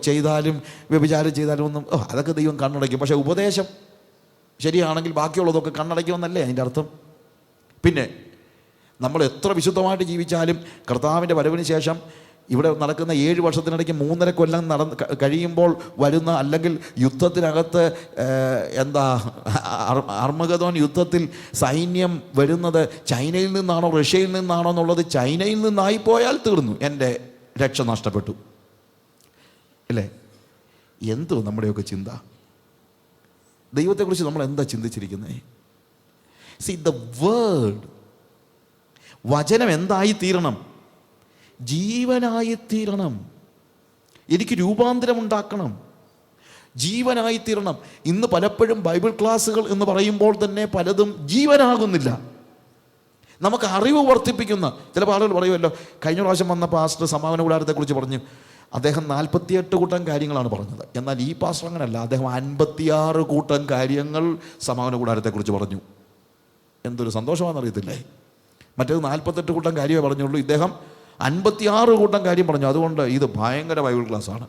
ചെയ്താലും വ്യഭിചാരം ചെയ്താലും ഒന്നും അതൊക്കെ ദൈവം കണ്ണടയ്ക്കും. പക്ഷേ ഉപദേശം ശരിയാണെങ്കിൽ ബാക്കിയുള്ളതൊക്കെ കണ്ണടയ്ക്കുമെന്നല്ലേ അതിൻ്റെ അർത്ഥം? പിന്നെ നമ്മൾ എത്ര വിശുദ്ധമായിട്ട് ജീവിച്ചാലും കർത്താവിൻ്റെ വരവിന് ശേഷം ഇവിടെ നടക്കുന്ന 7 വർഷത്തിനിടയ്ക്ക് 3.5 കൊല്ലം കഴിയുമ്പോൾ വരുന്ന, അല്ലെങ്കിൽ യുദ്ധത്തിനകത്ത് അർമഗദോൻ യുദ്ധത്തിൽ സൈന്യം വരുന്നത് ചൈനയിൽ നിന്നാണോ റഷ്യയിൽ നിന്നാണോ എന്നുള്ളത് ചൈനയിൽ നിന്നായിപ്പോയാൽ തീർന്നു, എൻ്റെ രക്ഷ നഷ്ടപ്പെട്ടു. അല്ലേ? എന്തോ നമ്മുടെയൊക്കെ ചിന്ത. ദൈവത്തെക്കുറിച്ച് നമ്മൾ എന്താ ചിന്തിച്ചിരിക്കുന്നത്? See, the word, വചനം എന്തായി തീരണം? ജീവനായി തീരണം. എനിക്ക് രൂപാന്തരം ഉണ്ടാക്കണം, ജീവനായി തീരണം. ഇന്ന് പലപ്പോഴും ബൈബിൾ ക്ലാസ്സുകൾ എന്ന് പറയുമ്പോൾ തന്നെ പലതും ജീവനാകുന്നില്ല. നമുക്ക് അറിവ് വർദ്ധിപ്പിക്കുന്ന ചില ആളുകൾ പറയുമല്ലോ, കഴിഞ്ഞ പ്രാവശ്യം വന്ന പാസ്റ്റർ സമാപന കൂടാരത്തെക്കുറിച്ച് പറഞ്ഞു, അദ്ദേഹം 48 കൂട്ടം കാര്യങ്ങളാണ് പറഞ്ഞത്. എന്നാൽ ഈ പാസ്റ്റർ അങ്ങനല്ല, അദ്ദേഹം 56 കൂട്ടം കാര്യങ്ങൾ സമാപന കൂടാരത്തെക്കുറിച്ച് പറഞ്ഞു. എന്തൊരു സന്തോഷമാണെന്നറിയത്തില്ലേ? മറ്റേത് 48 കൂട്ടം കാര്യമേ പറഞ്ഞുള്ളൂ, ഇദ്ദേഹം 56 കൂട്ടം കാര്യം പറഞ്ഞു. അതുകൊണ്ട് ഇത് ഭയങ്കര ബൈബിൾ ക്ലാസ്സാണ്.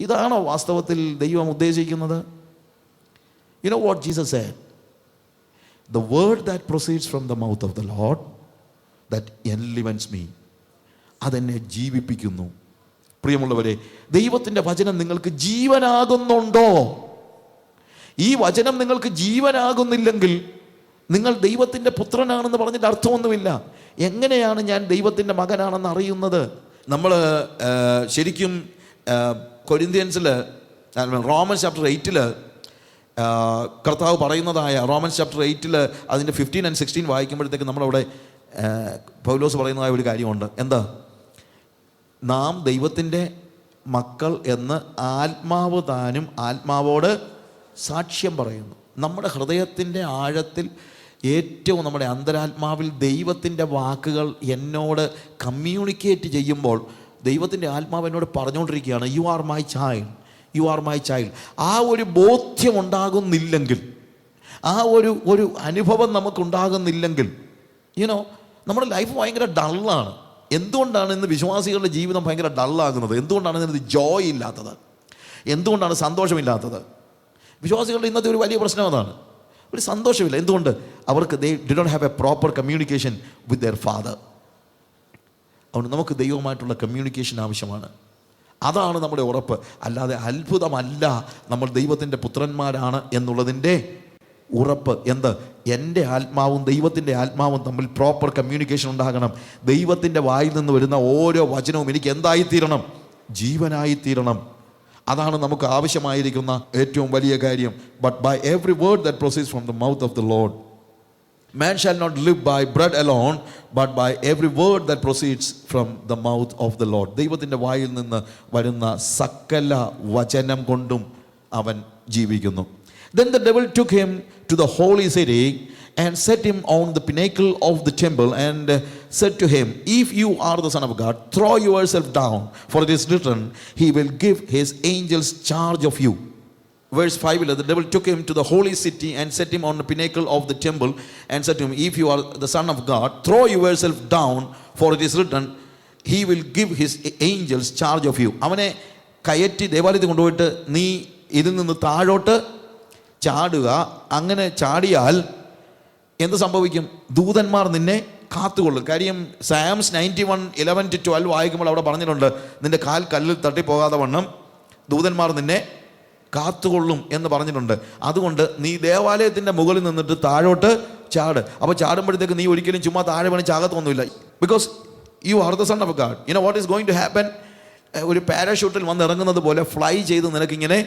ഇതാണോ വാസ്തവത്തിൽ ദൈവം ഉദ്ദേശിക്കുന്നത്? You know what Jesus said? The word that proceeds from the mouth of the Lord, that enlivens me. അതെന്നെ ജീവിപ്പിക്കുന്നു. പ്രിയമുള്ളവരെ, ദൈവത്തിൻ്റെ വചനം നിങ്ങൾക്ക് ജീവനാകുന്നുണ്ടോ? ഈ വചനം നിങ്ങൾക്ക് ജീവനാകുന്നില്ലെങ്കിൽ നിങ്ങൾ ദൈവത്തിൻ്റെ പുത്രനാണെന്ന് പറഞ്ഞിട്ട് അർത്ഥമൊന്നുമില്ല. എങ്ങനെയാണ് ഞാൻ ദൈവത്തിൻ്റെ മകനാണെന്ന് അറിയുന്നത്? നമ്മൾ ശരിക്കും കൊരിന്ത്യൻസിൽ റോമൻസ് ചാപ്റ്റർ 8 കർത്താവ് പറയുന്നതായ റോമൻസ് ചാപ്റ്റർ 8 അതിൻ്റെ 15 and 16 വായിക്കുമ്പോഴത്തേക്ക് നമ്മളവിടെ പൗലോസ് പറയുന്നതായ ഒരു കാര്യമുണ്ട്. എന്താ? നാം ദൈവത്തിൻ്റെ മക്കൾ എന്ന് ആത്മാവ് താനും ആത്മാവോട് സാക്ഷ്യം പറയുന്നു. നമ്മുടെ ഹൃദയത്തിൻ്റെ ആഴത്തിൽ ഏറ്റവും നമ്മുടെ അന്തരാത്മാവിൽ ദൈവത്തിൻ്റെ വാക്കുകൾ എന്നോട് കമ്മ്യൂണിക്കേറ്റ് ചെയ്യുമ്പോൾ ദൈവത്തിൻ്റെ ആത്മാവ് എന്നോട് പറഞ്ഞുകൊണ്ടിരിക്കുകയാണ്, U are my child, U are my child. ആ ഒരു ബോധ്യം ഉണ്ടാകുന്നില്ലെങ്കിൽ, ആ ഒരു അനുഭവം നമുക്കുണ്ടാകുന്നില്ലെങ്കിൽ, യുനോ നമ്മുടെ ലൈഫ് ഭയങ്കര ഡള്ളാണ്. എന്തുകൊണ്ടാണ് ഇന്ന് വിശ്വാസികളുടെ ജീവിതം ഭയങ്കര ഡള്ളാകുന്നത്? എന്തുകൊണ്ടാണ് ഇന്നത് ജോയ് ഇല്ലാത്തത്? എന്തുകൊണ്ടാണ് സന്തോഷമില്ലാത്തത്? വിശ്വാസികളുടെ ഇന്നത്തെ ഒരു വലിയ പ്രശ്നം അതാണ്. ഒരു സന്തോഷമില്ല. എന്തുകൊണ്ട്? അവർക്ക് ദേ ഡി don't have a proper communication with their father. അതുകൊണ്ട് നമുക്ക് ദൈവവുമായിട്ടുള്ള കമ്മ്യൂണിക്കേഷൻ ആവശ്യമാണ്. അതാണ് നമ്മുടെ ഉറപ്പ്. അല്ലാതെ അത്ഭുതമല്ല നമ്മൾ ദൈവത്തിൻ്റെ പുത്രന്മാരാണ് എന്നുള്ളതിൻ്റെ ഉറപ്പ്. എന്ത്? എൻ്റെ ആത്മാവും ദൈവത്തിൻ്റെ ആത്മാവും തമ്മിൽ പ്രോപ്പർ കമ്മ്യൂണിക്കേഷൻ ഉണ്ടാകണം. ദൈവത്തിൻ്റെ വായിൽ നിന്ന് വരുന്ന ഓരോ വചനവും എനിക്ക് എന്തായിത്തീരണം? ജീവനായിത്തീരണം. അതാണ് നമുക്ക് ആവശ്യമായിരിക്കുന്ന ഏറ്റവും വലിയ കാര്യം. But by every word that proceeds from the mouth of the Lord. Man shall not live by bread alone, but by every word that proceeds from the mouth of the Lord. ദൈവത്തിൻ്റെ വായിൽ നിന്ന് വരുന്ന സകല വചനം കൊണ്ടും അവൻ ജീവിക്കുന്നു. Then the devil took him to the holy city and set him on the pinnacle of the temple and said to him, if you are the Son of God, throw yourself down, for it is written, he will give his angels charge of you. Verse 5, the devil took him to the holy city and set him on the pinnacle of the temple and said to him, if you are the Son of God, throw yourself down, for it is written, he will give his angels charge of you. അവനെ കയറ്റി ദേവാലയത്തിൽ കൊണ്ടുപോയിട്ട് നീ ഇതിൽ നിന്ന് താഴോട്ട് ചാടുക. അങ്ങനെ ചാടിയാൽ എന്ത് സംഭവിക്കും? ദൂതന്മാർ നിന്നെ കാത്തുകൊള്ളും. കാര്യം സാംസ് 91:11-12 വായിക്കുമ്പോൾ അവിടെ പറഞ്ഞിട്ടുണ്ട്, നിന്റെ കാൽ കല്ലിൽ തട്ടിപ്പോകാതെ വണ്ണം ദൂതന്മാർ നിന്നെ കാത്തുകൊള്ളും എന്ന് പറഞ്ഞിട്ടുണ്ട്. അതുകൊണ്ട് നീ ദേവാലയത്തിൻ്റെ മുകളിൽ നിന്നിട്ട് താഴോട്ട് ചാട്. അപ്പോൾ ചാടുമ്പോഴത്തേക്ക് നീ ഒരിക്കലും ചുമ്മാ താഴെ വീണ് ചാകത്തൊന്നുമില്ല. Because you are the son of God. You know what is going to happen? ഒരു പാരാഷൂട്ടിൽ വന്ന് ഇറങ്ങുന്നത് പോലെ ഫ്ലൈ ചെയ്ത് നിനക്കിങ്ങനെ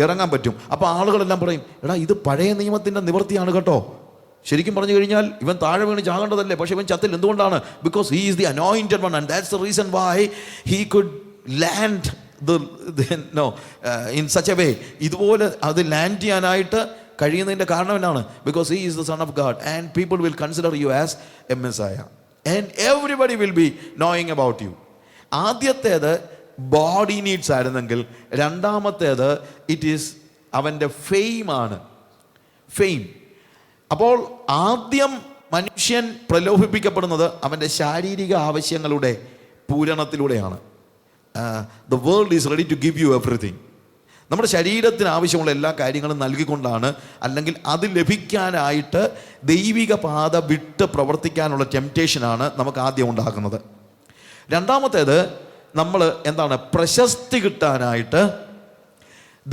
ഇറങ്ങാൻ പറ്റും. അപ്പോൾ ആളുകളെല്ലാം പറയും, എടാ ഇത് പഴയ നിയമത്തിൻ്റെ നിവൃത്തിയാണ് കേട്ടോ. ശരിക്കും പറഞ്ഞു കഴിഞ്ഞാൽ ഇവൻ താഴെ വീണ് ചാകേണ്ടതല്ലേ, പക്ഷെ ഇവൻ ചത്തിൽ. എന്തുകൊണ്ടാണ്? Because he is the anointed one and that's the reason why he could land in such a way. ഇതുപോലെ അത് ലാൻഡ് ചെയ്യാനായിട്ട് കഴിയുന്നതിൻ്റെ കാരണം എന്നാണ്? Because he is the son of God and people will consider U as A Messiah and everybody will be knowing about you. ആദ്യത്തേത് body needs ആയിരുന്നെങ്കിൽ രണ്ടാമത്തേത് it is അവൻ്റെ ഫെയിമാണ്. Fame. അപ്പോൾ ആദ്യം മനുഷ്യൻ പ്രലോഭിപ്പിക്കപ്പെടുന്നത് അവൻ്റെ ശാരീരിക ആവശ്യങ്ങളുടെ പൂരണത്തിലൂടെയാണ്. The world is ready to give you everything. നമ്മുടെ ശരീരത്തിന് ആവശ്യമുള്ള എല്ലാ കാര്യങ്ങളും നൽകിക്കൊണ്ടാണ്, അല്ലെങ്കിൽ അത് ലഭിക്കാനായിട്ട് ദൈവിക പാത വിട്ട് പ്രവർത്തിക്കാനുള്ള ടെംപ്റ്റേഷനാണ് നമുക്ക് ആദ്യം ഉണ്ടാക്കുന്നത്. രണ്ടാമത്തേത് നമ്മൾ എന്താണ്? പ്രശസ്തി കിട്ടാനായിട്ട്,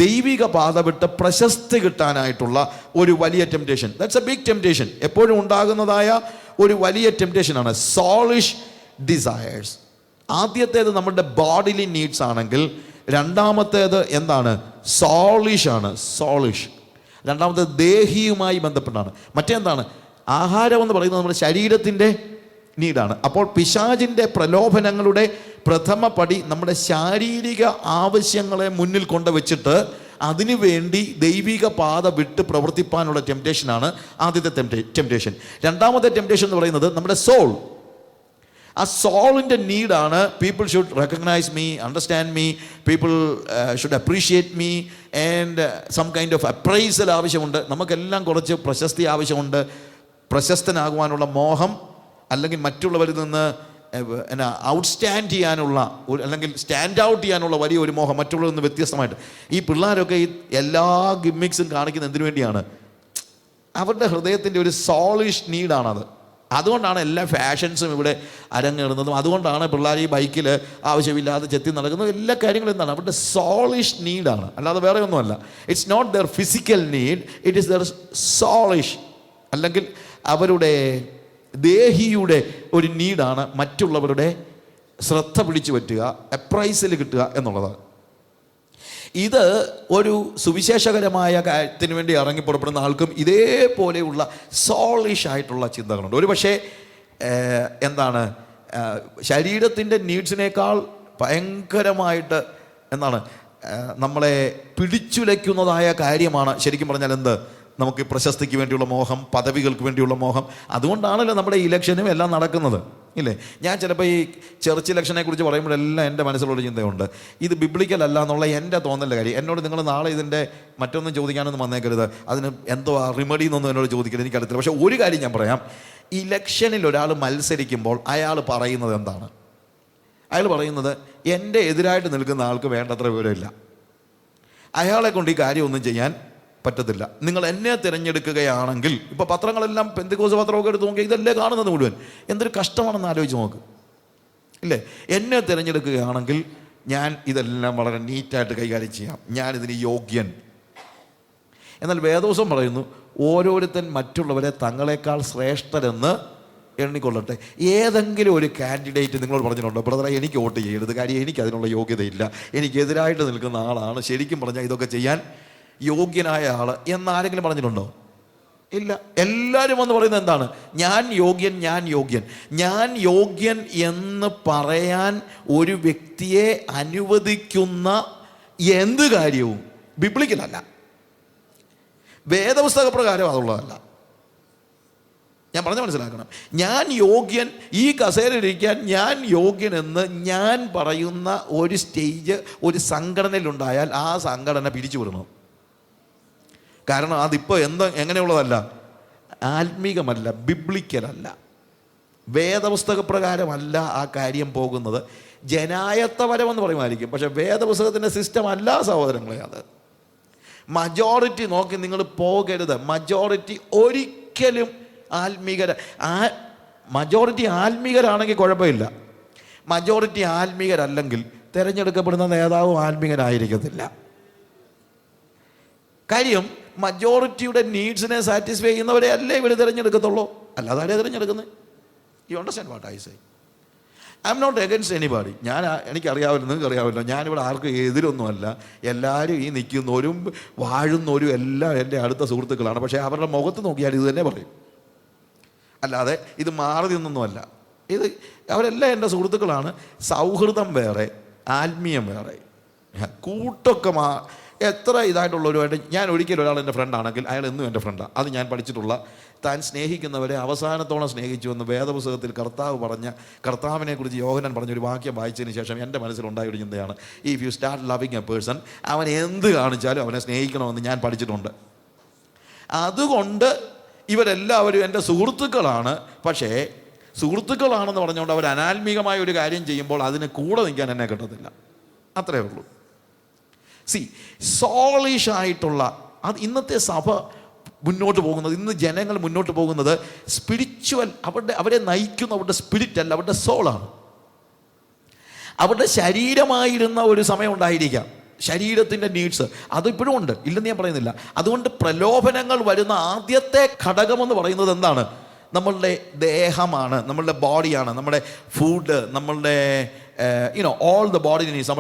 ദൈവിക പാത വിട്ട് പ്രശസ്തി കിട്ടാനായിട്ടുള്ള ഒരു വലിയ temptation. That's a big temptation. എപ്പോഴും ഉണ്ടാകുന്നതായ ഒരു വലിയ ടെംപ്റ്റേഷനാണ് സോളിഷ് ഡിസയേഴ്സ്. ആദ്യത്തേത് നമ്മുടെ ബോഡിലി നീഡ്സ് ആണെങ്കിൽ രണ്ടാമത്തേത് എന്താണ്? സോളിഷ് ആണ്. സോളിഷ്. രണ്ടാമത്തേത് ദേഹിയുമായി ബന്ധപ്പെട്ടാണ്. മറ്റേന്താണ്? ആഹാരം എന്ന് പറയുന്നത് നമ്മുടെ ശരീരത്തിൻ്റെ നീഡാണ്. അപ്പോൾ പിശാചിൻ്റെ പ്രലോഭനങ്ങളുടെ പ്രഥമ പടി നമ്മുടെ ശാരീരിക ആവശ്യങ്ങളെ മുന്നിൽ കൊണ്ടുവച്ചിട്ട് അതിനു വേണ്ടി ദൈവിക പാത വിട്ട് പ്രവർത്തിപ്പാനുള്ള ടെംപ്റ്റേഷനാണ് ആദ്യത്തെ ടെംപ്റ്റേഷൻ. രണ്ടാമത്തെ ടെംപ്റ്റേഷൻ എന്ന് പറയുന്നത് നമ്മുടെ സോൾ. ആ സോളിൻ്റെ നീഡാണ്. People should recognise me, understand me, people should appreciate me and some kind of appraisal ആവശ്യമുണ്ട്. നമുക്കെല്ലാം കുറച്ച് പ്രശസ്തി ആവശ്യമുണ്ട്. പ്രശസ്തനാകുവാനുള്ള മോഹം, അല്ലെങ്കിൽ മറ്റുള്ളവരിൽ നിന്ന് ഔട്ട്സ്റ്റാൻഡ് ചെയ്യാനുള്ള ഒരു, അല്ലെങ്കിൽ സ്റ്റാൻഡ് ഔട്ട് ചെയ്യാനുള്ള വലിയ ഒരു മോഹം, മറ്റുള്ളവരിൽ നിന്ന് വ്യത്യസ്തമായിട്ട്. ഈ പിള്ളേരൊക്കെ ഈ എല്ലാ ഗിമ്മിക്സും കാണിക്കുന്നത് എന്തിനു വേണ്ടിയാണ്? അവരുടെ ഹൃദയത്തിൻ്റെ ഒരു സോളിഷ് നീഡാണത്. അതുകൊണ്ടാണ് എല്ലാ ഫാഷൻസും ഇവിടെ അരങ്ങേറുന്നതും. അതുകൊണ്ടാണ് പിള്ളേർ ഈ ബൈക്കിൽ ആവശ്യമില്ലാതെ ചെത്തി നടക്കുന്നത്. എല്ലാ കാര്യങ്ങളും എന്താണ്? അവരുടെ സോളിഷ് നീഡാണ്, അല്ലാതെ വേറെ ഒന്നുമല്ല. It's not their physical need, it is their soulish, അല്ലെങ്കിൽ അവരുടെ ദേഹിയുടെ ഒരു നീഡാണ് മറ്റുള്ളവരുടെ ശ്രദ്ധ പിടിച്ചു പറ്റുക, അപ്രൈസൽ കിട്ടുക എന്നുള്ളതാണ്. ഇത് ഒരു സുവിശേഷകരമായ കാര്യത്തിന് വേണ്ടി ഇറങ്ങി പുറപ്പെടുന്ന ആൾക്കും ഇതേപോലെയുള്ള സോളിഷ് ആയിട്ടുള്ള ചിന്തകളുണ്ട്. ഒരു പക്ഷേ എന്താണ് ശരീരത്തിൻ്റെ നീഡ്സിനേക്കാൾ ഭയങ്കരമായിട്ട് എന്താണ് നമ്മളെ പിടിച്ചുലയ്ക്കുന്നതായ കാര്യമാണ് ശരിക്കും പറഞ്ഞാൽ എന്ത്, നമുക്ക് പ്രശസ്തിക്ക് വേണ്ടിയുള്ള മോഹം, പദവികൾക്ക് വേണ്ടിയുള്ള മോഹം. അതുകൊണ്ടാണല്ലോ നമ്മുടെ ഇലക്ഷനും എല്ലാം നടക്കുന്നത്, ഇല്ലേ? ഞാൻ ചിലപ്പോൾ ഈ ചർച്ച് ഇലക്ഷനെ കുറിച്ച് പറയുമ്പോഴെല്ലാം എൻ്റെ മനസ്സിലൊരു ചിന്തയുണ്ട്, ഇത് ബിബ്ലിക്കൽ അല്ല എന്നുള്ള എൻ്റെ തോന്നലിൻ്റെ കാര്യം. എന്നോട് നിങ്ങൾ നാളെ ഇതിൻ്റെ മറ്റൊന്നും ചോദിക്കാനൊന്നും വന്നേക്കരുത്, അതിന് എന്തോ റെമഡി എന്നൊന്നും എന്നോട് ചോദിക്കരുത്, എനിക്കറിയത്തില്ല. പക്ഷേ ഒരു കാര്യം ഞാൻ പറയാം, ഇലക്ഷനിൽ ഒരാൾ മത്സരിക്കുമ്പോൾ അയാൾ പറയുന്നത് എന്താണ്? അയാൾ പറയുന്നത് എൻ്റെ എതിരായിട്ട് നിൽക്കുന്ന ആൾക്ക് വേണ്ടത്ര വിവരമില്ല, അയാളെ കൊണ്ട് ഈ കാര്യമൊന്നും ചെയ്യാൻ പറ്റത്തില്ല. നിങ്ങൾ എന്നെ തിരഞ്ഞെടുക്കുകയാണെങ്കിൽ, ഇപ്പോൾ പത്രങ്ങളെല്ലാം പെന്തിക്കോസ് പത്രമൊക്കെ എടുത്ത് നോക്കി, ഇതല്ലേ കാണുന്നത് മുഴുവൻ, എന്തൊരു കഷ്ടമാണെന്ന് ആലോചിച്ച് നോക്ക്, ഇല്ലേ? എന്നെ തിരഞ്ഞെടുക്കുകയാണെങ്കിൽ ഞാൻ ഇതെല്ലാം വളരെ നീറ്റായിട്ട് കൈകാര്യം ചെയ്യാം, ഞാനിതിന് യോഗ്യൻ. എന്നാൽ വേദോസം പറയുന്നു, ഓരോരുത്തൻ മറ്റുള്ളവരെ തങ്ങളെക്കാൾ ശ്രേഷ്ഠരെന്ന് എണ്ണിക്കൊള്ളട്ടെ. ഏതെങ്കിലും ഒരു കാൻഡിഡേറ്റ് നിങ്ങളോട് പറഞ്ഞിട്ടുണ്ടോ, ബ്രദറെ എനിക്ക് വോട്ട് ചെയ്യരുത്, കാര്യം എനിക്ക് അതിനുള്ള യോഗ്യതയില്ല, എനിക്കെതിരായിട്ട് നിൽക്കുന്ന ആളാണ് ശരിക്കും പറഞ്ഞാൽ ഇതൊക്കെ ചെയ്യാൻ യോഗ്യനായ ആൾ എന്നാരെങ്കിലും പറഞ്ഞിട്ടുണ്ടോ? ഇല്ല. എല്ലാവരും വന്ന് പറയുന്നത് എന്താണ്? ഞാൻ യോഗ്യൻ, ഞാൻ യോഗ്യൻ. ഞാൻ യോഗ്യൻ എന്ന് പറയാൻ ഒരു വ്യക്തിയെ അനുവദിക്കുന്ന എന്ത് കാര്യവും ബിബ്ലിക്കലല്ല, വേദപുസ്തക പ്രകാരം അതുള്ളതല്ല. ഞാൻ പറഞ്ഞ മനസ്സിലാക്കണം. ഞാൻ യോഗ്യൻ, ഈ കസേരയിലിരിക്കാൻ ഞാൻ യോഗ്യൻ എന്ന് ഞാൻ പറയുന്ന ഒരു സ്റ്റേജ് ഒരു സംഘടനയിലുണ്ടായാൽ ആ സംഘടന പിരിച്ചു വിടണം. കാരണം അതിപ്പോൾ എങ്ങനെയുള്ളതല്ല, ആത്മീകമല്ല, ബിബ്ലിക്കലല്ല, വേദപുസ്തക പ്രകാരമല്ല ആ കാര്യം പോകുന്നത്. ജനായത്തപരമെന്ന് പറയുമായിരിക്കും, പക്ഷെ വേദപുസ്തകത്തിൻ്റെ സിസ്റ്റം അല്ല സഹോദരങ്ങളെ. അത് മജോറിറ്റി നോക്കി നിങ്ങൾ പോകരുത്. മജോറിറ്റി ഒരിക്കലും മജോറിറ്റി ആത്മീകരാണെങ്കിൽ കുഴപ്പമില്ല. മജോറിറ്റി ആത്മീകരല്ലെങ്കിൽ തിരഞ്ഞെടുക്കപ്പെടുന്ന നേതാവും ആത്മീകനായിരിക്കത്തില്ല. കാര്യം മജോറിറ്റിയുടെ നീഡ്സിനെ സാറ്റിസ്ഫൈ ചെയ്യുന്നവരെ അല്ലേ ഇവർ തിരഞ്ഞെടുക്കത്തുള്ളൂ, അല്ലാതെ ആരെയാണ് തിരഞ്ഞെടുക്കുന്നത്? You understand what I say? I'm not against anybody. എനിക്കറിയാവില്ല, നിങ്ങൾക്ക് അറിയാവില്ല, ഞാനിവിടെ ആർക്കും എതിരൊന്നുമല്ല. എല്ലാവരും ഈ നിൽക്കുന്നവരും വാഴുന്നവരും എല്ലാം എൻ്റെ അടുത്ത സുഹൃത്തുക്കളാണ്. പക്ഷേ അവരുടെ മുഖത്ത് നോക്കിയാൽ ഇത് തന്നെ പറയും, അല്ലാതെ ഇത് മാറി നിന്നൊന്നുമല്ല. ഇത് അവരെല്ലാം എൻ്റെ സുഹൃത്തുക്കളാണ്. സൗഹൃദം വേറെ, ആത്മീയം വേറെ. കൂട്ടൊക്കെ എത്ര ഇതായിട്ടുള്ളവരുമായിട്ട് ഞാൻ ഒരിക്കലും ഒരാൾ എൻ്റെ ഫ്രണ്ടാണെങ്കിൽ അയാൾ എന്നും എൻ്റെ ഫ്രണ്ടാണ്. അത് ഞാൻ പഠിച്ചിട്ടുള്ള, താൻ സ്നേഹിക്കുന്നവരെ അവസാനത്തോളം സ്നേഹിച്ചു എന്ന് വേദപുസ്തകത്തിൽ കർത്താവിനെ കുറിച്ച് യോഹന്നാൻ പറഞ്ഞൊരു വാക്യം വായിച്ചതിന് ശേഷം എൻ്റെ മനസ്സിലുണ്ടായ ഒരു ചിന്തയാണ്, if you start loving A person, അവൻ എന്ത് കാണിച്ചാലും അവനെ സ്നേഹിക്കണമെന്ന് ഞാൻ പഠിച്ചിട്ടുണ്ട്. അതുകൊണ്ട് ഇവരെല്ലാവരും എൻ്റെ സുഹൃത്തുക്കളാണ്. പക്ഷേ സുഹൃത്തുക്കളാണെന്ന് പറഞ്ഞുകൊണ്ട് അവർ അനാത്മീകമായ ഒരു കാര്യം ചെയ്യുമ്പോൾ അതിന് കൂടെ നിൽക്കാൻ എന്നെ കിട്ടത്തില്ല. അത്രയേ ഉള്ളൂ. സോളിഷ് ആയിട്ടുള്ള അത് ഇന്നത്തെ സഭ മുന്നോട്ട് പോകുന്നത്, ഇന്ന് ജനങ്ങൾ മുന്നോട്ട് പോകുന്നത് സ്പിരിച്വൽ, അവരെ നയിക്കുന്ന അവരുടെ സ്പിരിറ്റ് അല്ല, അവരുടെ സോളാണ്. അവരുടെ ശരീരമായിരുന്ന ഒരു സമയം ഉണ്ടായിരിക്കാം, ശരീരത്തിൻ്റെ നീഡ്സ് അതിപ്പോഴും ഉണ്ട്, ഇല്ലെന്ന് ഞാൻ പറയുന്നില്ല. അതുകൊണ്ട് പ്രലോഭനങ്ങൾ വരുന്ന ആദ്യത്തെ ഘടകമെന്ന് പറയുന്നത് എന്താണ്? നമ്മളുടെ ദേഹമാണ്, നമ്മളുടെ ബോഡിയാണ്, നമ്മുടെ ഫുഡ്, നമ്മളുടെ ഓൾ ദ ബോഡി നീഡ്സ്,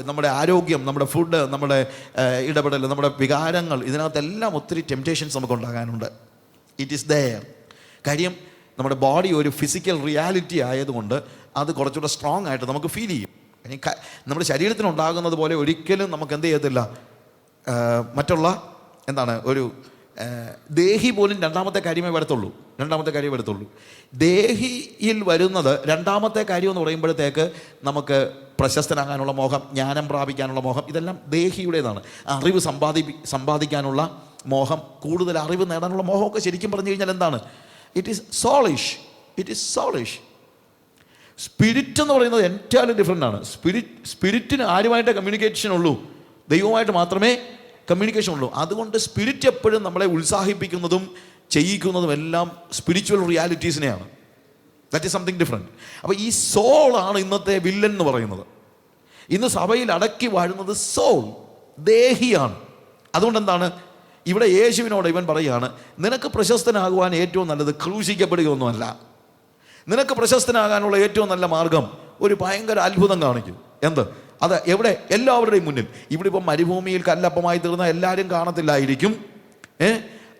നമ്മുടെ ആരോഗ്യം, നമ്മുടെ ഫുഡ്, നമ്മുടെ ഇടപെടൽ, നമ്മുടെ വികാരങ്ങൾ, ഇതിനകത്തെല്ലാം ഒത്തിരി ടെംപ്റ്റേഷൻസ് നമുക്ക് ഉണ്ടാകാനുണ്ട്. It is there. കാര്യം നമ്മുടെ ബോഡി ഒരു ഫിസിക്കൽ റിയാലിറ്റി ആയതുകൊണ്ട് അത് കുറച്ചുകൂടെ സ്ട്രോങ് ആയിട്ട് നമുക്ക് ഫീൽ ചെയ്യും. നമ്മുടെ ശരീരത്തിനുണ്ടാകുന്നത് പോലെ ഒരിക്കലും നമുക്ക് എന്ത് ചെയ്യത്തില്ല, മറ്റുള്ള ഒരു ദേഹി പോലും രണ്ടാമത്തെ കാര്യമേ വരത്തുള്ളൂ. ദേഹിയിൽ വരുന്നത് രണ്ടാമത്തെ കാര്യം എന്ന് പറയുമ്പോഴത്തേക്ക് നമുക്ക് പ്രശസ്തനാകാനുള്ള മോഹം, ജ്ഞാനം പ്രാപിക്കാനുള്ള മോഹം, ഇതെല്ലാം ദേഹിയുടേതാണ്. അറിവ് സമ്പാദിക്കാനുള്ള മോഹം, കൂടുതൽ അറിവ് നേടാനുള്ള മോഹമൊക്കെ ശരിക്കും പറഞ്ഞു കഴിഞ്ഞാൽ എന്താണ്? It is സോളിഷ്. സ്പിരിറ്റ് എന്ന് പറയുന്നത് എൻറ്റയർലി ഡിഫറെൻ്റ് ആണ്. സ്പിരിറ്റിന് ആരുമായിട്ടേ കമ്മ്യൂണിക്കേഷൻ ഉള്ളൂ? ദൈവമായിട്ട് മാത്രമേ കമ്മ്യൂണിക്കേഷൻ ഉള്ളൂ. അതുകൊണ്ട് സ്പിരിറ്റ് എപ്പോഴും നമ്മളെ ഉത്സാഹിപ്പിക്കുന്നതും ചെയ്യിക്കുന്നതും എല്ലാം സ്പിരിച്വൽ റിയാലിറ്റീസിനെയാണ്. That is something different. അപ്പോൾ ഈ സോളാണ് ഇന്നത്തെ വില്ലൻ എന്ന് പറയുന്നത്. ഇന്ന് സഭയിൽ അടക്കി വാഴുന്നത് സോൾ, ദേഹിയാണ്. അതുകൊണ്ട് എന്താണ് ഇവിടെ യേശുവിനോട് ഇവൻ പറയുകയാണ്, നിനക്ക് പ്രശസ്തനാകുവാൻ ഏറ്റവും നല്ലത് ക്രൂശിക്കപ്പെടുകയൊന്നുമല്ല. നിനക്ക് പ്രശസ്തനാകാനുള്ള ഏറ്റവും നല്ല മാർഗം ഒരു ഭയങ്കര അത്ഭുതം കാണിക്കും. എന്ത്? അത് എവിടെ? എല്ലാവരുടെയും മുന്നിൽ. ഇവിടെ ഇപ്പം മരുഭൂമിയിൽ കല്ലപ്പമായി തീർന്ന എല്ലാവരും കാണത്തില്ലായിരിക്കും.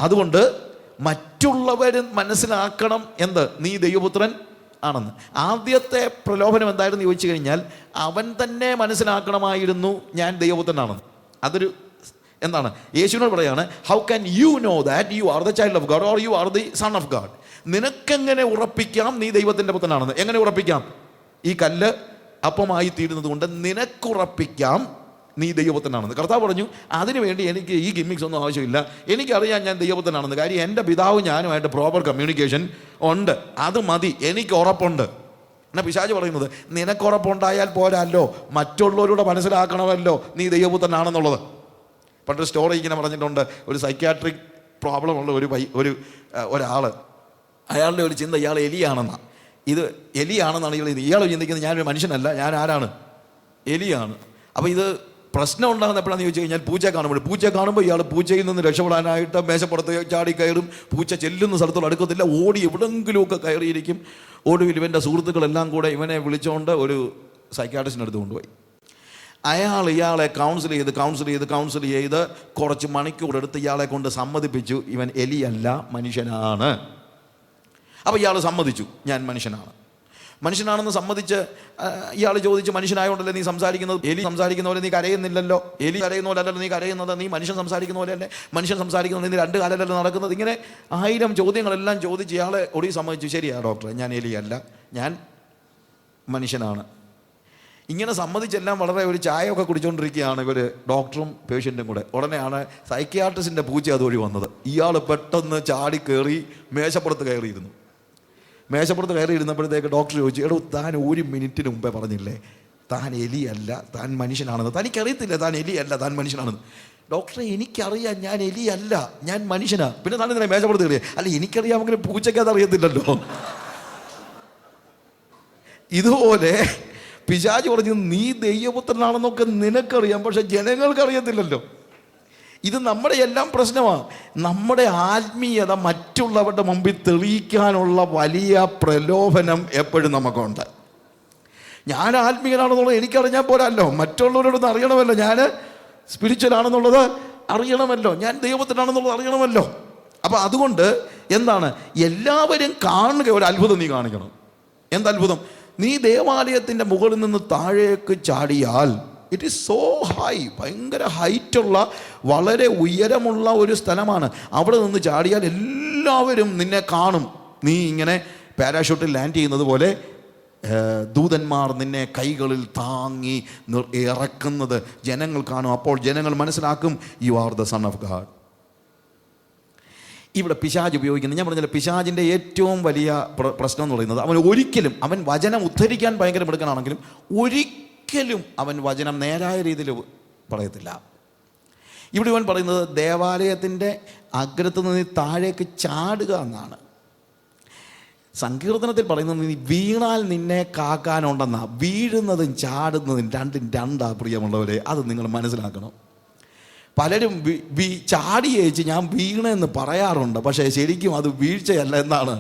അതുകൊണ്ട് മറ്റുള്ളവരും മനസ്സിലാക്കണം എന്ത്? നീ ദൈവപുത്രൻ ആണെന്ന്. ആദ്യത്തെ പ്രലോഭനം എന്തായിരുന്നു ചോദിച്ചു കഴിഞ്ഞാൽ, അവൻ തന്നെ മനസ്സിലാക്കണമായിരുന്നു ഞാൻ ദൈവപുത്രനാണെന്ന്. അതൊരു എന്താണ്? യേശുവിനോട് പറയാണ്, how can you know that you are the child of God or you are the son of God? നിനക്കെങ്ങനെ ഉറപ്പിക്കാം നീ ദൈവത്തിൻ്റെ പുത്രനാണെന്ന്? എങ്ങനെ ഉറപ്പിക്കാം? ഈ കല്ല് അപ്പമായി തീരുന്നത് കൊണ്ട് നിനക്കുറപ്പിക്കാം നീ ദൈവപുത്രനാണെന്ന്. കർത്താവ് പറഞ്ഞു, അതിനുവേണ്ടി എനിക്ക് ഈ ഗിമ്മിക്സ് ഒന്നും ആവശ്യമില്ല. എനിക്കറിയാം ഞാൻ ദൈവപുത്രനാണെന്ന്. കാര്യം എൻ്റെ പിതാവ് ഞാനുമായിട്ട് പ്രോപ്പർ കമ്മ്യൂണിക്കേഷൻ ഉണ്ട്, അത് മതി, എനിക്ക് ഉറപ്പുണ്ട്. എന്നാൽ പിശാച് പറയുന്നത്, നിനക്കുറപ്പുണ്ടായാൽ പോരാല്ലോ, മറ്റുള്ളവരുടെ മനസ്സിലാക്കണമല്ലോ നീ ദൈവപുത്രനാണെന്നുള്ളത്. പണ്ടൊരു സ്റ്റോറി ഇങ്ങനെ പറഞ്ഞിട്ടുണ്ട്. ഒരു സൈക്യാട്രിക് പ്രോബ്ലം ഉള്ള ഒരാൾ, അയാളുടെ ഒരു ചിന്ത ഇയാൾ എലിയാണെന്നാണ്. ഇത് എലിയാണെന്നാണ് ഇയാൾ ചിന്തിക്കുന്നത്. ഞാനൊരു മനുഷ്യനല്ല, ഞാൻ ആരാണ്? എലിയാണ്. അപ്പോൾ ഇത് പ്രശ്നം ഉണ്ടാകുന്ന എപ്പോഴാണെന്ന് ചോദിച്ചു കഴിഞ്ഞാൽ, പൂച്ച കാണുമ്പോൾ ഇയാൾ പൂച്ചയിൽ നിന്ന് രക്ഷപ്പെടാനായിട്ട് മേശപ്പുറത്ത് ചാടി കയറും. പൂച്ച ചെല്ലുന്ന സ്ഥലത്തോട് അടുക്കത്തില്ല, ഓടി എവിടെങ്കിലുമൊക്കെ കയറിയിരിക്കും. ഒടുവിൽ ഇവൻ്റെ സുഹൃത്തുക്കളെല്ലാം കൂടെ ഇവനെ വിളിച്ചുകൊണ്ട് ഒരു സൈക്യാട്രിസ്റ്റിൻ്റെ അടുത്ത് കൊണ്ടുപോയി. അയാൾ ഇയാളെ കൗൺസിൽ ചെയ്ത് കുറച്ച് മണിക്കൂറെടുത്ത് ഇയാളെ കൊണ്ട് സമ്മതിപ്പിച്ചു, ഇവൻ എലിയല്ല മനുഷ്യനാണ്. അപ്പോൾ ഇയാൾ സമ്മതിച്ചു, ഞാൻ മനുഷ്യനാണെന്ന് സമ്മതിച്ച് ഇയാൾ ചോദിച്ചു, മനുഷ്യനായോണ്ടല്ലേ നീ സംസാരിക്കുന്നത്? എലി സംസാരിക്കുന്ന പോലെ നീ കരയുന്നില്ലല്ലോ, എലി കരയുന്ന പോലെ അല്ലല്ലോ നീ കരയുന്നത്, നീ മനുഷ്യൻ സംസാരിക്കുന്ന പോലെയല്ലേ മനുഷ്യൻ സംസാരിക്കുന്നത്, നീ രണ്ട് കാലല്ലല്ലോ നടക്കുന്നത്. ഇങ്ങനെ 1000 ചോദ്യങ്ങളെല്ലാം ചോദിച്ച് ഇയാളെ ഒടുവിൽ സമ്മതിച്ചു, ശരിയാ ഡോക്ടറെ, ഞാൻ എലിയല്ല, ഞാൻ മനുഷ്യനാണ്. ഇങ്ങനെ സമ്മതിച്ചെല്ലാം വളരെ ഒരു ചായയൊക്കെ കുടിച്ചുകൊണ്ടിരിക്കുകയാണ് ഇവർ, ഡോക്ടറും പേഷ്യൻറ്റും കൂടെ. ഉടനെയാണ് സൈക്യാട്രിസ്റ്റിൻ്റെ പൂച്ച അതുവഴി വന്നത്. ഇയാൾ പെട്ടെന്ന് ചാടി കയറി മേശപ്പുറത്ത് കയറിയിരുന്നപ്പോഴത്തേക്ക് ഡോക്ടർ ചോദിച്ചു, എടോ താൻ 1 മിനിറ്റിന് മുമ്പേ പറഞ്ഞില്ലേ താൻ എലിയല്ല താൻ മനുഷ്യനാണെന്ന്? തനിക്കറിയത്തില്ല താൻ എലിയല്ല താൻ മനുഷ്യനാണെന്ന്? ഡോക്ടറെ, എനിക്കറിയാം ഞാൻ എലിയല്ല ഞാൻ മനുഷ്യനാ. പിന്നെ താൻ ഇതിനെ മേശപ്പുറത്ത് കയറിയേ? അല്ല, എനിക്കറിയാമെങ്കിലും പൂച്ചയ്ക്ക് അതറിയത്തില്ലല്ലോ. ഇതുപോലെ പിശാച് പറഞ്ഞു, നീ ദൈവപുത്രനാണെന്നൊക്കെ നിനക്കറിയാം, പക്ഷെ ജനങ്ങൾക്കറിയത്തില്ലല്ലോ. ഇത് നമ്മുടെ എല്ലാം പ്രശ്നമാണ്. നമ്മുടെ ആത്മീയത മറ്റുള്ളവരുടെ മുമ്പിൽ തെളിയിക്കാനുള്ള വലിയ പ്രലോഭനം എപ്പോഴും നമുക്കുണ്ട്. ഞാൻ ആത്മീയനാണെന്നുള്ളത് എനിക്കറിഞ്ഞാൽ പോരാല്ലോ, മറ്റുള്ളവരോടൊന്ന് അറിയണമല്ലോ. ഞാൻ സ്പിരിച്വൽ ആണെന്നുള്ളത് അറിയണമല്ലോ, ഞാൻ ദൈവപുത്രനാണെന്നുള്ളത് അറിയണമല്ലോ. അപ്പം അതുകൊണ്ട് എന്താണ്, എല്ലാവരും കാണുക ഒരു അത്ഭുതം നീ കാണിക്കണം. എന്തത്ഭുതം? നീ ദേവാലയത്തിൻ്റെ മുകളിൽ നിന്ന് താഴേക്ക് ചാടിയാൽ, ഇറ്റ് ഈസ് സോ ഹൈ, ഭയങ്കര ഹൈറ്റുള്ള വളരെ ഉയരമുള്ള ഒരു സ്ഥലമാണ്. അവിടെ നിന്ന് ചാടിയാൽ എല്ലാവരും നിന്നെ കാണും. നീ ഇങ്ങനെ പാരാഷൂട്ടിൽ ലാൻഡ് ചെയ്യുന്നത് പോലെ ദൂതന്മാർ നിന്നെ കൈകളിൽ താങ്ങി ഇറക്കുന്നത് ജനങ്ങൾ കാണും. അപ്പോൾ ജനങ്ങൾ മനസ്സിലാക്കും U are the son of God. ഇവിടെ പിശാച് ഉപയോഗിക്കുന്നത്, ഞാൻ പറഞ്ഞില്ല, പിശാചിൻ്റെ ഏറ്റവും വലിയ പ്രശ്നം എന്ന് പറയുന്നത്, അവൻ വചനം ഉദ്ധരിക്കാൻ ഭയങ്കര മിടുക്കനാണെങ്കിലും ഒരിക്കലും അവൻ വചനം നേരായ രീതിയിൽ പറയത്തില്ല. ഇവിടെ ഇവൻ പറയുന്നത് ദേവാലയത്തിൻ്റെ അഗ്രത്ത് നിന്ന് താഴേക്ക് ചാടുക എന്നാണ്. സങ്കീർത്തനത്തിൽ പറയുന്നത് നീ വീണാൽ നിന്നെ കാക്കാനുണ്ടെന്നാ. വീഴുന്നതും ചാടുന്നതും രണ്ടാ പ്രിയമുള്ളവരെ, അത് നിങ്ങൾ മനസ്സിലാക്കണം. പലരും ചാടിയേച്ച് ഞാൻ വീണെന്ന് പറയാറുണ്ട്, പക്ഷേ ശരിക്കും അത് വീഴ്ചയല്ല, എന്താണ്,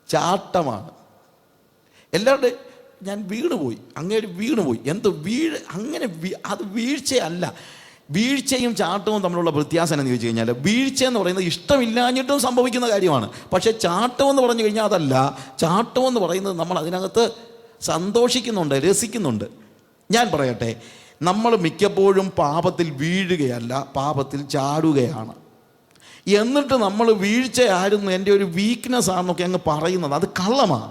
ചാട്ടമാണ്. എല്ലാവരുടെയും ഞാൻ വീണുപോയി, അങ്ങേര് വീണുപോയി, അങ്ങനെ അത് വീഴ്ചയല്ല. വീഴ്ചയും ചാട്ടവും തമ്മിലുള്ള വ്യത്യാസം എന്ന് ചോദിച്ചു കഴിഞ്ഞാൽ, വീഴ്ച എന്ന് പറയുന്നത് ഇഷ്ടമില്ലാഞ്ഞിട്ടും സംഭവിക്കുന്ന കാര്യമാണ്. പക്ഷേ ചാട്ടം എന്ന് പറഞ്ഞു കഴിഞ്ഞാൽ അതല്ല. ചാട്ടം എന്ന് പറയുന്നത് നമ്മൾ അതിനകത്ത് സന്തോഷിക്കുന്നുണ്ട്, രസിക്കുന്നുണ്ട്. ഞാൻ പറയട്ടെ, നമ്മൾ മിക്കപ്പോഴും പാപത്തിൽ വീഴുകയല്ല, പാപത്തിൽ ചാടുകയാണ്. എന്നിട്ട് നമ്മൾ വീഴ്ചയായിരുന്നു, എൻ്റെ ഒരു വീക്ക്നെസ് ആണെന്നൊക്കെ അങ്ങ് പറയുന്നത്, അത് കള്ളമാണ്.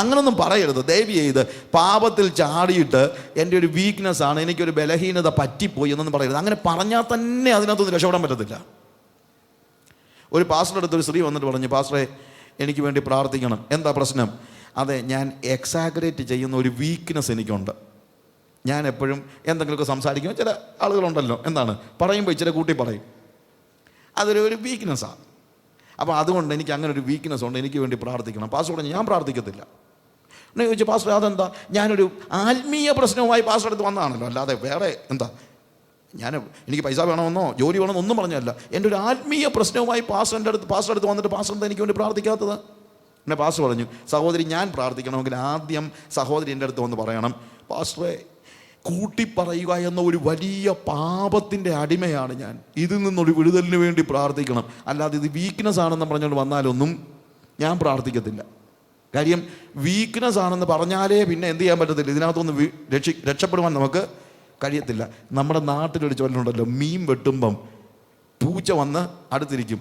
അങ്ങനൊന്നും പറയരുത് ദയവ് ചെയ്ത്. പാപത്തിൽ ചാടിയിട്ട് എൻ്റെ ഒരു വീക്ക്നെസ് ആണ്, എനിക്കൊരു ബലഹീനത പറ്റിപ്പോയി എന്നൊന്നും പറയരുത്. അങ്ങനെ പറഞ്ഞാൽ തന്നെ അതിനകത്തൊന്നും രക്ഷപ്പെടാൻ പറ്റത്തില്ല. ഒരു പാസ്റ്ററുടെ അടുത്ത് ഒരു സ്ത്രീ വന്നിട്ട് പറഞ്ഞു, പാസ്റ്ററെ എനിക്ക് വേണ്ടി പ്രാർത്ഥിക്കണം. എന്താ പ്രശ്നം? അതെ, ഞാൻ എക്സാഗ്രേറ്റ് ചെയ്യുന്ന ഒരു വീക്ക്നെസ് എനിക്കുണ്ട്. ഞാൻ എപ്പോഴും എന്തെങ്കിലുമൊക്കെ സംസാരിക്കുമ്പോൾ ചില ആളുകളുണ്ടല്ലോ, എന്താണ് പറയുമ്പോൾ ഇച്ചിരി കൂട്ടി പറയും, അതൊരു വീക്ക്നെസ്സാണ്. അപ്പോൾ അതുകൊണ്ട് എനിക്ക് അങ്ങനെ ഒരു വീക്ക്നെസ് ഉണ്ട്, എനിക്ക് വേണ്ടി പ്രാർത്ഥിക്കണം. പാസ്റ്റർ പറഞ്ഞു, ഞാൻ പ്രാർത്ഥിക്കത്തില്ല. എന്നെ ചോദിച്ചു, പാസ്റ്റർ അതെന്താ? ഞാനൊരു ആത്മീയ പ്രശ്നവുമായി പാസ്റ്റർ അടുത്ത് വന്നതാണല്ലോ, അല്ലാതെ വേറെ എന്താ, എനിക്ക് പൈസ വേണമെന്നോ ജോലി വേണമെന്നോ ഒന്നും പറഞ്ഞല്ല. എൻ്റെ ഒരു ആത്മീയ പ്രശ്നവുമായി പാസ്റ്റർ അടുത്ത് വന്നിട്ട് പാസ്റ്റർ എന്താ എനിക്ക് വേണ്ടി പ്രാർത്ഥിക്കാത്തത്? എന്നെ പാസ്റ്റർ പറഞ്ഞു, സഹോദരി ഞാൻ പ്രാർത്ഥിക്കണമെങ്കിൽ ആദ്യം സഹോദരി എൻ്റെ അടുത്ത് വന്ന് പറയണം, പാസ്റ്ററെ കൂട്ടിപ്പറയുക എന്ന ഒരു വലിയ പാപത്തിൻ്റെ അടിമയാണ് ഞാൻ. ഇതിൽ നിന്നൊരു വിടുതലിന് വേണ്ടി പ്രാർത്ഥിക്കണം. അല്ലാതെ ഇത് വീക്ക്നെസ് ആണെന്ന് പറഞ്ഞുകൊണ്ട് വന്നാലൊന്നും ഞാൻ പ്രാർത്ഥിക്കത്തില്ല. കാര്യം വീക്ക്നെസ് ആണെന്ന് പറഞ്ഞാലേ പിന്നെ എന്ത് ചെയ്യാൻ പറ്റത്തില്ല, ഇതിനകത്തൊന്ന് രക്ഷപ്പെടുവാൻ നമുക്ക് കഴിയത്തില്ല. നമ്മുടെ നാട്ടിലൊരു ചൊല്ലുണ്ടല്ലോ, മീൻ വെട്ടുമ്പം പൂച്ച വന്ന് അടുത്തിരിക്കും.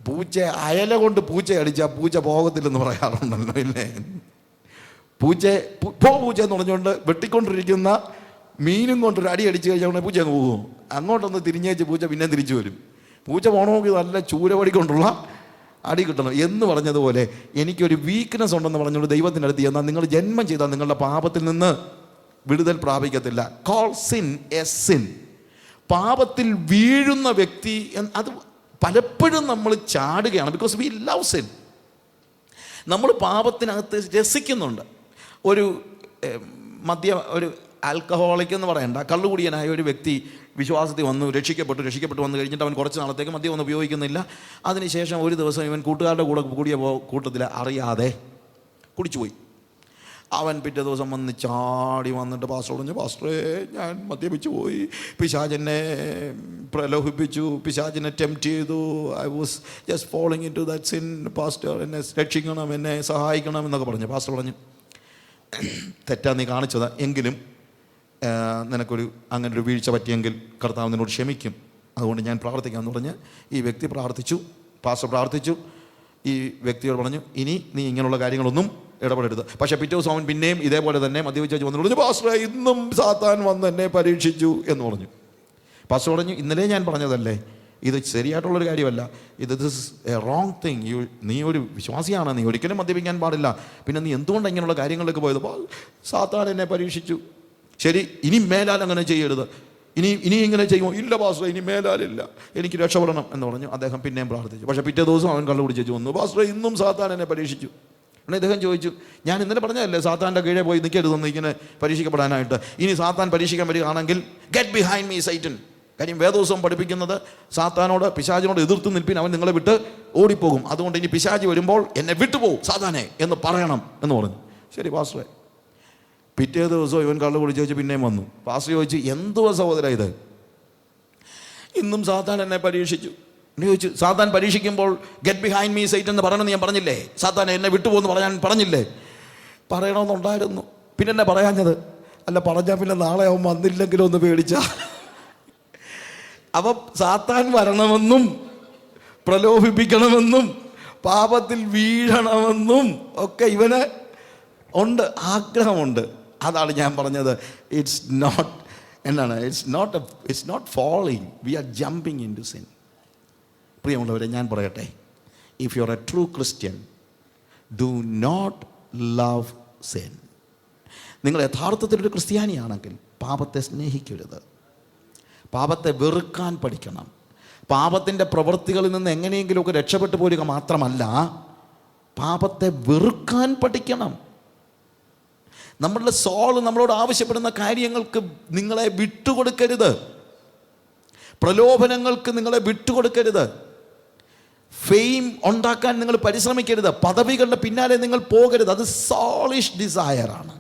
പൂച്ച അയല കൊണ്ട് പൂച്ച അടിച്ചാൽ പൂച്ച പോകത്തില്ലെന്ന് പറയാറുണ്ടല്ലോ, ഇല്ലേ? പൂച്ച എന്ന് പറഞ്ഞുകൊണ്ട് വെട്ടിക്കൊണ്ടിരിക്കുന്ന മീനും കൊണ്ടൊരു അടി അടിച്ചു കഴിഞ്ഞാൽ പൂച്ച അങ്ങ് പോകും. അങ്ങോട്ടൊന്ന് തിരിഞ്ഞേച്ച് പൂച്ച പിന്നെ തിരിച്ചു വരും. പൂച്ച പോകണമെങ്കിൽ നല്ല ചൂരവടി കൊണ്ടുള്ള അടി കിട്ടണം എന്ന് പറഞ്ഞതുപോലെ എനിക്കൊരു വീക്ക്നെസ് ഉണ്ടെന്ന് പറഞ്ഞുകൊണ്ട് ദൈവത്തിൻ്റെ അടുത്ത് എന്നാൽ നിങ്ങൾ ജന്മം ചെയ്താൽ നിങ്ങളുടെ പാപത്തിൽ നിന്ന് വിടുതൽ പ്രാപിക്കത്തില്ല. Call sin a sin. പാപത്തിൽ വീഴുന്ന വ്യക്തി അത് പലപ്പോഴും നമ്മൾ ചാടുകയാണ്. Because we love sin. നമ്മൾ പാപത്തിനകത്ത് രസിക്കുന്നുണ്ട്. ഒരു ഒരു ആൽക്കഹോളിക് എന്ന് പറയണ്ട, കള്ളുകുടിയനായ ഒരു വ്യക്തി വിശ്വാസത്തിൽ വന്നു, രക്ഷിക്കപ്പെട്ടു വന്നു കഴിഞ്ഞിട്ട് അവൻ കുറച്ച് നാളത്തേക്ക് മദ്യം ഒന്നും ഉപയോഗിക്കുന്നില്ല. അതിനുശേഷം ഒരു ദിവസം ഇവൻ കൂട്ടുകാരുടെ കൂടെ കൂടിയ കൂട്ടത്തിൽ അറിയാതെ കുടിച്ചുപോയി. അവൻ പിറ്റേ ദിവസം വന്ന് ചാടി വന്നിട്ട് പാസ്റ്റർ പറഞ്ഞു, പാസ്റ്ററേ ഞാൻ മദ്യപിച്ചു പോയി, പിശാചെന്നെ പ്രലോഭിപ്പിച്ചു, പിശാചിനെ ടെംപ്റ്റ് ചെയ്തു, I was just following into that sin, pastor എന്നെ രക്ഷിക്കണം, എന്നെ സഹായിക്കണം എന്നൊക്കെ പറഞ്ഞു. പാസ്റ്റർ പറഞ്ഞു, തെറ്റാ നീ കാണിച്ചത്, എങ്കിലും നിനക്കൊരു അങ്ങനെ ഒരു വീഴ്ച പറ്റിയെങ്കിൽ കർത്താവ് നിന്നോട് ക്ഷമിക്കും, അതുകൊണ്ട് ഞാൻ പ്രാർത്ഥിക്കാമെന്ന് പറഞ്ഞ് ഈ വ്യക്തി പ്രാർത്ഥിച്ചു. പാസ്റ്റർ പ്രാർത്ഥിച്ചു. ഈ വ്യക്തിയോട് പറഞ്ഞു, ഇനി നീ ഇങ്ങനെയുള്ള കാര്യങ്ങളൊന്നും ഇടപെടരുത്. പക്ഷേ പിറ്റേ ദിവസം അവൻ പിന്നെയും ഇതേപോലെ തന്നെ മദ്യപിച്ചു വന്നു പറഞ്ഞു, പാസ്റ്റർ ഇന്നും സാത്താൻ വന്ന് എന്നെ പരീക്ഷിച്ചു എന്ന് പറഞ്ഞു. പാസ്റ്റർ പറഞ്ഞു, ഇന്നലെ ഞാൻ പറഞ്ഞതല്ലേ, ഇത് ശരിയായിട്ടുള്ളൊരു കാര്യമല്ല, this is A wrong thing. നീ ഒരു വിശ്വാസിയാണ്, നീ ഒരിക്കലും മദ്യപിക്കാൻ പാടില്ല, പിന്നെ നീ എന്തുകൊണ്ട് ഇങ്ങനെയുള്ള കാര്യങ്ങളിലേക്ക് പോയത്? സാത്താൻ എന്നെ പരീക്ഷിച്ചു. ശരി, ഇനി മേലാൽ അങ്ങനെ ചെയ്യരുത്. ഇനി ഇങ്ങനെ ചെയ്യുമോ? ഇല്ല പാസ്റ്റർ, ഇനി മേലാലില്ല, എനിക്ക് രക്ഷപ്പെടണം എന്ന് പറഞ്ഞു. അദ്ദേഹം പിന്നെയും പ്രാർത്ഥിച്ചു. പക്ഷേ പിറ്റേ ദിവസം അവൻ കള്ളു കുടിച്ചു വന്നു, പാസ്റ്റർ ഇന്നും സാത്താൻ എന്നെ പരീക്ഷിച്ചു. പിന്നെ ഇദ്ദേഹം ചോദിച്ചു, ഞാൻ ഇന്നലെ പറഞ്ഞതല്ലേ സാത്താൻ്റെ കീഴെ പോയി നിൽക്കരുതെന്ന് ഇങ്ങനെ പരീക്ഷിക്കപ്പെടാനായിട്ട്. ഇനി സാത്താൻ പരീക്ഷിക്കാൻ വരികയാണെങ്കിൽ ഗെറ്റ് ബിഹൈൻഡ് മീ സൈറ്റൻ. കാര്യം വേദോത്സവം പഠിപ്പിക്കുന്നത് സാത്താനോട്, പിശാചിനോട് എതിർത്ത് നിൽപ്പിൻ, അവൻ നിങ്ങളെ വിട്ട് ഓടിപ്പോകും. അതുകൊണ്ട് ഇനി പിശാചി വരുമ്പോൾ എന്നെ വിട്ടുപോകും സാത്താനെ എന്ന് പറയണം എന്ന് പറഞ്ഞു. ശരി പാസ്റ്ററെ. പിറ്റേ ദിവസം ഇവൻ കള്ളു കുടിച്ച് വെച്ച് പിന്നെയും വന്നു. പാസ്റ്റർ ചോദിച്ചു, എന്തുവാ സഹോദര ഇത്? ഇന്നും സാത്താൻ എന്നെ പരീക്ഷിച്ചു. എന്നെ ചോദിച്ചു, സാത്താൻ പരീക്ഷിക്കുമ്പോൾ ഗെറ്റ് ബിഹൈൻഡ് മീ സൈറ്റൻ എന്ന് പറയണമെന്ന് ഞാൻ പറഞ്ഞില്ലേ? സാത്താൻ എന്നെ വിട്ടുപോകുന്നു പറയാൻ പറഞ്ഞില്ലേ? പറയണമെന്നുണ്ടായിരുന്നു, പിന്നെ എന്നെ പറയാഞ്ഞത്? അല്ല, പറഞ്ഞാൽ പിന്നെ നാളെ അവൻ വന്നില്ലെങ്കിലും ഒന്ന് പേടിച്ച. അവ സാത്താൻ വരണമെന്നും പ്രലോഭിപ്പിക്കണമെന്നും പാപത്തിൽ വീഴണമെന്നും ഒക്കെ ഇവന് ഉണ്ട്, ആഗ്രഹമുണ്ട്. അതാണ് ഞാൻ പറഞ്ഞത്, it's not falling, we are jumping into sin. പ്രിയമുള്ളവരെ, ഞാൻ പറയട്ടെ, if you are a true Christian, do not love sin. നിങ്ങൾ യഥാർത്ഥത്തിലൊരു ക്രിസ്ത്യാനിയാണെങ്കിൽ പാപത്തെ സ്നേഹിക്കരുത്, പാപത്തെ വെറുക്കാൻ പഠിക്കണം. പാപത്തിൻ്റെ പ്രവൃത്തികളിൽ നിന്ന് എങ്ങനെയെങ്കിലുമൊക്കെ രക്ഷപ്പെട്ടു പോരുക മാത്രമല്ല, പാപത്തെ വെറുക്കാൻ പഠിക്കണം. നമ്മളുടെ സോൾ നമ്മളോട് ആവശ്യപ്പെടുന്ന കാര്യങ്ങൾക്ക് നിങ്ങളെ വിട്ടുകൊടുക്കരുത്, പ്രലോഭനങ്ങൾക്ക് നിങ്ങളെ വിട്ടുകൊടുക്കരുത്, ഫെയിം ഉണ്ടാക്കാൻ നിങ്ങൾ പരിശ്രമിക്കരുത്, പദവികളുടെ പിന്നാലെ നിങ്ങൾ പോകരുത്. അത് സോളിഷ് ഡിസയറാണ്.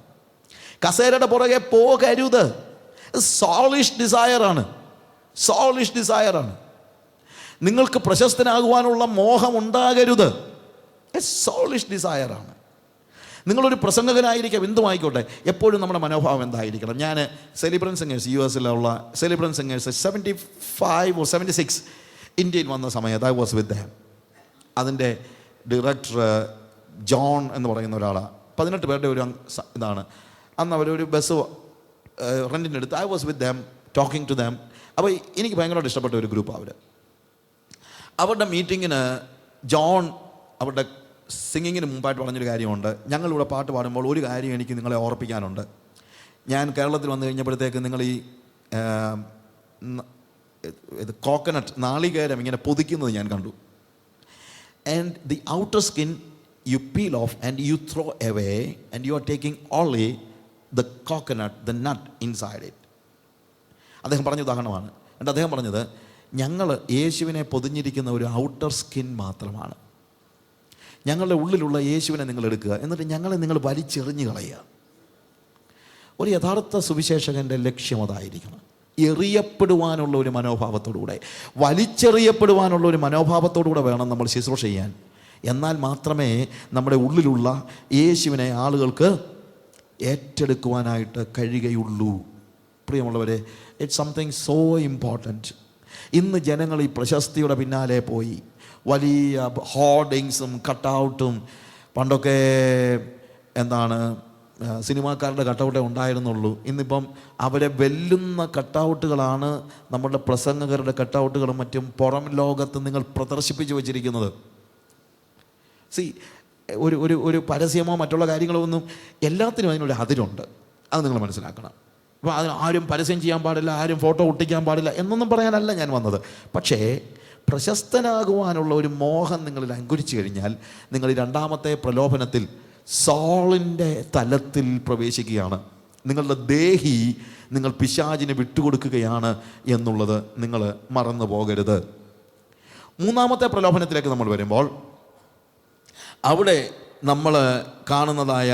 കസേരയുടെ പുറകെ പോകരുത്. സോളിഷ് ഡിസയറാണ്. നിങ്ങൾക്ക് പ്രശസ്തനാകുവാനുള്ള മോഹം ഉണ്ടാകരുത്. സോളിഷ് ഡിസയറാണ്. നിങ്ങളൊരു പ്രസംഗകനായിരിക്കാം, എന്തുമായിക്കോട്ടെ, എപ്പോഴും നമ്മുടെ മനോഭാവം എന്തായിരിക്കണം? ഞാൻ സെലിബ്രൻസ് സിംഗേഴ്സ്, US-ലുള്ള സെലിബ്രൻസ് സിംഗേഴ്സ് 75 or 76 ഇന്ത്യയിൽ വന്ന സമയത്ത് ഐ വാസ് വിത്ത് ദം. അതിൻ്റെ ഡയറക്ടർ ജോൺ എന്ന് പറയുന്ന ഒരാളാണ്. 18 പേരുടെ ഒരു ഇതാണ്. അന്ന് അവരൊരു ബസ് റെൻറ്റിനെടുത്ത് I was with them, talking to them. അപ്പോൾ എനിക്ക് ഭയങ്കരമായിട്ട് ഇഷ്ടപ്പെട്ട ഒരു ഗ്രൂപ്പാണ് അവർ. അവരുടെ മീറ്റിങ്ങിന് ജോൺ അവരുടെ സിംഗിങ്ങിന് മുമ്പായിട്ട് പറഞ്ഞൊരു കാര്യമുണ്ട്. ഞങ്ങളിവിടെ പാട്ട് പാടുമ്പോൾ ഒരു കാര്യം എനിക്ക് നിങ്ങളെ ഓർപ്പിക്കാനുണ്ട്. ഞാൻ കേരളത്തിൽ വന്നു കഴിഞ്ഞപ്പോഴത്തേക്ക് നിങ്ങൾ ഈ കോക്കനട്ട്, നാളികേരം ഇങ്ങനെ പൊതിക്കുന്നത് ഞാൻ കണ്ടു. And the outer skin you peel off and you throw away and you are taking only the coconut, the nut inside it. അദ്ദേഹം പറഞ്ഞ ഉദാഹരണമാണ്. എന്നിട്ട് അദ്ദേഹം പറഞ്ഞത്, ഞങ്ങൾ യേശുവിനെ പൊതിഞ്ഞിരിക്കുന്ന ഒരു ഔട്ടർ സ്കിൻ മാത്രമാണ്. ഞങ്ങളുടെ ഉള്ളിലുള്ള യേശുവിനെ നിങ്ങൾ എടുക്കുക, എന്നിട്ട് ഞങ്ങളെ നിങ്ങൾ വലിച്ചെറിഞ്ഞ് കളയുക. ഒരു യഥാർത്ഥ സുവിശേഷകൻ്റെ ലക്ഷ്യം അതായിരിക്കണം. എറിയപ്പെടുവാനുള്ള ഒരു മനോഭാവത്തോടുകൂടെ, വലിച്ചെറിയപ്പെടുവാനുള്ള ഒരു മനോഭാവത്തോടുകൂടെ വേണം നമ്മൾ ശുശ്രൂഷ ചെയ്യാൻ. എന്നാൽ മാത്രമേ നമ്മുടെ ഉള്ളിലുള്ള യേശുവിനെ ആളുകൾക്ക് ഏറ്റെടുക്കുവാനായിട്ട് കഴിയുകയുള്ളൂ. പ്രിയമുള്ളവരെ, ഇറ്റ്സ് സംതിങ് സോ ഇമ്പോർട്ടൻറ്റ്. ഇന്ന് ജനങ്ങൾ ഈ പ്രശസ്തിയുടെ പിന്നാലെ പോയി വലിയ ഹോർഡിങ്സും കട്ടൗട്ടും, പണ്ടൊക്കെ സിനിമാക്കാരുടെ കട്ടൗട്ടേ ഉണ്ടായിരുന്നുള്ളൂ. ഇന്നിപ്പം അവരെ വെല്ലുന്ന കട്ടൗട്ടുകളാണ് നമ്മുടെ പ്രസംഗകരുടെ കട്ടൗട്ടുകളും മറ്റും പുറം ലോകത്ത് നിങ്ങൾ പ്രദർശിപ്പിച്ചു വച്ചിരിക്കുന്നത്. ഒരു പരസ്യമോ മറ്റുള്ള കാര്യങ്ങളോ ഒന്നും, എല്ലാത്തിനും അതിനൊരു അതിരുണ്ട്. അത് നിങ്ങൾ മനസ്സിലാക്കണം. അപ്പോൾ അതിന് ആരും പരസ്യം ചെയ്യാൻ പാടില്ല, ആരും ഫോട്ടോ ഒട്ടിക്കാൻ പാടില്ല എന്നൊന്നും പറയാനല്ല ഞാൻ വന്നത്. പക്ഷേ പ്രശസ്തനാകുവാനുള്ള ഒരു മോഹം നിങ്ങളിൽ അങ്കുരിച്ചു കഴിഞ്ഞാൽ നിങ്ങൾ ഈ രണ്ടാമത്തെ പ്രലോഭനത്തിൽ സോളിൻ്റെ തലത്തിൽ പ്രവേശിക്കുകയാണ്. നിങ്ങളുടെ ദേഹി നിങ്ങൾ പിശാചിന് വിട്ടുകൊടുക്കുകയാണ് എന്നുള്ളത് നിങ്ങൾ മറന്നു പോകരുത്. മൂന്നാമത്തെ പ്രലോഭനത്തിലേക്ക് നമ്മൾ വരുമ്പോൾ അവിടെ നമ്മൾ കാണുന്നതായ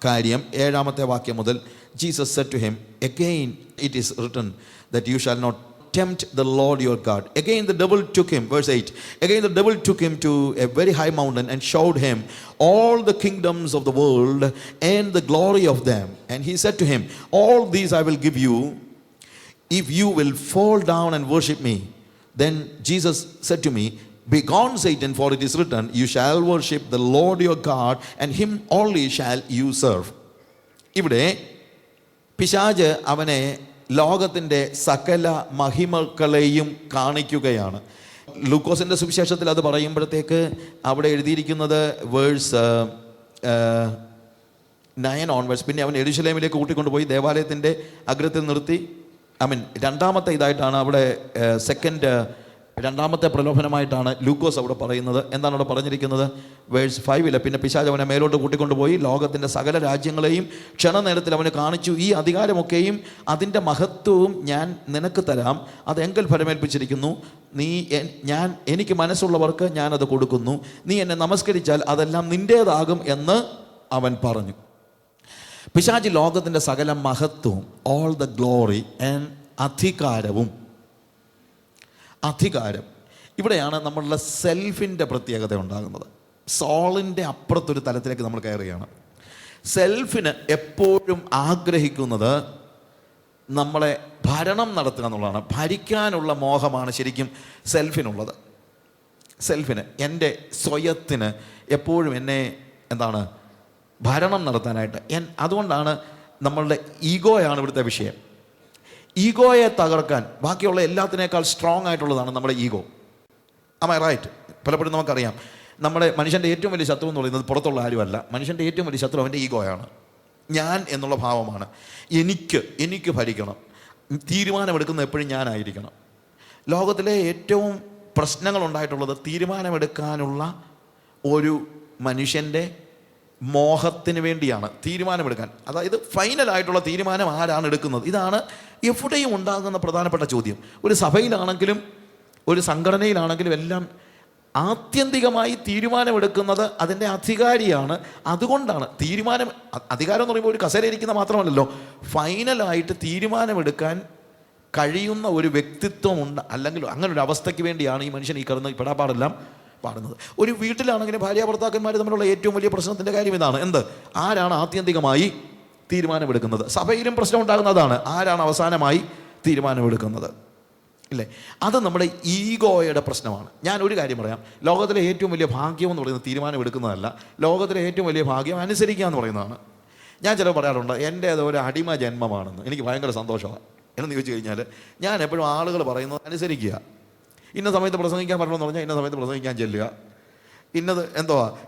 കാര്യം 7-ാമത്തെ വാക്യം മുതൽ, Jesus said to him, again it is written that you shall not tempt the Lord your God. Again the devil took him, verse 8, again the devil took him to a very high mountain and showed him all the kingdoms of the world and the glory of them. And he said to him, all these I will give you if you will fall down and worship me. Then Jesus said to me, begone Satan, for it is written, you shall worship the Lord your God and him only shall you serve. ഇവിടെ പിശാച് അവനെ ലോകത്തിൻ്റെ സകല മഹിമകളെയും കാണിക്കുകയാണ്. ലൂക്കോസിൻ്റെ സുവിശേഷത്തിൽ അത് പറയുമ്പോഴത്തേക്ക് അവിടെ എഴുതിയിരിക്കുന്നത് വേഴ്സ് 9 ഓൺവേഴ്സ്. പിന്നെ അവൻ യെരൂശലേമിലേക്ക് കൂട്ടിക്കൊണ്ടുപോയി ദേവാലയത്തിൻ്റെ അഗ്രത്തിൽ നിർത്തി. രണ്ടാമത്തെ ഇതായിട്ടാണ് അവിടെ രണ്ടാമത്തെ പ്രലോഭനമായിട്ടാണ് ലൂക്കോസ് അവിടെ പറയുന്നത്. എന്താണ് അവിടെ പറഞ്ഞിരിക്കുന്നത്? വേഴ്സ് 5 പിന്നെ പിശാച് അവനെ മേലോട്ട് കൂട്ടിക്കൊണ്ടുപോയി ലോകത്തിൻ്റെ സകല രാജ്യങ്ങളെയും ക്ഷണനേരത്തിൽ അവന് കാണിച്ചു. ഈ അധികാരമൊക്കെയും അതിൻ്റെ മഹത്വവും ഞാൻ നിനക്ക് തരാം. അത് എങ്കിൽ ഫലമേൽപ്പിച്ചിരിക്കുന്നു. എനിക്ക് മനസ്സുള്ളവർക്ക് ഞാനത് കൊടുക്കുന്നു. നീ എന്നെ നമസ്കരിച്ചാൽ അതെല്ലാം നിൻ്റേതാകും എന്ന് അവൻ പറഞ്ഞു. പിശാച് ലോകത്തിൻ്റെ സകല മഹത്വവും, ഓൾ ദ ഗ്ലോറി ആൻഡ് അധികാരം ഇവിടെയാണ് നമ്മളുടെ സെൽഫിൻ്റെ പ്രത്യേകത ഉണ്ടാകുന്നത്. സോളിൻ്റെ അപ്പുറത്തൊരു തലത്തിലേക്ക് നമ്മൾ കയറുകയാണ്. സെൽഫിന് എപ്പോഴും ആഗ്രഹിക്കുന്നത് നമ്മളെ ഭരണം നടത്തുക എന്നുള്ളതാണ്. ഭരിക്കാനുള്ള മോഹമാണ് ശരിക്കും സെൽഫിനുള്ളത്. സെൽഫിന്, എൻ്റെ സ്വയത്തിന് എപ്പോഴും എന്നെ ഭരണം നടത്താനായിട്ട്. അതുകൊണ്ടാണ് നമ്മളുടെ ഈഗോയാണ് ഇവിടുത്തെ വിഷയം. ഈഗോയെ തകർക്കാൻ ബാക്കിയുള്ള എല്ലാത്തിനേക്കാൾ സ്ട്രോങ് ആയിട്ടുള്ളതാണ് നമ്മുടെ ഈഗോ. Am I right? പലപ്പോഴും നമുക്കറിയാം, മനുഷ്യൻ്റെ ഏറ്റവും വലിയ ശത്രു എന്ന് പറയുന്നത് പുറത്തുള്ള ആരുമല്ല. മനുഷ്യൻ്റെ ഏറ്റവും വലിയ ശത്രു അവൻ്റെ ഈഗോയാണ്. ഞാൻ എന്നുള്ള ഭാവമാണ്. എനിക്ക് ഭരിക്കണം, തീരുമാനമെടുക്കുന്നത് എപ്പോഴും ഞാനായിരിക്കണം. ലോകത്തിലെ ഏറ്റവും പ്രശ്നങ്ങളുണ്ടായിട്ടുള്ളത് തീരുമാനമെടുക്കാനുള്ള ഒരു മനുഷ്യൻ്റെ മോഹത്തിന് വേണ്ടിയാണ്. തീരുമാനമെടുക്കാൻ, അതായത് ഫൈനലായിട്ടുള്ള തീരുമാനം ആരാണ് എടുക്കുന്നത്? ഇതാണ് എവിടെയും ഉണ്ടാകുന്ന പ്രധാനപ്പെട്ട ചോദ്യം. ഒരു സഭയിലാണെങ്കിലും ഒരു സംഘടനയിലാണെങ്കിലും എല്ലാം ആത്യന്തികമായി തീരുമാനമെടുക്കുന്നത് അതിൻ്റെ അധികാരിയാണ്. അതുകൊണ്ടാണ് അധികാരം എന്ന് പറയുമ്പോൾ ഒരു കസേരയിരിക്കുന്ന മാത്രമല്ലല്ലോ, ഫൈനലായിട്ട് തീരുമാനമെടുക്കാൻ കഴിയുന്ന ഒരു വ്യക്തിത്വം ഉണ്ട്. അല്ലെങ്കിൽ അങ്ങനെ ഒരു അവസ്ഥയ്ക്ക് വേണ്ടിയാണ് ഈ മനുഷ്യൻ ഈ പെടാപ്പാടെല്ലാം പാടുന്നത്. ഒരു വീട്ടിലാണെങ്കിലും ഭാര്യ ഭർത്താക്കന്മാർ തമ്മിലുള്ള ഏറ്റവും വലിയ പ്രശ്നത്തിൻ്റെ കാര്യം ഇതാണ്. ആരാണ് ആത്യന്തികമായി തീരുമാനമെടുക്കുന്നത്? സഭയിലും പ്രശ്നം ഉണ്ടാകുന്നതാണ്, ആരാണ് അവസാനമായി തീരുമാനമെടുക്കുന്നത്, ഇല്ലേ? അത് നമ്മുടെ ഈഗോയുടെ പ്രശ്നമാണ്. ഞാൻ ഒരു കാര്യം പറയാം, ലോകത്തിലെ ഏറ്റവും വലിയ ഭാഗ്യം എന്ന് പറയുന്നത് തീരുമാനമെടുക്കുന്നതല്ല. ലോകത്തിലെ ഏറ്റവും വലിയ ഭാഗ്യം അനുസരിക്കുക എന്ന് പറയുന്നതാണ്. ഞാൻ ചിലപ്പോൾ പറയാറുണ്ട്, എൻ്റെ അത് ഒരു അടിമ ജന്മമാണെന്ന്. എനിക്ക് ഭയങ്കര സന്തോഷമാണ്. എന്ന് ചോദിച്ചു കഴിഞ്ഞാൽ ഞാൻ എപ്പോഴും ആളുകൾ പറയുന്നത് അനുസരിക്കുക. ഇന്ന സമയത്ത് പ്രസംഗിക്കാൻ പറ്റണമെന്ന് പറഞ്ഞാൽ ഇന്ന സമയത്ത് പ്രസംഗിക്കാൻ ചെല്ലുക.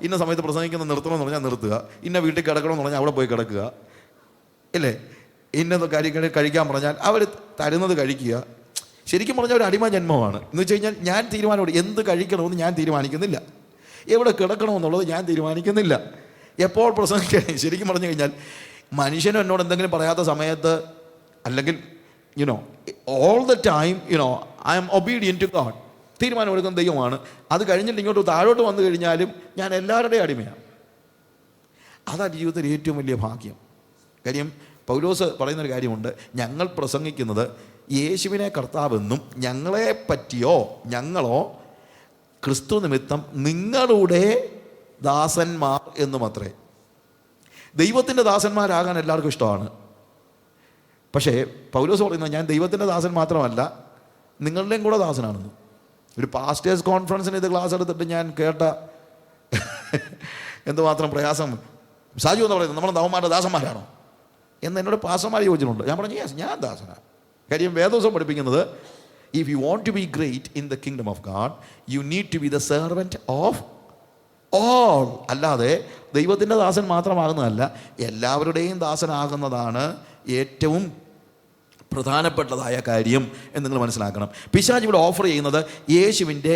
ഇന്ന സമയത്ത് പ്രസംഗിക്കുന്നത് നിർത്തണമെന്ന് പറഞ്ഞാൽ നിർത്തുക. ഇന്ന വീട്ടിൽ കിടക്കണമെന്ന് പറഞ്ഞാൽ അവിടെ പോയി കിടക്കുക, ഇല്ലേ? ഇന്നത് കഴിക്കാൻ പറഞ്ഞാൽ അവർ തരുന്നത് കഴിക്കുക. ശരിക്കും പറഞ്ഞാൽ ഒരു അടിമ ജന്മമാണ്. എന്ന് വെച്ച് കഴിഞ്ഞാൽ ഞാൻ തീരുമാനം എന്ത് കഴിക്കണമെന്ന് ഞാൻ തീരുമാനിക്കുന്നില്ല, എവിടെ കിടക്കണമെന്നുള്ളത് ഞാൻ തീരുമാനിക്കുന്നില്ല, എപ്പോൾ പ്രസംഗിക്കണം. ശരിക്കും പറഞ്ഞു കഴിഞ്ഞാൽ മനുഷ്യനും എന്നോട് എന്തെങ്കിലും പറയാത്ത സമയത്ത്, അല്ലെങ്കിൽ all the time I am obedient to God. തീരുമാനമെടുക്കുന്ന ദൈവമാണ്. അത് കഴിഞ്ഞിട്ട് ഇങ്ങോട്ട് താഴോട്ട് വന്നു കഴിഞ്ഞാലും ഞാൻ എല്ലാവരുടെയും അടിമയാണ്. അതാണ് ജീവിതത്തിൽ ഏറ്റവും വലിയ ഭാഗ്യം. കാര്യം പൗലോസ് പറയുന്നൊരു കാര്യമുണ്ട്, ഞങ്ങൾ പ്രസംഗിക്കുന്നത് യേശുവിനെ കർത്താവെന്നും ഞങ്ങളെ പറ്റിയോ ഞങ്ങളോ ക്രിസ്തു നിമിത്തം നിങ്ങളുടെ ദാസന്മാർ എന്നും അത്രേ. ദൈവത്തിൻ്റെ ദാസന്മാരാകാൻ എല്ലാവർക്കും ഇഷ്ടമാണ്. പക്ഷേ പൗലോസ് പറയുന്നത് ഞാൻ ദൈവത്തിൻ്റെ ദാസൻ മാത്രമല്ല നിങ്ങളുടെയും കൂടെ ദാസനാണെന്ന്. ഒരു പാസ്റ്റേഴ്സ് കോൺഫറൻസിന് ഇത് ക്ലാസ് എടുത്തിട്ട് ഞാൻ കേട്ട എന്തുമാത്രം പ്രയാസം. സാജു എന്ന് പറയുന്നത് നമ്മൾ നവന്മാരുടെ ദാസന്മാരാണോ എന്ന് എന്നോട് പാസ്റ്റർമാർ ചോദിച്ചിട്ടുണ്ട്. ഞാൻ പറഞ്ഞു യെസ്, ഞാൻ ദാസനാണ്. കാര്യം വേദോസം പഠിപ്പിക്കുന്നത് if you want to be great in the kingdom of God you need to be the servant of all. അല്ലാതെ ദൈവത്തിൻ്റെ ദാസൻ മാത്രമാകുന്നതല്ല, എല്ലാവരുടെയും ദാസനാകുന്നതാണ് ഏറ്റവും പ്രധാനപ്പെട്ടതായ കാര്യം എന്ന് നിങ്ങൾ മനസ്സിലാക്കണം. പിശാച് ഇവിടെ ഓഫർ ചെയ്യുന്നത് യേശുവിൻ്റെ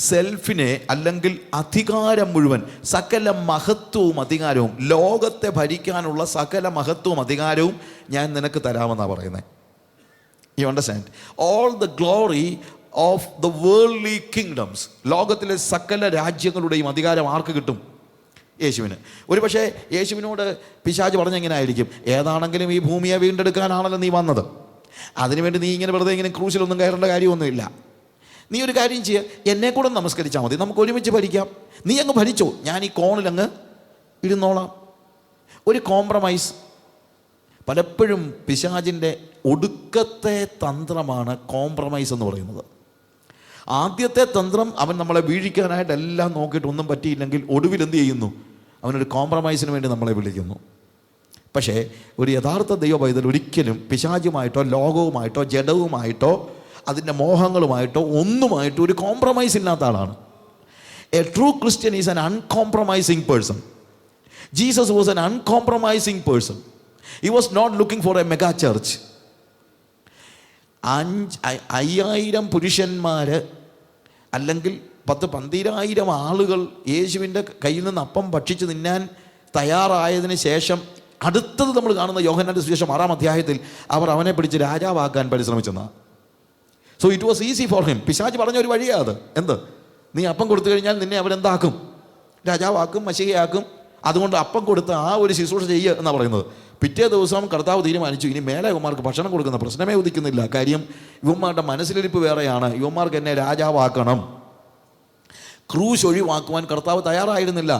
സെൽഫിനെ, അല്ലെങ്കിൽ അധികാരം മുഴുവൻ, സകല മഹത്വവും അധികാരവും, ലോകത്തെ ഭരിക്കാനുള്ള സകല മഹത്വവും അധികാരവും ഞാൻ നിനക്ക് തരാമെന്നാണ് പറയുന്നത്. You understand? All the glory of the worldly kingdoms, ലോകത്തിലെ സകല രാജ്യങ്ങളുടെയും അധികാരം ആർക്ക് കിട്ടും? യേശുവിന്. ഒരു പക്ഷേ യേശുവിനോട് പിശാച് പറഞ്ഞെങ്ങനെ ആയിരിക്കും, ഏതാണെങ്കിലും ഈ ഭൂമിയെ വീണ്ടെടുക്കാനാണല്ലോ നീ വന്നത്, അതിനുവേണ്ടി നീ ഇങ്ങനെ വെറുതെ ഇങ്ങനെ ക്രൂശിലൊന്നും കയറേണ്ട കാര്യമൊന്നുമില്ല. നീ ഒരു കാര്യം ചെയ്യുക, എന്നെ കൂടെ നമസ്കരിച്ചാൽ മതി, നമുക്ക് ഒരുമിച്ച് ഭരിക്കാം. നീ അങ്ങ് ഭരിച്ചോ, ഞാൻ ഈ കോണിലങ്ങ് ഇരുന്നോളാം. ഒരു കോംപ്രമൈസ്. പലപ്പോഴും പിശാചിൻ്റെ ഒടുക്കത്തെ തന്ത്രമാണ് കോംപ്രമൈസ് എന്ന് പറയുന്നത്. ആദ്യത്തെ തന്ത്രം അവൻ നമ്മളെ വീഴിക്കാനായിട്ട് എല്ലാം നോക്കിയിട്ട് ഒന്നും പറ്റിയില്ലെങ്കിൽ ഒടുവിൽ എന്ത് ചെയ്യുന്നു? അവനൊരു കോംപ്രമൈസിന് വേണ്ടി നമ്മളെ വിളിക്കുന്നു. പക്ഷേ ഒരു യഥാർത്ഥ ദൈവ പൈതൽ ഒരിക്കലും പിശാചുമായിട്ടോ ലോകവുമായിട്ടോ ജഡവുമായിട്ടോ അതിൻ്റെ മോഹങ്ങളുമായിട്ടോ ഒന്നുമായിട്ടോ ഒരു കോംപ്രമൈസ് ഇല്ലാത്ത ആളാണ്. A true Christian is an uncompromising person. Jesus was an uncompromising person. He was not looking for a mega church. 5000 പുരുഷന്മാർ അല്ലെങ്കിൽ 10,000-12,000 ആളുകൾ യേശുവിൻ്റെ കയ്യിൽ നിന്ന് അപ്പം ഭക്ഷിച്ച് തിന്നാൻ തയ്യാറായതിന് ശേഷം അടുത്തത് നമ്മൾ കാണുന്ന യോഹന്നാന്റെ സുവിശേഷം 6-ാം അധ്യായത്തിൽ അവർ അവനെ പിടിച്ച് രാജാവാക്കാൻ പരിശ്രമിച്ചെന്നാണ്. So it was easy for him. പിശാച് പറഞ്ഞ ഒരു വഴിയാണ് അത്. എന്ത്? നീ അപ്പം കൊടുത്തു കഴിഞ്ഞാൽ നിന്നെ അവരെന്താക്കും? രാജാവാക്കും, മശീഹയാക്കും. അതുകൊണ്ട് അപ്പം കൊടുത്ത് ആ ഒരു ശുശ്രൂഷ ചെയ്യുക എന്നാണ് പറയുന്നത്. പിറ്റേ ദിവസം കർത്താവ് തീരുമാനിച്ചു, ഇനി മേലെ ഇവന്മാർക്ക് ഭക്ഷണം കൊടുക്കുന്ന പ്രശ്നമേ ഉദിക്കുന്നില്ല. കാര്യം ഇവന്മാരുടെ മനസ്സിലിരിപ്പ് വേറെയാണ്, ഇവന്മാർക്ക് എന്നെ രാജാവാക്കണം. ക്രൂശ് ഒഴിവാക്കുവാൻ കർത്താവ് തയ്യാറായിരുന്നില്ല.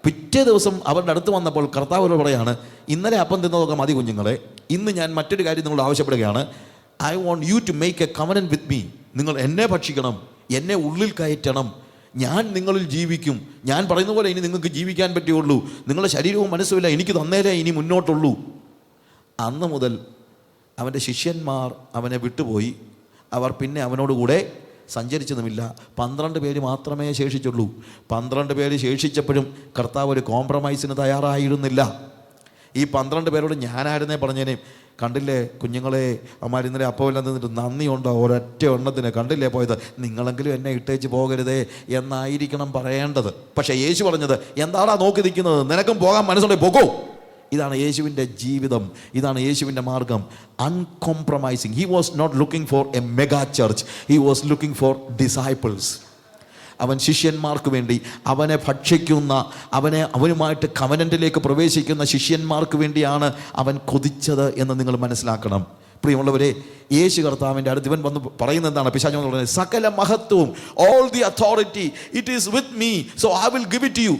പിറ്റേ ദിവസം അവരുടെ അടുത്ത് വന്നപ്പോൾ കർത്താവ് പറയാണ്, ഇന്നലെ അപ്പം തിന്നതൊക്കെ മതി കുഞ്ഞുങ്ങളെ, ഇന്ന് ഞാൻ മറ്റൊരു കാര്യം നിങ്ങളോട് ആവശ്യപ്പെടുകയാണ്. I want you to make a covenant with me. നിങ്ങൾ എന്നെ ഭക്ഷിക്കണം, എന്നെ ഉള്ളിൽ കയറ്റണം, ഞാൻ നിങ്ങളിൽ ജീവിക്കും. ഞാൻ പറയുന്ന പോലെ ഇനി നിങ്ങൾക്ക് ജീവിക്കാൻ പറ്റുകയുള്ളൂ. നിങ്ങളുടെ ശരീരവും മനസ്സുമില്ല എനിക്ക് തന്നേലേ ഇനി മുന്നോട്ടുള്ളൂ. അന്ന് മുതൽ അവൻ്റെ ശിഷ്യന്മാർ അവനെ വിട്ടുപോയി. അവർ പിന്നെ അവനോടുകൂടെ സഞ്ചരിച്ചതുമില്ല. 12 പേര് മാത്രമേ ശേഷിച്ചുള്ളൂ. 12 പേര് ശേഷിച്ചപ്പോഴും കർത്താവ് ഒരു കോംപ്രമൈസിന് തയ്യാറായിരുന്നില്ല. ഈ 12 പേരോട് ഞാനായിരുന്നേ പറഞ്ഞേനെ, കണ്ടില്ലേ കുഞ്ഞുങ്ങളെ, അമ്മാർ ഇന്നലെ അപ്പമെല്ലാം നിന്നിട്ട് നന്ദിയുണ്ടോ ഒരൊറ്റ എണ്ണത്തിന്, കണ്ടില്ലേ പോയത്, നിങ്ങളെങ്കിലും എന്നെ ഇട്ടേച്ച് പോകരുതേ എന്നായിരിക്കണം പറയേണ്ടത്. പക്ഷേ യേശു പറഞ്ഞത്, എന്താടാ നോക്കി നിൽക്കുന്നത്, നിനക്കും പോകാൻ മനസ്സുണ്ടെങ്കിൽ പോകോ. ഇതാണ് യേശുവിൻ്റെ ജീവിതം, ഇതാണ് യേശുവിൻ്റെ മാർഗം. Uncompromising. He was not looking for a mega church, he was looking for disciples. അവൻ ശിഷ്യന്മാർക്ക് വേണ്ടി, അവനെ ഭക്ഷിക്കുന്ന, അവനുമായിട്ട് കവനന്റിലേക്ക് പ്രവേശിക്കുന്ന ശിഷ്യന്മാർക്ക് വേണ്ടിയാണ് അവൻ കൊതിച്ചത് എന്ന് നിങ്ങൾ മനസ്സിലാക്കണം. പ്രിയമുള്ളവരെ, യേശു കർത്താവിൻ്റെ അടുത്ത് ഇവൻ വന്ന് പറയുന്നത് എന്താണ്? പിശാച് പറയുന്നത്, സകല മഹത്വവും, all the authority, it is with me, so I will give it to you.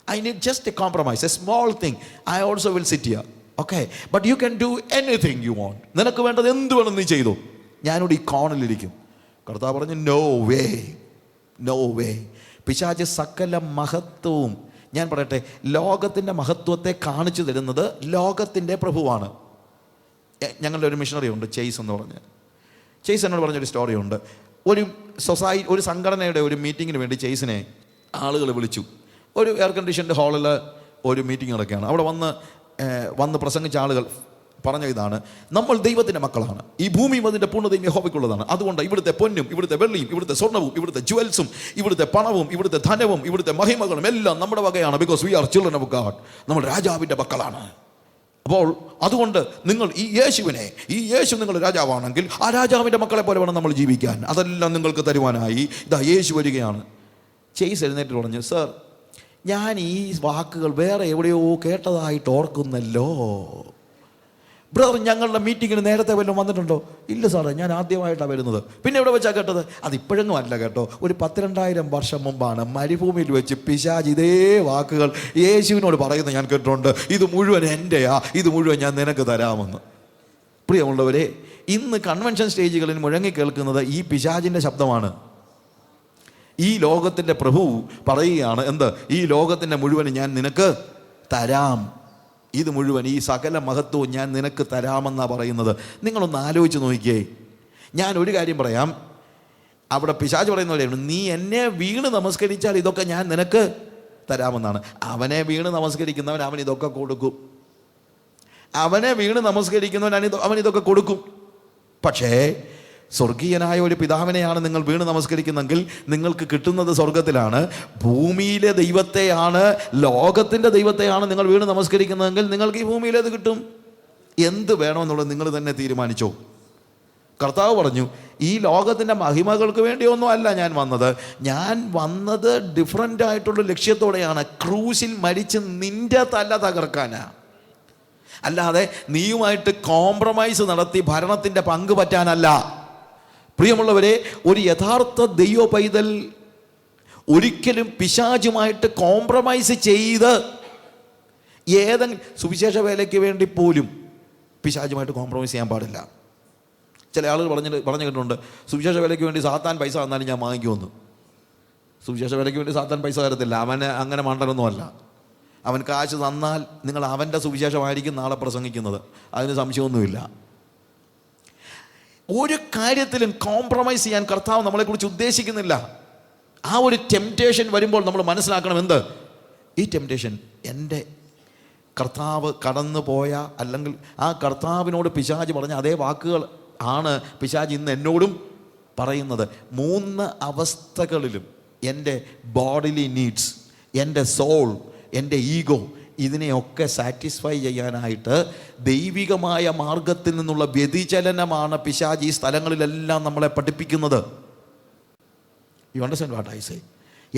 I need just a compromise, a small thing. I also will sit here. Okay, but you can do anything you want. നിനക്ക് വേണ്ടത് എന്ത് വേണം നീ ചെയ്തു, ഞാനിവിടെ ഈ കോണിലിരിക്കും. കർത്താവ് പറഞ്ഞു, നോ വേ, നോ വേ. പിശാച് സകല മഹത്വവും, ഞാൻ പറയട്ടെ, ലോകത്തിൻ്റെ മഹത്വത്തെ കാണിച്ചു തരുന്നത് ലോകത്തിൻ്റെ പ്രഭുവാണ്. ഞങ്ങളുടെ ഒരു മിഷണറി ഉണ്ട്, ചെയ്സ് എന്ന് പറഞ്ഞ്. ചെയ്സ് എന്നോട് പറഞ്ഞൊരു സ്റ്റോറിയുണ്ട്. ഒരു സംഘടനയുടെ ഒരു മീറ്റിങ്ങിന് വേണ്ടി ചെയ്സിനെ ആളുകൾ വിളിച്ചു. ഒരു എയർ കണ്ടീഷൻഡ് ഹാളിൽ ഒരു മീറ്റിംഗ് നടക്കുകയാണ്. അവിടെ വന്ന് പ്രസംഗിച്ച ആളുകൾ പറഞ്ഞ ഇതാണ്, നമ്മൾ ദൈവത്തിൻ്റെ മക്കളാണ്, ഈ ഭൂമിയും അതിൻ്റെ പൂർണ്ണതയും യഹോവയ്ക്കുള്ളതാണ്. അതുകൊണ്ട് ഇവിടുത്തെ പൊന്നും, ഇവിടുത്തെ വെള്ളിയും, ഇവിടുത്തെ സ്വർണ്ണവും, ഇവിടുത്തെ ജുവൽസും, ഇവിടുത്തെ പണവും, ഇവിടുത്തെ ധനവും, ഇവിടുത്തെ മഹിമകളും എല്ലാം നമ്മുടെ വകയാണ്. Because we are children of God. നമ്മൾ രാജാവിൻ്റെ മക്കളാണ്. അപ്പോൾ അതുകൊണ്ട് നിങ്ങൾ ഈ യേശു നിങ്ങൾ രാജാവാണെങ്കിൽ ആ രാജാവിൻ്റെ മക്കളെ പോലെ വേണം നമ്മൾ ജീവിക്കാൻ. അതെല്ലാം നിങ്ങൾക്ക് തരുവാനായി ഇതാ യേശു വരികയാണ്. ചെയ്സ് എഴുന്നേറ്റ് പറഞ്ഞു, സർ, ഞാൻ ഈ വാക്കുകൾ വേറെ എവിടെയോ കേട്ടതായിട്ട് ഓർക്കുന്നല്ലോ. ബ്രദർ, ഞങ്ങളുടെ മീറ്റിങ്ങിന് നേരത്തെ വല്ലതും വന്നിട്ടുണ്ടോ? ഇല്ല സാറേ, ഞാൻ ആദ്യമായിട്ടാണ് വരുന്നത്. പിന്നെ എവിടെ വെച്ചാൽ കേട്ടത്? അത് ഇപ്പോഴെങ്ങും അല്ല കേട്ടോ, ഒരു 12,000 വർഷം മുമ്പാണ് മരുഭൂമിയിൽ വെച്ച് പിശാച് ഇതേ വാക്കുകൾ യേശുവിനോട് പറയുന്നത് ഞാൻ കേട്ടിട്ടുണ്ട്. ഇത് മുഴുവൻ എൻ്റെയാ, ഇത് മുഴുവൻ ഞാൻ നിനക്ക് തരാമെന്ന്. പ്രിയമുള്ളവരെ, ഇന്ന് കൺവെൻഷൻ സ്റ്റേജുകളിൽ മുഴങ്ങി കേൾക്കുന്നത് ഈ പിശാചിൻ്റെ ശബ്ദമാണ്. ഈ ലോകത്തിൻ്റെ പ്രഭു പറയുകയാണ്, എന്ത്? ഈ ലോകത്തിൻ്റെ മുഴുവൻ ഞാൻ നിനക്ക് തരാം, ഇത് മുഴുവൻ, ഈ സകല മഹത്വവും ഞാൻ നിനക്ക് തരാമെന്നാണ് പറയുന്നത്. നിങ്ങളൊന്ന് ആലോചിച്ച് നോക്കിയേ. ഞാൻ ഒരു കാര്യം പറയാം, അവിടെ പിശാച് പറയുന്ന പോലെയാണ്, നീ എന്നെ വീണ് നമസ്കരിച്ചാൽ ഇതൊക്കെ ഞാൻ നിനക്ക് തരാമെന്നാണ്. അവനെ വീണ് നമസ്കരിക്കുന്നവൻ അവൻ ഇതൊക്കെ കൊടുക്കും. അവനെ വീണ് നമസ്കരിക്കുന്നവൻ അവൻ ഇതൊക്കെ കൊടുക്കും. പക്ഷേ സ്വർഗീയനായ ഒരു പിതാവിനെയാണ് നിങ്ങൾ വീണ് നമസ്കരിക്കുന്നെങ്കിൽ നിങ്ങൾക്ക് കിട്ടുന്നത് സ്വർഗത്തിലാണ്. ഭൂമിയിലെ ദൈവത്തെയാണ്, ലോകത്തിൻ്റെ ദൈവത്തെയാണ് നിങ്ങൾ വീണ് നമസ്കരിക്കുന്നതെങ്കിൽ നിങ്ങൾക്ക് ഈ ഭൂമിയിലേത് കിട്ടും. എന്ത് വേണമെന്നുള്ളത് നിങ്ങൾ തന്നെ തീരുമാനിച്ചോ. കർത്താവ് പറഞ്ഞു, ഈ ലോകത്തിൻ്റെ മഹിമകൾക്ക് വേണ്ടിയൊന്നും അല്ല ഞാൻ വന്നത്. ഞാൻ വന്നത് ഡിഫറൻ്റ് ആയിട്ടുള്ള ലക്ഷ്യത്തോടെയാണ്. ക്രൂശിൽ മരിച്ച് നിന്റെ തല തകർക്കാനാ, അല്ലാതെ നീയുമായിട്ട് കോംപ്രമൈസ് നടത്തി ഭരണത്തിൻ്റെ പങ്ക് പറ്റാനല്ല. പ്രിയമുള്ളവരെ, ഒരു യഥാർത്ഥ ദൈവ പൈതൽ ഒരിക്കലും പിശാചുമായിട്ട് കോംപ്രമൈസ് ചെയ്ത് ഏതെങ്കിലും സുവിശേഷ വേലയ്ക്ക് വേണ്ടി പോലും പിശാചുമായിട്ട് കോംപ്രമൈസ് ചെയ്യാൻ പാടില്ല. ചില ആളുകൾ പറഞ്ഞു കേട്ടിട്ടുണ്ട്, സുവിശേഷ വേലയ്ക്ക് വേണ്ടി സാത്താൻ പൈസ തന്നാലും ഞാൻ വാങ്ങിക്കുമെന്ന്. സുവിശേഷ വേലയ്ക്ക് വേണ്ടി സാത്താൻ പൈസ തരത്തില്ല. അവന് അങ്ങനെ മണ്ടനൊന്നുമല്ല. അവൻ കാശ് തന്നാൽ നിങ്ങൾ അവൻ്റെ സുവിശേഷമായിരിക്കും നാളെ പ്രസംഗിക്കുന്നത്, അതിന് സംശയമൊന്നുമില്ല. ഒരു കാര്യത്തിലും കോംപ്രമൈസ് ചെയ്യാൻ കർത്താവ് നമ്മളെക്കുറിച്ച് ഉദ്ദേശിക്കുന്നില്ല. ആ ഒരു ടെംപ്റ്റേഷൻ വരുമ്പോൾ നമ്മൾ മനസ്സിലാക്കണം, എന്ത്? ഈ ടെംപ്റ്റേഷൻ എൻ്റെ കർത്താവ് കടന്നു പോയ, അല്ലെങ്കിൽ ആ കർത്താവിനോട് പിശാച് പറഞ്ഞ അതേ വാക്കുകൾ ആണ് പിശാച് ഇന്ന് എന്നോടും പറയുന്നത്. 3 അവസ്ഥകളിലും എൻ്റെ ബോഡിലി നീഡ്സ്, എൻ്റെ സോൾ, എൻ്റെ ഈഗോ, ഇതിനെയൊക്കെ സാറ്റിസ്ഫൈ ചെയ്യാനായിട്ട് ദൈവികമായ മാർഗത്തിൽ നിന്നുള്ള വ്യതിചലനമാണ് പിശാച് ഈ സ്ഥലങ്ങളിലെല്ലാം നമ്മളെ പഠിപ്പിക്കുന്നത്. You understand what I say?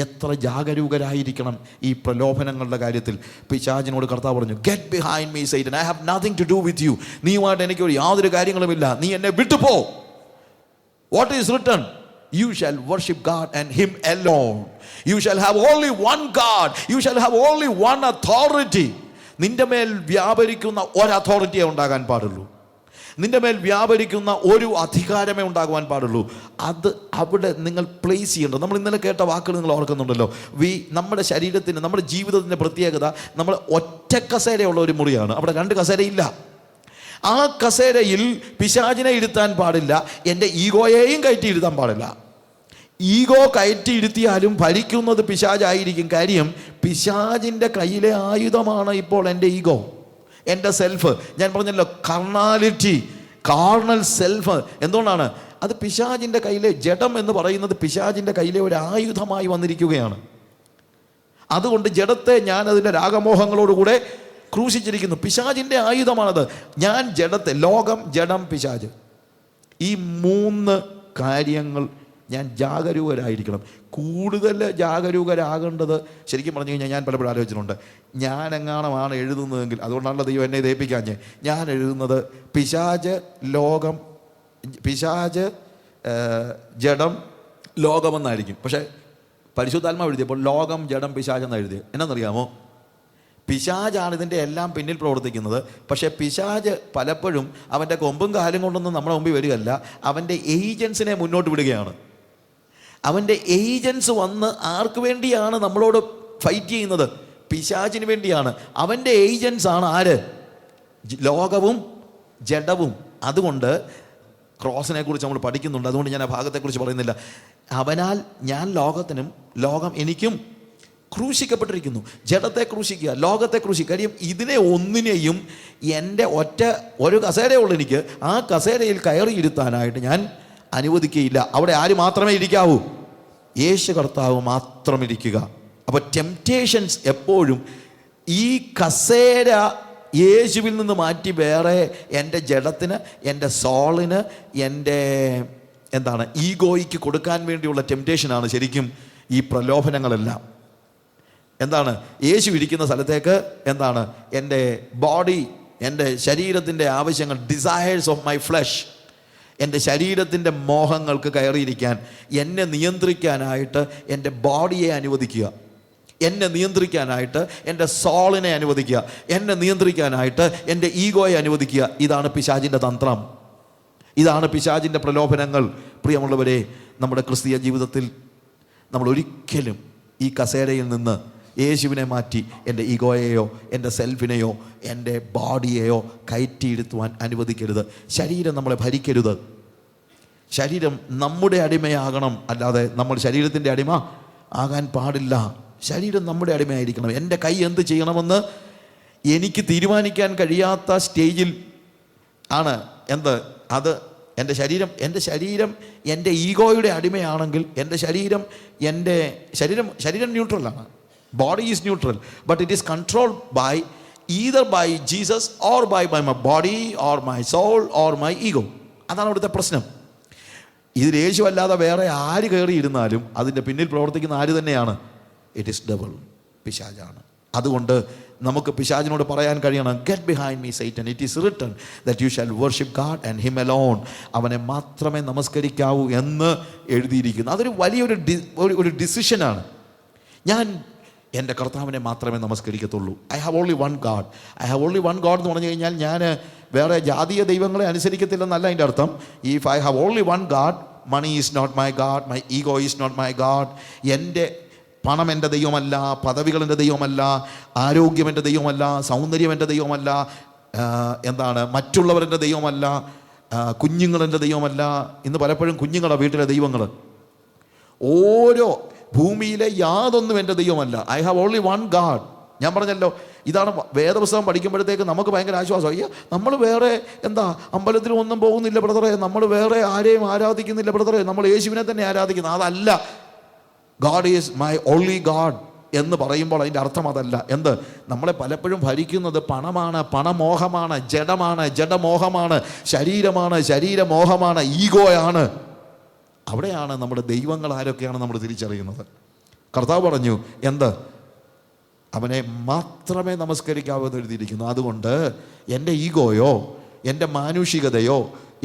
എത്ര ജാഗരൂകരായിരിക്കണം ഈ പ്രലോഭനങ്ങളുടെ കാര്യത്തിൽ. പിശാചിനോട് കർത്താവ് പറഞ്ഞു, get behind me Satan, I have nothing to do with you. നീയുമായിട്ട് എനിക്ക് യാതൊരു കാര്യങ്ങളുമില്ല, നീ എന്നെ വിട്ടുപോ. What is written? You shall worship God and Him alone. You shall have only one God. You shall have only one authority. നിന്റെ മേൽ വ്യാപരിക്കുന്ന ഒരു അതോറിറ്റിയെ ഉണ്ടാകാൻ പാടുള്ളൂ. നിന്റെ മേൽ വ്യാപരിക്കുന്ന ഒരു അധികാരമേ ഉണ്ടാകുവാൻ പാടുള്ളൂ. അത് അവിടെ നിങ്ങൾ പ്ലേസ് ചെയ്യേണ്ടത്. നമ്മൾ ഇന്നലെ കേട്ട വാക്കുകൾ നിങ്ങൾ ഓർക്കുന്നുണ്ടല്ലോ. നമ്മുടെ ശരീരത്തിന്, നമ്മുടെ ജീവിതത്തിൻ്റെ പ്രത്യേകത, നമ്മൾ ഒറ്റ കസേരയുള്ള ഒരു മുറിയാണ്. അവിടെ 2 കസേരയില്ല. ആ കസേരയിൽ പിശാചിനെ ഇരുത്താൻ പാടില്ല, എൻ്റെ ഈഗോയെയും കയറ്റി ഇരുത്താൻ പാടില്ല. ഈഗോ കയറ്റി ഇരുത്തിയാലും ഭരിക്കുന്നത് പിശാചായിരിക്കും. കാര്യം, പിശാചിൻ്റെ കയ്യിലെ ആയുധമാണ് ഇപ്പോൾ എൻ്റെ ഈഗോ, എൻ്റെ സെൽഫ്. ഞാൻ പറഞ്ഞല്ലോ, കർണാലിറ്റി, കാർണൽ സെൽഫ്. എന്തുകൊണ്ടാണ്? അത് പിശാചിൻ്റെ കയ്യിലെ, ജഡം എന്ന് പറയുന്നത് പിശാചിൻ്റെ കയ്യിലെ ഒരു ആയുധമായി വന്നിരിക്കുകയാണ്. അതുകൊണ്ട് ജഡത്തെ ഞാൻ അതിൻ്റെ രാഗമോഹങ്ങളോടുകൂടെ ക്രൂശിച്ചിരിക്കുന്നു. പിശാചിൻ്റെ ആയുധമാണത്. ഞാൻ ജഡത്തെ, ലോകം, ജഡം, പിശാച്, ഈ 3 കാര്യങ്ങൾ ഞാൻ ജാഗരൂകരായിരിക്കണം. കൂടുതൽ ജാഗരൂകരാകേണ്ടത്, ശരിക്കും പറഞ്ഞു കഴിഞ്ഞാൽ ഞാൻ പലപ്പോഴും ആലോചിച്ചിട്ടുണ്ട്, ഞാനെങ്ങാണമാണ് എഴുതുന്നതെങ്കിൽ, അതുകൊണ്ടാണല്ലോ ദൈവം എന്നെ ദയിപ്പിക്കാഞ്ഞ്, ഞാൻ എഴുതുന്നത് പിശാച്, ലോകം, പിശാച്, ജഡം, ലോകമെന്നായിരിക്കും. പക്ഷേ പരിശുദ്ധാത്മാവ് എഴുതിയപ്പോൾ ലോകം, ജഡം, പിശാച് എന്നാണ് എഴുതിയത്. എന്നാണെന്നറിയാമോ? പിശാചാണ് ഇതിൻ്റെ എല്ലാം പിന്നിൽ പ്രവർത്തിക്കുന്നത്. പക്ഷേ പിശാച് പലപ്പോഴും അവൻ്റെ കൊമ്പും കാലും കൊണ്ടൊന്നും നമ്മുടെ മുമ്പിൽ വരികയല്ല, അവൻ്റെ ഏജൻസിനെ മുന്നോട്ട് വിടുകയാണ്. അവൻ്റെ ഏജൻസ് വന്ന് ആർക്ക് വേണ്ടിയാണ് നമ്മളോട് ഫൈറ്റ് ചെയ്യുന്നത്? പിശാചിന് വേണ്ടിയാണ്. അവൻ്റെ ഏജൻസ് ആണ് ആര്? ലോകവും ജഡവും. അതുകൊണ്ട് ക്രോസിനെ കുറിച്ച് നമ്മൾ പഠിക്കുന്നുണ്ട്, അതുകൊണ്ട് ഞാൻ ആ ഭാഗത്തെക്കുറിച്ച് പറയുന്നില്ല. അവനാൽ ഞാൻ ലോകത്തിനും ലോകം എനിക്കും ക്രൂശിക്കപ്പെട്ടിരിക്കുന്നു. ജഡത്തെ ക്രൂശിക്കുക, ലോകത്തെ ക്രൂശിക്കുക. കാര്യം, ഇതിനെ ഒന്നിനെയും എൻ്റെ ഒരു കസേരയുള്ളൂ എനിക്ക്, ആ കസേരയിൽ കയറിയിരുത്താനായിട്ട് ഞാൻ അനുവദിക്കുകയില്ല. അവിടെ ആര് മാത്രമേ ഇരിക്കാവൂ? യേശു കർത്താവ് മാത്രം ഇരിക്കുക. അപ്പോൾ ടെംപ്റ്റേഷൻസ് എപ്പോഴും ഈ കസേര യേശുവിൽ നിന്ന് മാറ്റി വേറെ എൻ്റെ ജഡത്തിന്, എൻ്റെ സോളിന്, എൻ്റെ ഈഗോയ്ക്ക് കൊടുക്കാൻ വേണ്ടിയുള്ള ടെംപ്റ്റേഷനാണ് ശരിക്കും ഈ പ്രലോഭനങ്ങളെല്ലാം. യേശു ഇരിക്കുന്ന സ്ഥലത്തേക്ക് എൻ്റെ ബോഡി, എൻ്റെ ശരീരത്തിൻ്റെ ആവശ്യങ്ങൾ, ഡിസയേഴ്സ് ഓഫ് മൈ ഫ്ലഷ്, എൻ്റെ ശരീരത്തിൻ്റെ മോഹങ്ങൾക്ക് കയറിയിരിക്കാൻ എന്നെ നിയന്ത്രിക്കാനായിട്ട് എൻ്റെ ബോഡിയെ അനുവദിക്കുക, എന്നെ നിയന്ത്രിക്കാനായിട്ട് എൻ്റെ സോളിനെ അനുവദിക്കുക, എന്നെ നിയന്ത്രിക്കാനായിട്ട് എൻ്റെ ഈഗോയെ അനുവദിക്കുക. ഇതാണ് പിശാചിൻ്റെ തന്ത്രം, ഇതാണ് പിശാചിൻ്റെ പ്രലോഭനങ്ങൾ. പ്രിയമുള്ളവരെ, നമ്മുടെ ക്രിസ്തീയ ജീവിതത്തിൽ നമ്മൾ ഒരിക്കലും ഈ കസേരയിൽ നിന്ന് യേശുവിനെ മാറ്റി എൻ്റെ ഈഗോയെയോ എൻ്റെ സെൽഫിനെയോ എൻ്റെ ബോഡിയെയോ കയറ്റിയിരുത്തുവാൻ അനുവദിക്കരുത്. ശരീരം നമ്മളെ ഭരിക്കരുത്. ശരീരം നമ്മുടെ അടിമയാകണം, അല്ലാതെ നമ്മൾ ശരീരത്തിൻ്റെ അടിമ ആകാൻ പാടില്ല. ശരീരം നമ്മുടെ അടിമയായിരിക്കണം. എൻ്റെ കൈ എന്ത് ചെയ്യണമെന്ന് എനിക്ക് തീരുമാനിക്കാൻ കഴിയാത്ത സ്റ്റേജിൽ ആണ് അത് എൻ്റെ ശരീരം എൻ്റെ ഈഗോയുടെ അടിമയാണെങ്കിൽ എൻ്റെ ശരീരം ന്യൂട്രലാണ്. Body is neutral, but it is controlled by either by Jesus or by my body or my soul or my ego. അതാണ് അവിടുത്തെ പ്രശ്നം. ഇതിൽ യേശു അല്ലാതെ വേറെ ആര് കയറിയിരുന്നാലും അതിൻ്റെ പിന്നിൽ പ്രവർത്തിക്കുന്ന ആര് തന്നെയാണ്? ഇറ്റ് ഈസ് ഡബിൾ, പിശാചാണ്. അതുകൊണ്ട് നമുക്ക് പിശാചിനോട് പറയാൻ കഴിയണം, get behind me Satan, it is written that you shall worship God and him alone. അവനെ മാത്രമേ നമസ്കരിക്കാവൂ എന്ന് എഴുതിയിരിക്കുന്നു. അതൊരു വലിയൊരു ഡിസിഷനാണ്. ഞാൻ എൻ്റെ കർത്താവിനെ മാത്രമേ നമസ്കരിക്കത്തുള്ളൂ. I have only one God എന്ന് പറഞ്ഞു കഴിഞ്ഞാൽ ഞാൻ വേറെ ജാതീയ ദൈവങ്ങളെ അനുസരിക്കത്തില്ലെന്നല്ല അതിൻ്റെ അർത്ഥം. If I have only one God, money is not my God, my ego is not my God. എൻ്റെ പണം എൻ്റെ ദൈവമല്ല, പദവികൾ എൻ്റെ ദൈവമല്ല, ആരോഗ്യം എൻ്റെ ദൈവമല്ല, സൗന്ദര്യം എൻ്റെ ദൈവമല്ല, മറ്റുള്ളവരെൻ്റെ ദൈവമല്ല, കുഞ്ഞുങ്ങളെൻ്റെ ദൈവമല്ല. ഇന്ന് പലപ്പോഴും കുഞ്ഞുങ്ങളുടെ വീട്ടിലെ ദൈവങ്ങൾ, ഓരോ ഭൂമിയിലെ യാതൊന്നും എൻ്റെ ദൈവമല്ല. I have only one God. ഞാൻ പറഞ്ഞല്ലോ, ഇതാണ് വേദപുസ്തകം പഠിക്കുമ്പോഴത്തേക്ക് നമുക്ക് ഭയങ്കര ആശ്വാസം. അയ്യോ, നമ്മൾ വേറെ അമ്പലത്തിലും ഒന്നും പോകുന്നില്ല ബ്രദറെ, നമ്മൾ വേറെ ആരെയും ആരാധിക്കുന്നില്ല ബ്രദറെ, നമ്മൾ യേശുവിനെ തന്നെ ആരാധിക്കുന്നു. അതല്ല, God is my only God എന്ന് പറയുമ്പോൾ അതിൻ്റെ അർത്ഥം അതല്ല. നമ്മളെ പലപ്പോഴും ഭരിക്കുന്നത് പണമാണ്, പണമോഹമാണ്, ജഡമാണ്, ജഡമോഹമാണ്, ശരീരമാണ്, ശരീരമോഹമാണ്, ഈഗോയാണ്. അവിടെയാണ് നമ്മുടെ ദൈവങ്ങൾ ആരൊക്കെയാണ് നമ്മൾ തിരിച്ചറിയുന്നത്. കർത്താവ് പറഞ്ഞു അവനെ മാത്രമേ നമസ്കരിക്കാവൂ എന്ന് എഴുതിയിരിക്കുന്നു. അതുകൊണ്ട് എൻ്റെ ഈഗോയോ എൻ്റെ മാനുഷികതയോ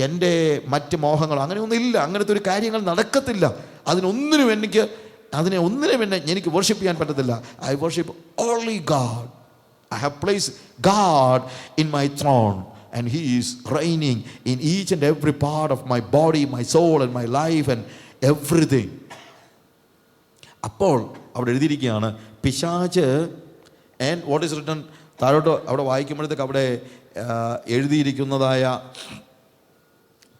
എൻ്റെ മറ്റ് മോഹങ്ങളോ അങ്ങനെയൊന്നുമില്ല. അങ്ങനത്തെ ഒരു കാര്യങ്ങൾ നടക്കത്തില്ല. അതിനൊന്നിനും എനിക്ക് വർഷിപ്പ് ചെയ്യാൻ പറ്റത്തില്ല. I worship only God. I have placed God in my throne and he is reigning in each and every part of my body, my soul and my life and everything. അപ്പോൾ അവിടെ എഴുതിയിരിക്കുകയാണ് പിശാച്, and what is written, താഴോട്ട് അവിടെ വായിക്കുമ്പോഴത്തേക്ക് അവിടെ എഴുതിയിരിക്കുന്നതായ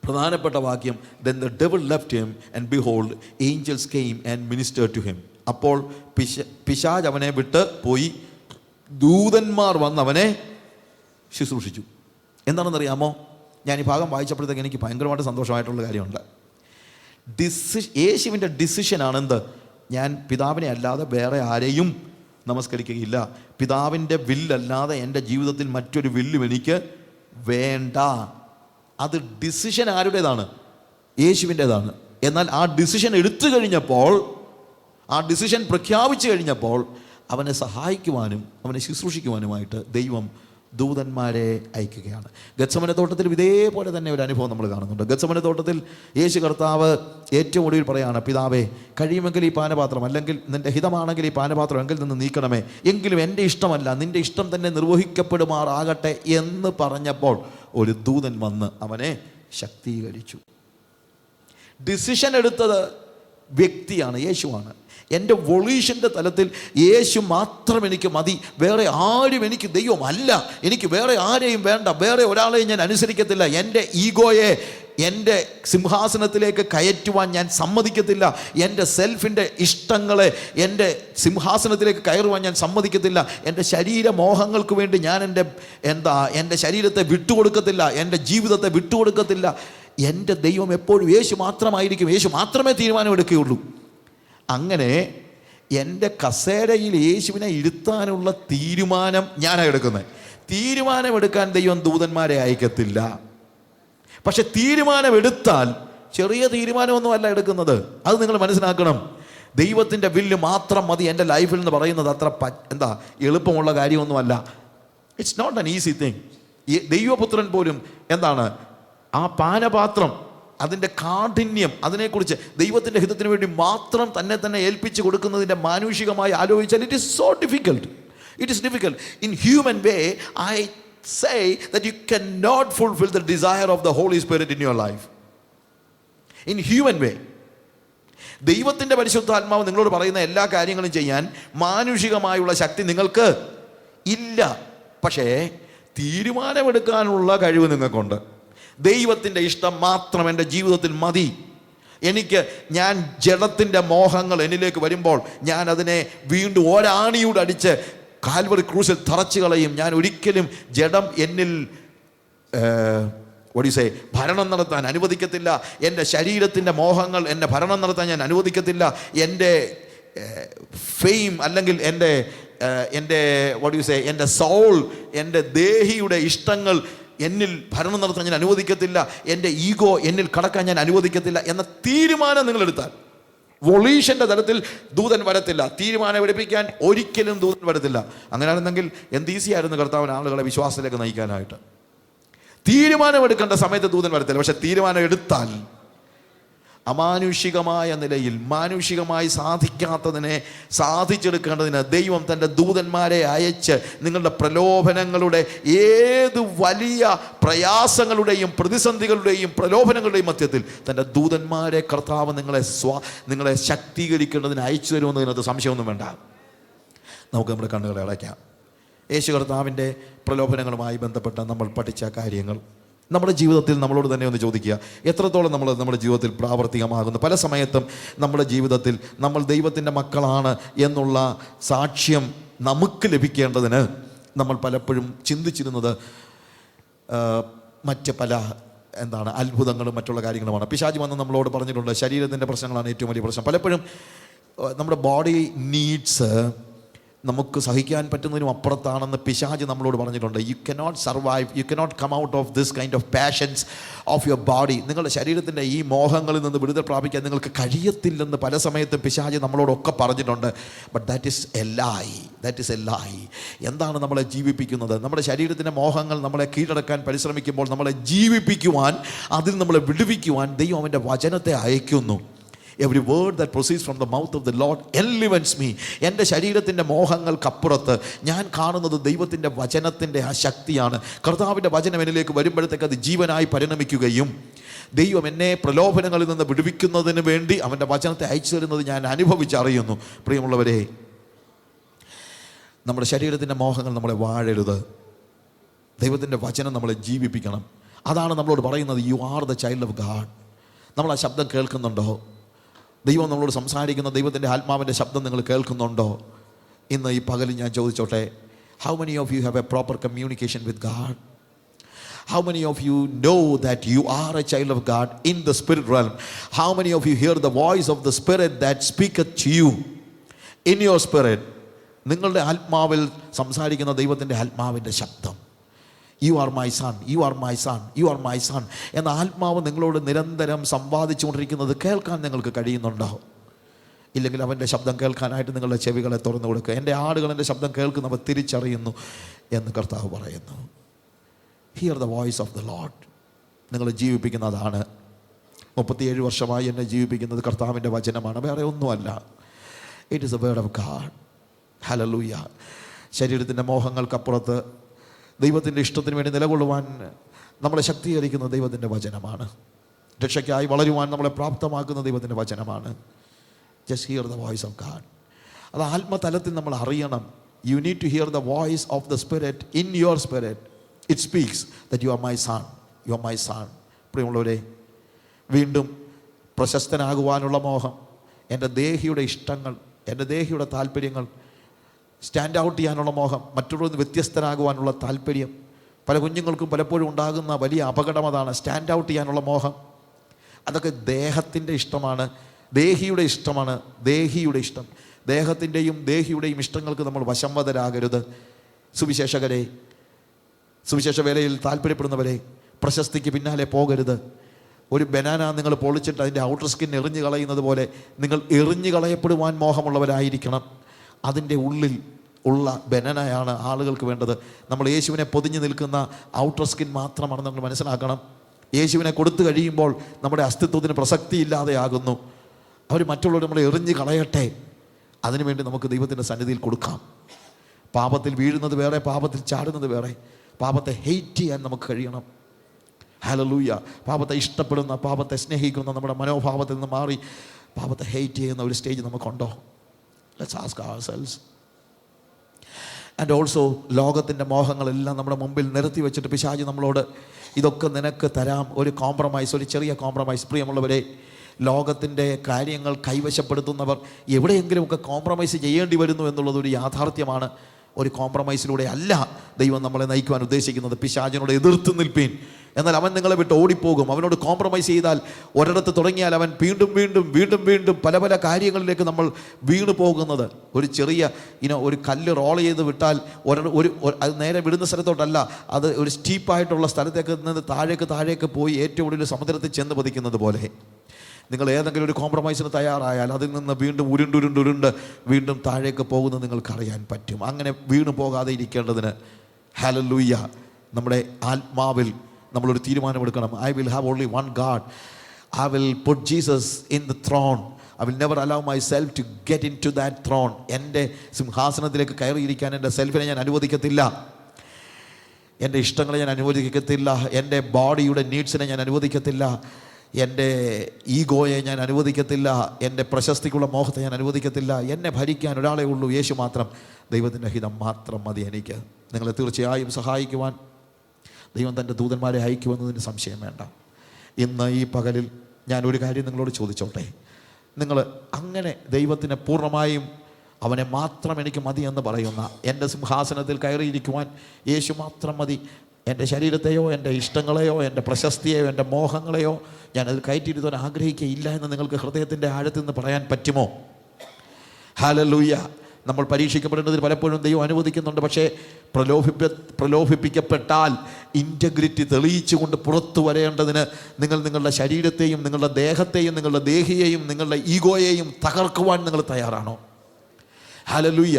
പ്രധാനപ്പെട്ട വാക്യം, then the devil left him and behold angels came and ministered to him. അപ്പോൾ പിശാച് അവനെ വിട്ട് പോയി, ദൂതന്മാർ വന്ന് അവനെ ശുശ്രൂഷിച്ചു. എന്താണെന്നറിയാമോ? ഞാൻ ഈ ഭാഗം വായിച്ചപ്പോഴത്തേക്ക് എനിക്ക് ഭയങ്കരമായിട്ട് സന്തോഷമായിട്ടുള്ള കാര്യമുണ്ട്. യേശുവിൻ്റെ ഡിസിഷനാണ് ഞാൻ പിതാവിനെ അല്ലാതെ വേറെ ആരെയും നമസ്കരിക്കുകയില്ല. പിതാവിൻ്റെ വില്ലല്ലാതെ എൻ്റെ ജീവിതത്തിൽ മറ്റൊരു വില്ലും എനിക്ക് വേണ്ട. അത് ഡിസിഷൻ ആരുടേതാണ്? യേശുവിൻ്റേതാണ്. എന്നാൽ ആ ഡിസിഷൻ എടുത്തു കഴിഞ്ഞപ്പോൾ, ആ ഡിസിഷൻ പ്രഖ്യാപിച്ചു കഴിഞ്ഞപ്പോൾ അവനെ സഹായിക്കുവാനും അവനെ ശുശ്രൂഷിക്കുവാനുമായിട്ട് ദൈവം ദൂതന്മാരെ അയക്കുകയാണ്. ഗത്സമന തോട്ടത്തിൽ ഇതേപോലെ തന്നെ ഒരു അനുഭവം നമ്മൾ കാണുന്നുണ്ട്. ഗത്സമന തോട്ടത്തിൽ യേശു കർത്താവ് ഏറ്റവും ഒടുവിൽ പറയാണ്, പിതാവേ, കഴിയുമെങ്കിൽ ഈ പാനപാത്രം, അല്ലെങ്കിൽ നിൻ്റെ ഹിതമാണെങ്കിൽ ഈ പാനപാത്രം എങ്കിൽ നിന്ന് നീക്കണമേ, എങ്കിലും എൻ്റെ ഇഷ്ടമല്ല നിൻ്റെ ഇഷ്ടം തന്നെ നിർവഹിക്കപ്പെടുമാറാകട്ടെ എന്ന് പറഞ്ഞപ്പോൾ ഒരു ദൂതൻ വന്ന് അവനെ ശക്തീകരിച്ചു. ഡിസിഷൻ എടുത്തത് വ്യക്തിയാണ്, യേശുവാണ്. എൻ്റെ വൊളീഷൻ്റെ തലത്തിൽ യേശു മാത്രം എനിക്ക് മതി, വേറെ ആരും എനിക്ക് ദൈവമല്ല, എനിക്ക് വേറെ ആരെയും വേണ്ട, വേറെ ഒരാളെയും ഞാൻ അനുസരിക്കത്തില്ല, എൻ്റെ ഈഗോയെ എൻ്റെ സിംഹാസനത്തിലേക്ക് കയറ്റുവാൻ ഞാൻ സമ്മതിക്കത്തില്ല, എൻ്റെ സെൽഫിൻ്റെ ഇഷ്ടങ്ങളെ എൻ്റെ സിംഹാസനത്തിലേക്ക് കയറുവാൻ ഞാൻ സമ്മതിക്കത്തില്ല, എൻ്റെ ശരീരമോഹങ്ങൾക്ക് വേണ്ടി ഞാൻ എൻ്റെ ശരീരത്തെ വിട്ടുകൊടുക്കത്തില്ല, എൻ്റെ ജീവിതത്തെ വിട്ടുകൊടുക്കത്തില്ല. എൻ്റെ ദൈവം എപ്പോഴും യേശു മാത്രമായിരിക്കും, യേശു മാത്രമേ തീരുമാനമെടുക്കുകയുള്ളൂ. അങ്ങനെ എൻ്റെ കസേരയിൽ യേശുവിനെ ഇരുത്താനുള്ള തീരുമാനം ഞാനാണ് എടുക്കുന്നത്. തീരുമാനമെടുക്കാൻ ദൈവം ദൂതന്മാരെ അയക്കത്തില്ല. പക്ഷെ തീരുമാനമെടുത്താൽ ചെറിയ തീരുമാനമൊന്നുമല്ല എടുക്കുന്നത്. അത് നിങ്ങൾ മനസ്സിലാക്കണം. ദൈവത്തിൻ്റെ വില്ല് മാത്രം മതി എൻ്റെ ലൈഫിൽ എന്ന് പറയുന്നത് അത്ര എളുപ്പമുള്ള കാര്യമൊന്നുമല്ല. It's not an easy thing. ഈ ദൈവപുത്രൻ പോലും എന്താണ് ആ പാനപാത്രം, അതിൻ്റെ കാഠിന്യം, അതിനെക്കുറിച്ച് ദൈവത്തിൻ്റെ ഹിതത്തിന് വേണ്ടി മാത്രം തന്നെ ഏൽപ്പിച്ച് കൊടുക്കുന്നതിൻ്റെ മാനുഷികമായി ആലോചിച്ചാൽ it is so difficult. It is difficult. In human way I say that you cannot fulfill the desire of the Holy Spirit in your life. In human way. ദൈവത്തിൻ്റെ പരിശുദ്ധാത്മാവ് നിങ്ങളോട് പറയുന്ന എല്ലാ കാര്യങ്ങളും ചെയ്യാൻ മാനുഷികമായുള്ള ശക്തി നിങ്ങൾക്ക് ഇല്ല. പക്ഷേ തീരുമാനമെടുക്കാനുള്ള കഴിവ് നിങ്ങൾക്കുണ്ട്. ദൈവത്തിൻ്റെ ഇഷ്ടം മാത്രം എൻ്റെ ജീവിതത്തിൽ മതി. ഞാൻ ജഡത്തിൻ്റെ മോഹങ്ങൾ എന്നിലേക്ക് വരുമ്പോൾ ഞാൻ അതിനെ വീണ്ടും ഒരാണിയോട് അടിച്ച് കാൽവറി ക്രൂസിൽ തറച്ചു കളയും. ഞാൻ ഒരിക്കലും ജഡം എന്നിൽ ഭരണം നടത്താൻ അനുവദിക്കത്തില്ല. എൻ്റെ ശരീരത്തിൻ്റെ മോഹങ്ങൾ എന്നെ ഭരണം നടത്താൻ ഞാൻ അനുവദിക്കത്തില്ല. എൻ്റെ ഫെയിം അല്ലെങ്കിൽ എൻ്റെ എൻ്റെ സോൾ, എൻ്റെ ദേഹിയുടെ ഇഷ്ടങ്ങൾ എന്നിൽ ഭരണം നടത്താൻ ഞാൻ അനുവദിക്കത്തില്ല. എൻ്റെ ഈഗോ എന്നിൽ കടക്കാൻ ഞാൻ അനുവദിക്കത്തില്ല എന്ന തീരുമാനം നിങ്ങളെടുത്താൽ വൊളീഷൻ്റെ തലത്തിൽ ദൂതൻ വരത്തില്ല. തീരുമാനം എടുപ്പിക്കാൻ ഒരിക്കലും ദൂതൻ വരത്തില്ല. അങ്ങനെയാണെന്നെങ്കിൽ എന്ത് ഈസിയായിരുന്നു കർത്താവിന് ആളുകളെ വിശ്വാസത്തിലേക്ക് നയിക്കാനായിട്ട്. തീരുമാനമെടുക്കേണ്ട സമയത്ത് ദൂതൻ വരത്തില്ല. പക്ഷെ തീരുമാനം എടുത്താൽ അമാനുഷികമായ നിലയിൽ മാനുഷികമായി സാധിക്കാത്തതിനെ സാധിച്ചെടുക്കേണ്ടതിന് ദൈവം തൻ്റെ ദൂതന്മാരെ അയച്ച് നിങ്ങളുടെ പ്രലോഭനങ്ങളുടെ ഏത് വലിയ പ്രയാസങ്ങളുടെയും പ്രതിസന്ധികളുടെയും പ്രലോഭനങ്ങളുടെയും മധ്യത്തിൽ തൻ്റെ ദൂതന്മാരെ കർത്താവ് നിങ്ങളെ ശക്തീകരിക്കേണ്ടതിന് അയച്ചു തരുമെന്നതിനകത്ത് സംശയമൊന്നും വേണ്ട. നമുക്ക് നമ്മുടെ കണ്ണുകളെ അടയ്ക്കാം. യേശു കർത്താവിൻ്റെ പ്രലോഭനങ്ങളുമായി ബന്ധപ്പെട്ട നമ്മൾ പഠിച്ച കാര്യങ്ങൾ നമ്മുടെ ജീവിതത്തിൽ നമ്മളോട് തന്നെ ഒന്ന് ചോദിക്കുക, എത്രത്തോളം നമ്മുടെ ജീവിതത്തിൽ പ്രാവർത്തികമാകുന്നു? പല സമയത്തും നമ്മുടെ ജീവിതത്തിൽ നമ്മൾ ദൈവത്തിൻ്റെ മക്കളാണ് എന്നുള്ള സാക്ഷ്യം നമുക്ക് ലഭിക്കേണ്ടതിന് നമ്മൾ പലപ്പോഴും ചിന്തിച്ചിരുന്നത് മറ്റ് പല അത്ഭുതങ്ങളും മറ്റുള്ള കാര്യങ്ങളുമാണ്. പിശാച് വന്ന് നമ്മളോട് പറഞ്ഞിട്ടുണ്ട് ശരീരത്തിൻ്റെ പ്രശ്നങ്ങളാണ് ഏറ്റവും വലിയ പ്രശ്നം. പലപ്പോഴും നമ്മുടെ ബോഡി നീഡ്സ് നമുക്ക് സഹിക്കാൻ പറ്റുന്നതിനും അപ്പുറത്താണെന്ന് പിശാച് നമ്മളോട് പറഞ്ഞിട്ടുണ്ട്. You cannot survive, you cannot come out of this kind of passions of your body. നിങ്ങളുടെ ശരീരത്തിൻ്റെ ഈ മോഹങ്ങളിൽ നിന്ന് വിടുതൽ പ്രാപിക്കാൻ നിങ്ങൾക്ക് കഴിയത്തില്ലെന്ന് പല സമയത്തും പിശാച് നമ്മളോടൊക്കെ പറഞ്ഞിട്ടുണ്ട്. But that is a lie, that is a lie. എന്താണ് നമ്മളെ ജീവിപ്പിക്കുന്നത്? നമ്മുടെ ശരീരത്തിൻ്റെ മോഹങ്ങൾ നമ്മളെ കീഴടക്കാൻ പരിശ്രമിക്കുമ്പോൾ നമ്മളെ ജീവിപ്പിക്കുവാൻ, അതിൽ നമ്മളെ വിടുവിക്കുവാൻ ദൈവം അവൻ്റെ വചനത്തെ അയക്കുന്നു. Every word that proceeds from the mouth of the Lord elevates me. എൻ്റെ ശരീരത്തിൻ്റെ മോഹങ്ങൾക്കപ്പുറത്ത് ഞാൻ കാണുന്നത് ദൈവത്തിൻ്റെ വചനത്തിൻ്റെ ആ ശക്തിയാണ്. കർത്താവിൻ്റെ വചനം എന്നിലേക്ക് വരുമ്പോഴത്തേക്ക് അത് ജീവനായി പരിണമിക്കുകയും ദൈവം എന്നെ പ്രലോഭനങ്ങളിൽ നിന്ന് വിടുവിക്കുന്നതിന് വേണ്ടി അവൻ്റെ വചനത്തെ അയച്ചു തരുന്നത് ഞാൻ അനുഭവിച്ചറിയുന്നു. പ്രിയമുള്ളവരെ, നമ്മുടെ ശരീരത്തിൻ്റെ മോഹങ്ങൾ നമ്മളെ വാഴരുത്. ദൈവത്തിൻ്റെ വചനം നമ്മളെ ജീവിപ്പിക്കണം. അതാണ് നമ്മളോട് പറയുന്നത്, U are the child of God. നമ്മൾ ആ ശബ്ദം കേൾക്കുന്നുണ്ടോ? ദൈവം നമ്മളോട് സംസാരിക്കുന്ന ദൈവത്തിൻ്റെ ആത്മാവിൻ്റെ ശബ്ദം നിങ്ങൾ കേൾക്കുന്നുണ്ടോ? ഇന്ന് ഈ പകലിൽ ഞാൻ ചോദിച്ചോട്ടെ, how many of you have a proper communication with God? How many of you know that you are a child of God in the spirit realm? How many of you hear the voice of the Spirit that speaketh to you in your spirit? നിങ്ങളുടെ ആത്മാവിൽ സംസാരിക്കുന്ന ദൈവത്തിൻ്റെ ആത്മാവിൻ്റെ ശബ്ദം, U are my son, you are my son, you are my sun എന്ന ആത്മാവ് നിങ്ങളോട് നിരന്തരം സംവാദിച്ചുകൊണ്ടിരിക്കുന്നത് കേൾക്കാൻ നിങ്ങൾക്ക് കഴിയുന്നുണ്ടോ? ഇല്ലെങ്കിൽ അവൻ്റെ ശബ്ദം കേൾക്കാനായിട്ട് നിങ്ങളുടെ ചെവികളെ തുറന്നു കൊടുക്കുക. എൻ്റെ ആടുകൾ എൻ്റെ ശബ്ദം കേൾക്കുന്നവർ തിരിച്ചറിയുന്നു എന്ന് കർത്താവ് പറയുന്നു. Here the voice of the Lord. നിങ്ങളെ ജീവിപ്പിക്കുന്നതാണ്. 37 വർഷമായി എന്നെ ജീവിപ്പിക്കുന്നത് കർത്താവിൻ്റെ വചനമാണ്, വേറെ ഒന്നുമല്ല. It is A word of God. Hallelujah. ശരീരത്തിൻ്റെ മോഹങ്ങൾക്കപ്പുറത്ത് ദൈവത്തിൻ്റെ ഇഷ്ടത്തിന് വേണ്ടി നിലകൊള്ളുവാൻ നമ്മളെ ശക്തീകരിക്കുന്ന ദൈവത്തിൻ്റെ വചനമാണ്. രക്ഷയ്ക്കായി വളരുവാൻ നമ്മളെ പ്രാപ്തമാക്കുന്ന ദൈവത്തിൻ്റെ വചനമാണ്. Just hear the voice of God. അത് ആത്മതലത്തിൽ നമ്മൾ അറിയണം. You need to hear the voice of the spirit in your spirit. It speaks that you are my son, you are my son. പ്രിയമുള്ളവരെ, വീണ്ടും പ്രശസ്തനാകുവാനുള്ള മോഹം, എൻ്റെ ദേഹിയുടെ ഇഷ്ടങ്ങൾ, എൻ്റെ ദേഹിയുടെ താല്പര്യങ്ങൾ, സ്റ്റാൻഡ് ഔട്ട് ചെയ്യാനുള്ള മോഹം, മറ്റുള്ളവരിൽ നിന്ന് വ്യത്യസ്തനാകുവാനുള്ള താല്പര്യം. പല കുഞ്ഞുങ്ങൾക്കും പലപ്പോഴും ഉണ്ടാകുന്ന വലിയ അപകടം അതാണ്, സ്റ്റാൻഡ് ഔട്ട് ചെയ്യാനുള്ള മോഹം. അതൊക്കെ ദേഹത്തിൻ്റെ ഇഷ്ടമാണ്, ദേഹിയുടെ ഇഷ്ടമാണ്. ദേഹിയുടെ ഇഷ്ടം, ദേഹത്തിൻ്റെയും ദേഹിയുടെയും ഇഷ്ടങ്ങൾക്ക് നമ്മൾ വശംവദരാകരുത്. സുവിശേഷകരെ, സുവിശേഷ വേലയിൽ താല്പര്യപ്പെടുന്നവരെ, പ്രശസ്തിക്ക് പിന്നാലെ പോകരുത്. ഒരു ബനാന നിങ്ങൾ പൊളിച്ചിട്ട് അതിൻ്റെ ഔട്ടർ സ്കിൻ എറിഞ്ഞു കളയുന്നത് പോലെ നിങ്ങൾ എറിഞ്ഞു കളയപ്പെടുവാൻ മോഹമുള്ളവരായിരിക്കണം. അതിൻ്റെ ഉള്ളിൽ ഉള്ള ബനാനയാണ് ആളുകൾക്ക് വേണ്ടത്. നമ്മൾ യേശുവിനെ പൊതിഞ്ഞു നിൽക്കുന്ന ഔട്ടർ സ്കിൻ മാത്രമാണെന്ന് നമ്മൾ മനസ്സിലാക്കണം. യേശുവിനെ കൊടുത്തു കഴിയുമ്പോൾ നമ്മുടെ അസ്തിത്വത്തിന് പ്രസക്തിയില്ലാതെയാകുന്നു. അവർ മറ്റുള്ളവർ നമ്മളെ എറിഞ്ഞ് കളയട്ടെ, അതിനുവേണ്ടി നമുക്ക് ദൈവത്തിൻ്റെ സന്നിധിയിൽ കൊടുക്കാം. പാപത്തിൽ വീഴുന്നത് വേറെ, പാപത്തിൽ ചാടുന്നത് വേറെ. പാപത്തെ ഹെയ്റ്റ് ചെയ്യാൻ നമുക്ക് കഴിയണം. ഹല്ലേലൂയ. പാപത്തെ ഇഷ്ടപ്പെടുന്ന, പാപത്തെ സ്നേഹിക്കുന്ന നമ്മുടെ മനോഭാവത്തിൽ നിന്ന് മാറി പാപത്തെ ഹെയ്റ്റ് ചെയ്യുന്ന ഒരു സ്റ്റേജ് നമുക്കുണ്ടോ? Let's ask ourselves. And also ലോകത്തിൻ്റെ മോഹങ്ങളെല്ലാം നമ്മുടെ മുമ്പിൽ നിരത്തി വെച്ചിട്ട് പിശാച് നമ്മളോട് ഇതൊക്കെ നിനക്ക് തരാം, ഒരു കോംപ്രമൈസ്, ഒരു ചെറിയ കോംപ്രമൈസ്. പ്രിയമുള്ളവരെ, ലോകത്തിൻ്റെ കാര്യങ്ങൾ കൈവശപ്പെടുത്തുന്നവർ എവിടെയെങ്കിലുമൊക്കെ കോംപ്രമൈസ് ചെയ്യേണ്ടി വരുന്നു എന്നുള്ളതൊരു യാഥാർത്ഥ്യമാണ്. ഒരു കോംപ്രമൈസിലൂടെ അല്ല ദൈവം നമ്മളെ നയിക്കുവാൻ ഉദ്ദേശിക്കുന്നത്. പിശാചിനോട് എതിർത്ത് നിൽപ്പീൻ, എന്നാൽ അവൻ നിങ്ങളെ വിട്ട് ഓടിപ്പോകും. അവനോട് കോംപ്രമൈസ് ചെയ്താൽ, ഒരിടത്ത് തുടങ്ങിയാൽ അവൻ വീണ്ടും വീണ്ടും വീണ്ടും വീണ്ടും പല പല കാര്യങ്ങളിലേക്ക് നമ്മൾ വീണു പോകുന്നത്. ഒരു ചെറിയ ഒരു കല്ല് റോൾ ചെയ്ത് വിട്ടാൽ അത് നേരെ വിടുന്ന സ്ഥലത്തോട്ടല്ല, അത് ഒരു സ്റ്റീപ്പായിട്ടുള്ള സ്ഥലത്തേക്ക് നിന്ന് താഴേക്ക് പോയി ഏറ്റവും ഒടുവിൽ സമുദ്രത്തിൽ ചെന്ന് പതിക്കുന്നത് പോലെ. നിങ്ങൾ ഏതെങ്കിലും ഒരു കോംപ്രമൈസിന് തയ്യാറായാൽ അതിൽ നിന്ന് വീണ്ടും ഉരുണ്ടുരുണ്ടുരുണ്ട് വീണ്ടും താഴേക്ക് പോകുന്നത് നിങ്ങൾക്കറിയാൻ പറ്റും. അങ്ങനെ വീണു പോകാതെ ഇരിക്കേണ്ടതിന് ഹല്ലേലൂയ, നമ്മുടെ ആത്മാവിൽ നമ്മളൊരു തീരുമാനമെടുക്കണം. I will have only one God. I will put Jesus in the throne. I will never allow myself to get into that throne. എൻ്റെ സിംഹാസനത്തിലേക്ക് കയറിയിരിക്കാൻ എൻ്റെ സെൽഫിനെ ഞാൻ അനുവദിക്കത്തില്ല. എൻ്റെ ഇഷ്ടങ്ങളെ ഞാൻ അനുവദിക്കത്തില്ല. എൻ്റെ ബോഡിയുടെ നീഡ്സിനെ ഞാൻ അനുവദിക്കത്തില്ല. എൻ്റെ ഈഗോയെ ഞാൻ അനുവദിക്കത്തില്ല. എൻ്റെ പ്രശസ്തിക്കുള്ള മോഹത്തെ ഞാൻ അനുവദിക്കത്തില്ല. എന്നെ ഭരിക്കാൻ ഒരാളെ ഉള്ളൂ, യേശു മാത്രം. ദൈവത്തിൻ്റെ ഹിതം മാത്രം മതി എനിക്ക്. നിങ്ങളെ തീർച്ചയായും സഹായിക്കുവാൻ ദൈവം തൻ്റെ ദൂതന്മാരെ അയക്കുമെന്നതിന് സംശയം വേണ്ട. ഇന്ന് ഈ പകലിൽ ഞാൻ ഒരു കാര്യം നിങ്ങളോട് ചോദിച്ചോട്ടെ. നിങ്ങൾ അങ്ങനെ ദൈവത്തിനെ പൂർണ്ണമായും അവനെ മാത്രം എനിക്ക് മതി എന്ന് പറയുന്ന, എൻ്റെ സിംഹാസനത്തിൽ കയറിയിരിക്കുവാൻ യേശു മാത്രം മതി, എൻ്റെ ശരീരത്തെയോ എൻ്റെ ഇഷ്ടങ്ങളെയോ എൻ്റെ പ്രശസ്തിയെയോ എൻ്റെ മോഹങ്ങളെയോ ഞാനതിൽ കയറ്റിയിരുത്താൻ ആഗ്രഹിക്കുകയില്ല എന്ന് നിങ്ങൾക്ക് ഹൃദയത്തിൻ്റെ ആഴത്തിൽ നിന്ന് പറയാൻ പറ്റുമോ? ഹല്ലേലൂയ. നമ്മൾ പരീക്ഷിക്കപ്പെടുന്നതിൽ പലപ്പോഴും ദൈവം അനുവദിക്കുന്നുണ്ട്. പക്ഷേ പ്രലോഭിപ്പിക്കപ്പെട്ടാൽ ഇൻറ്റഗ്രിറ്റി തെളിയിച്ചുകൊണ്ട് പുറത്തു വരേണ്ടതിന് നിങ്ങൾ നിങ്ങളുടെ ശരീരത്തെയും നിങ്ങളുടെ ദേഹത്തെയും നിങ്ങളുടെ ദേഹിയെയും നിങ്ങളുടെ ഈഗോയെയും തകർക്കുവാൻ നിങ്ങൾ തയ്യാറാണോ? ഹല്ലേലൂയ.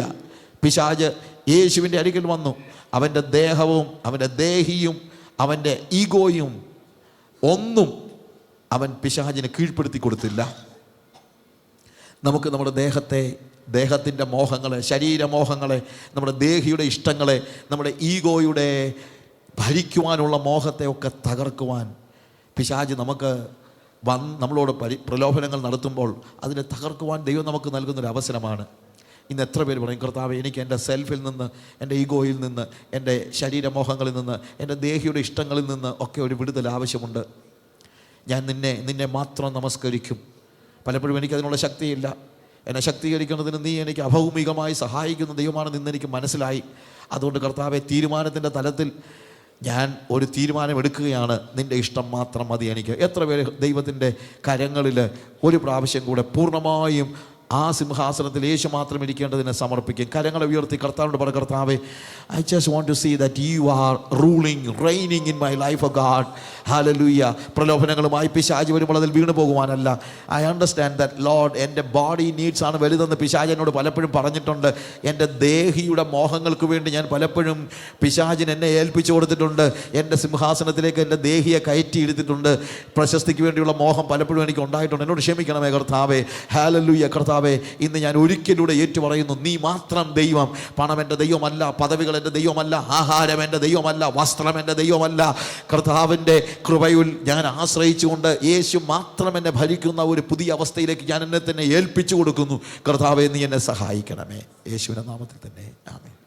പിശാച് യേശുവിൻ്റെ അരികിൽ വന്നു. അവൻ്റെ ദേഹവും അവൻ്റെ ദേഹിയും അവൻ്റെ ഈഗോയും ഒന്നും അവൻ പിശാചിനെ കീഴ്പ്പെടുത്തി കൊടുത്തില്ല. നമുക്ക് നമ്മുടെ ദേഹത്തിൻ്റെ മോഹങ്ങളെ, ശരീരമോഹങ്ങളെ, നമ്മുടെ ദേഹിയുടെ ഇഷ്ടങ്ങളെ, നമ്മുടെ ഈഗോയുടെ ഭരിക്കുവാനുള്ള മോഹത്തെ ഒക്കെ തകർക്കുവാൻ പിശാച് നമുക്ക് നമ്മളോട് പ്രലോഭനങ്ങൾ നടത്തുമ്പോൾ അതിനെ തകർക്കുവാൻ ദൈവം നമുക്ക് നൽകുന്നൊരു അവസരമാണ്. ഇന്ന് എത്ര പേര് പറയും, കർത്താവേ, എനിക്ക് എൻ്റെ സെൽഫിൽ നിന്ന്, എൻ്റെ ഈഗോയിൽ നിന്ന്, എൻ്റെ ശരീരമോഹങ്ങളിൽ നിന്ന്, എൻ്റെ ദേഹിയുടെ ഇഷ്ടങ്ങളിൽ നിന്ന് ഒക്കെ ഒരു വിടുതൽ ആവശ്യമുണ്ട്. ഞാൻ നിന്നെ മാത്രം നമസ്കരിക്കും. പലപ്പോഴും എനിക്കതിനുള്ള ശക്തിയില്ല. എന്നെ ശക്തീകരിക്കുന്നതിന് നീ എനിക്ക് അഭൗമികമായി സഹായിക്കുന്ന ദൈവമാണെന്ന് ഇന്നെനിക്ക് മനസ്സിലായി. അതുകൊണ്ട് കർത്താവെ, തീരുമാനത്തിൻ്റെ തലത്തിൽ ഞാൻ ഒരു തീരുമാനമെടുക്കുകയാണ്. നിൻ്റെ ഇഷ്ടം മാത്രം മതി എനിക്ക്. എത്ര പേര് ദൈവത്തിൻ്റെ കരങ്ങളിൽ ഒരു പ്രാവശ്യം കൂടെ പൂർണ്ണമായും ആ സിംഹാസനത്തിൽ യേശു മാത്രം ഇരിക്കേണ്ടതിനെ സമർപ്പിക്കും? കരങ്ങളെ ഉയർത്തി കർത്താവിനോട് പറ, കർത്താവേ, I just want to see that you are ruling, reigning in my life O God. Hallelujah. പ്രലോഭനങ്ങളുമായി പിശാച് വരുമ്പോൾ അതിൽ വീണു പോകുവാനല്ല. ഐ അണ്ടർസ്റ്റാൻഡ് ദാറ്റ് ലോർഡ്, എൻ്റെ ബോഡി നീഡ്സ് ആണ് വലുതെന്ന് പിശാച് എന്നോട് പലപ്പോഴും പറഞ്ഞിട്ടുണ്ട്. എൻ്റെ ദേഹിയുടെ മോഹങ്ങൾക്ക് വേണ്ടി ഞാൻ പലപ്പോഴും പിശാചിന് എന്നെ ഏൽപ്പിച്ചു കൊടുത്തിട്ടുണ്ട്. എൻ്റെ സിംഹാസനത്തിലേക്ക് എൻ്റെ ദേഹിയെ കയറ്റി എടുത്തിട്ടുണ്ട്. പ്രശസ്തിക്ക് വേണ്ടിയുള്ള മോഹം പലപ്പോഴും എനിക്ക് ഉണ്ടായിട്ടുണ്ട്. എന്നോട് ക്ഷമിക്കണമേ കർത്താവേ. ഹല്ലേലൂയ. കർത്താവേ, ഇന്ന് ഞാൻ ഒരിക്കലൂടെ ഏറ്റുപറയുന്നു, നീ മാത്രം ദൈവം. പണം എൻ്റെ ദൈവമല്ല, പദവികൾ എൻ്റെ ദൈവമല്ല, ആഹാരം എൻ്റെ ദൈവമല്ല, വസ്ത്രം എൻ്റെ ദൈവമല്ല. കർത്താവിൻ്റെ കൃപയിൽ ഞാൻ ആശ്രയിച്ചുകൊണ്ട് യേശു മാത്രം എന്നെ ഭരിക്കുന്ന ഒരു പുതിയ അവസ്ഥയിലേക്ക് ഞാൻ എന്നെ തന്നെ ഏൽപ്പിച്ചു കൊടുക്കുന്നു. കർത്താവേ, നീ എന്നെ സഹായിക്കണമേ. യേശുവിൻ്റെ നാമത്തിൽ തന്നെ ആമേൻ.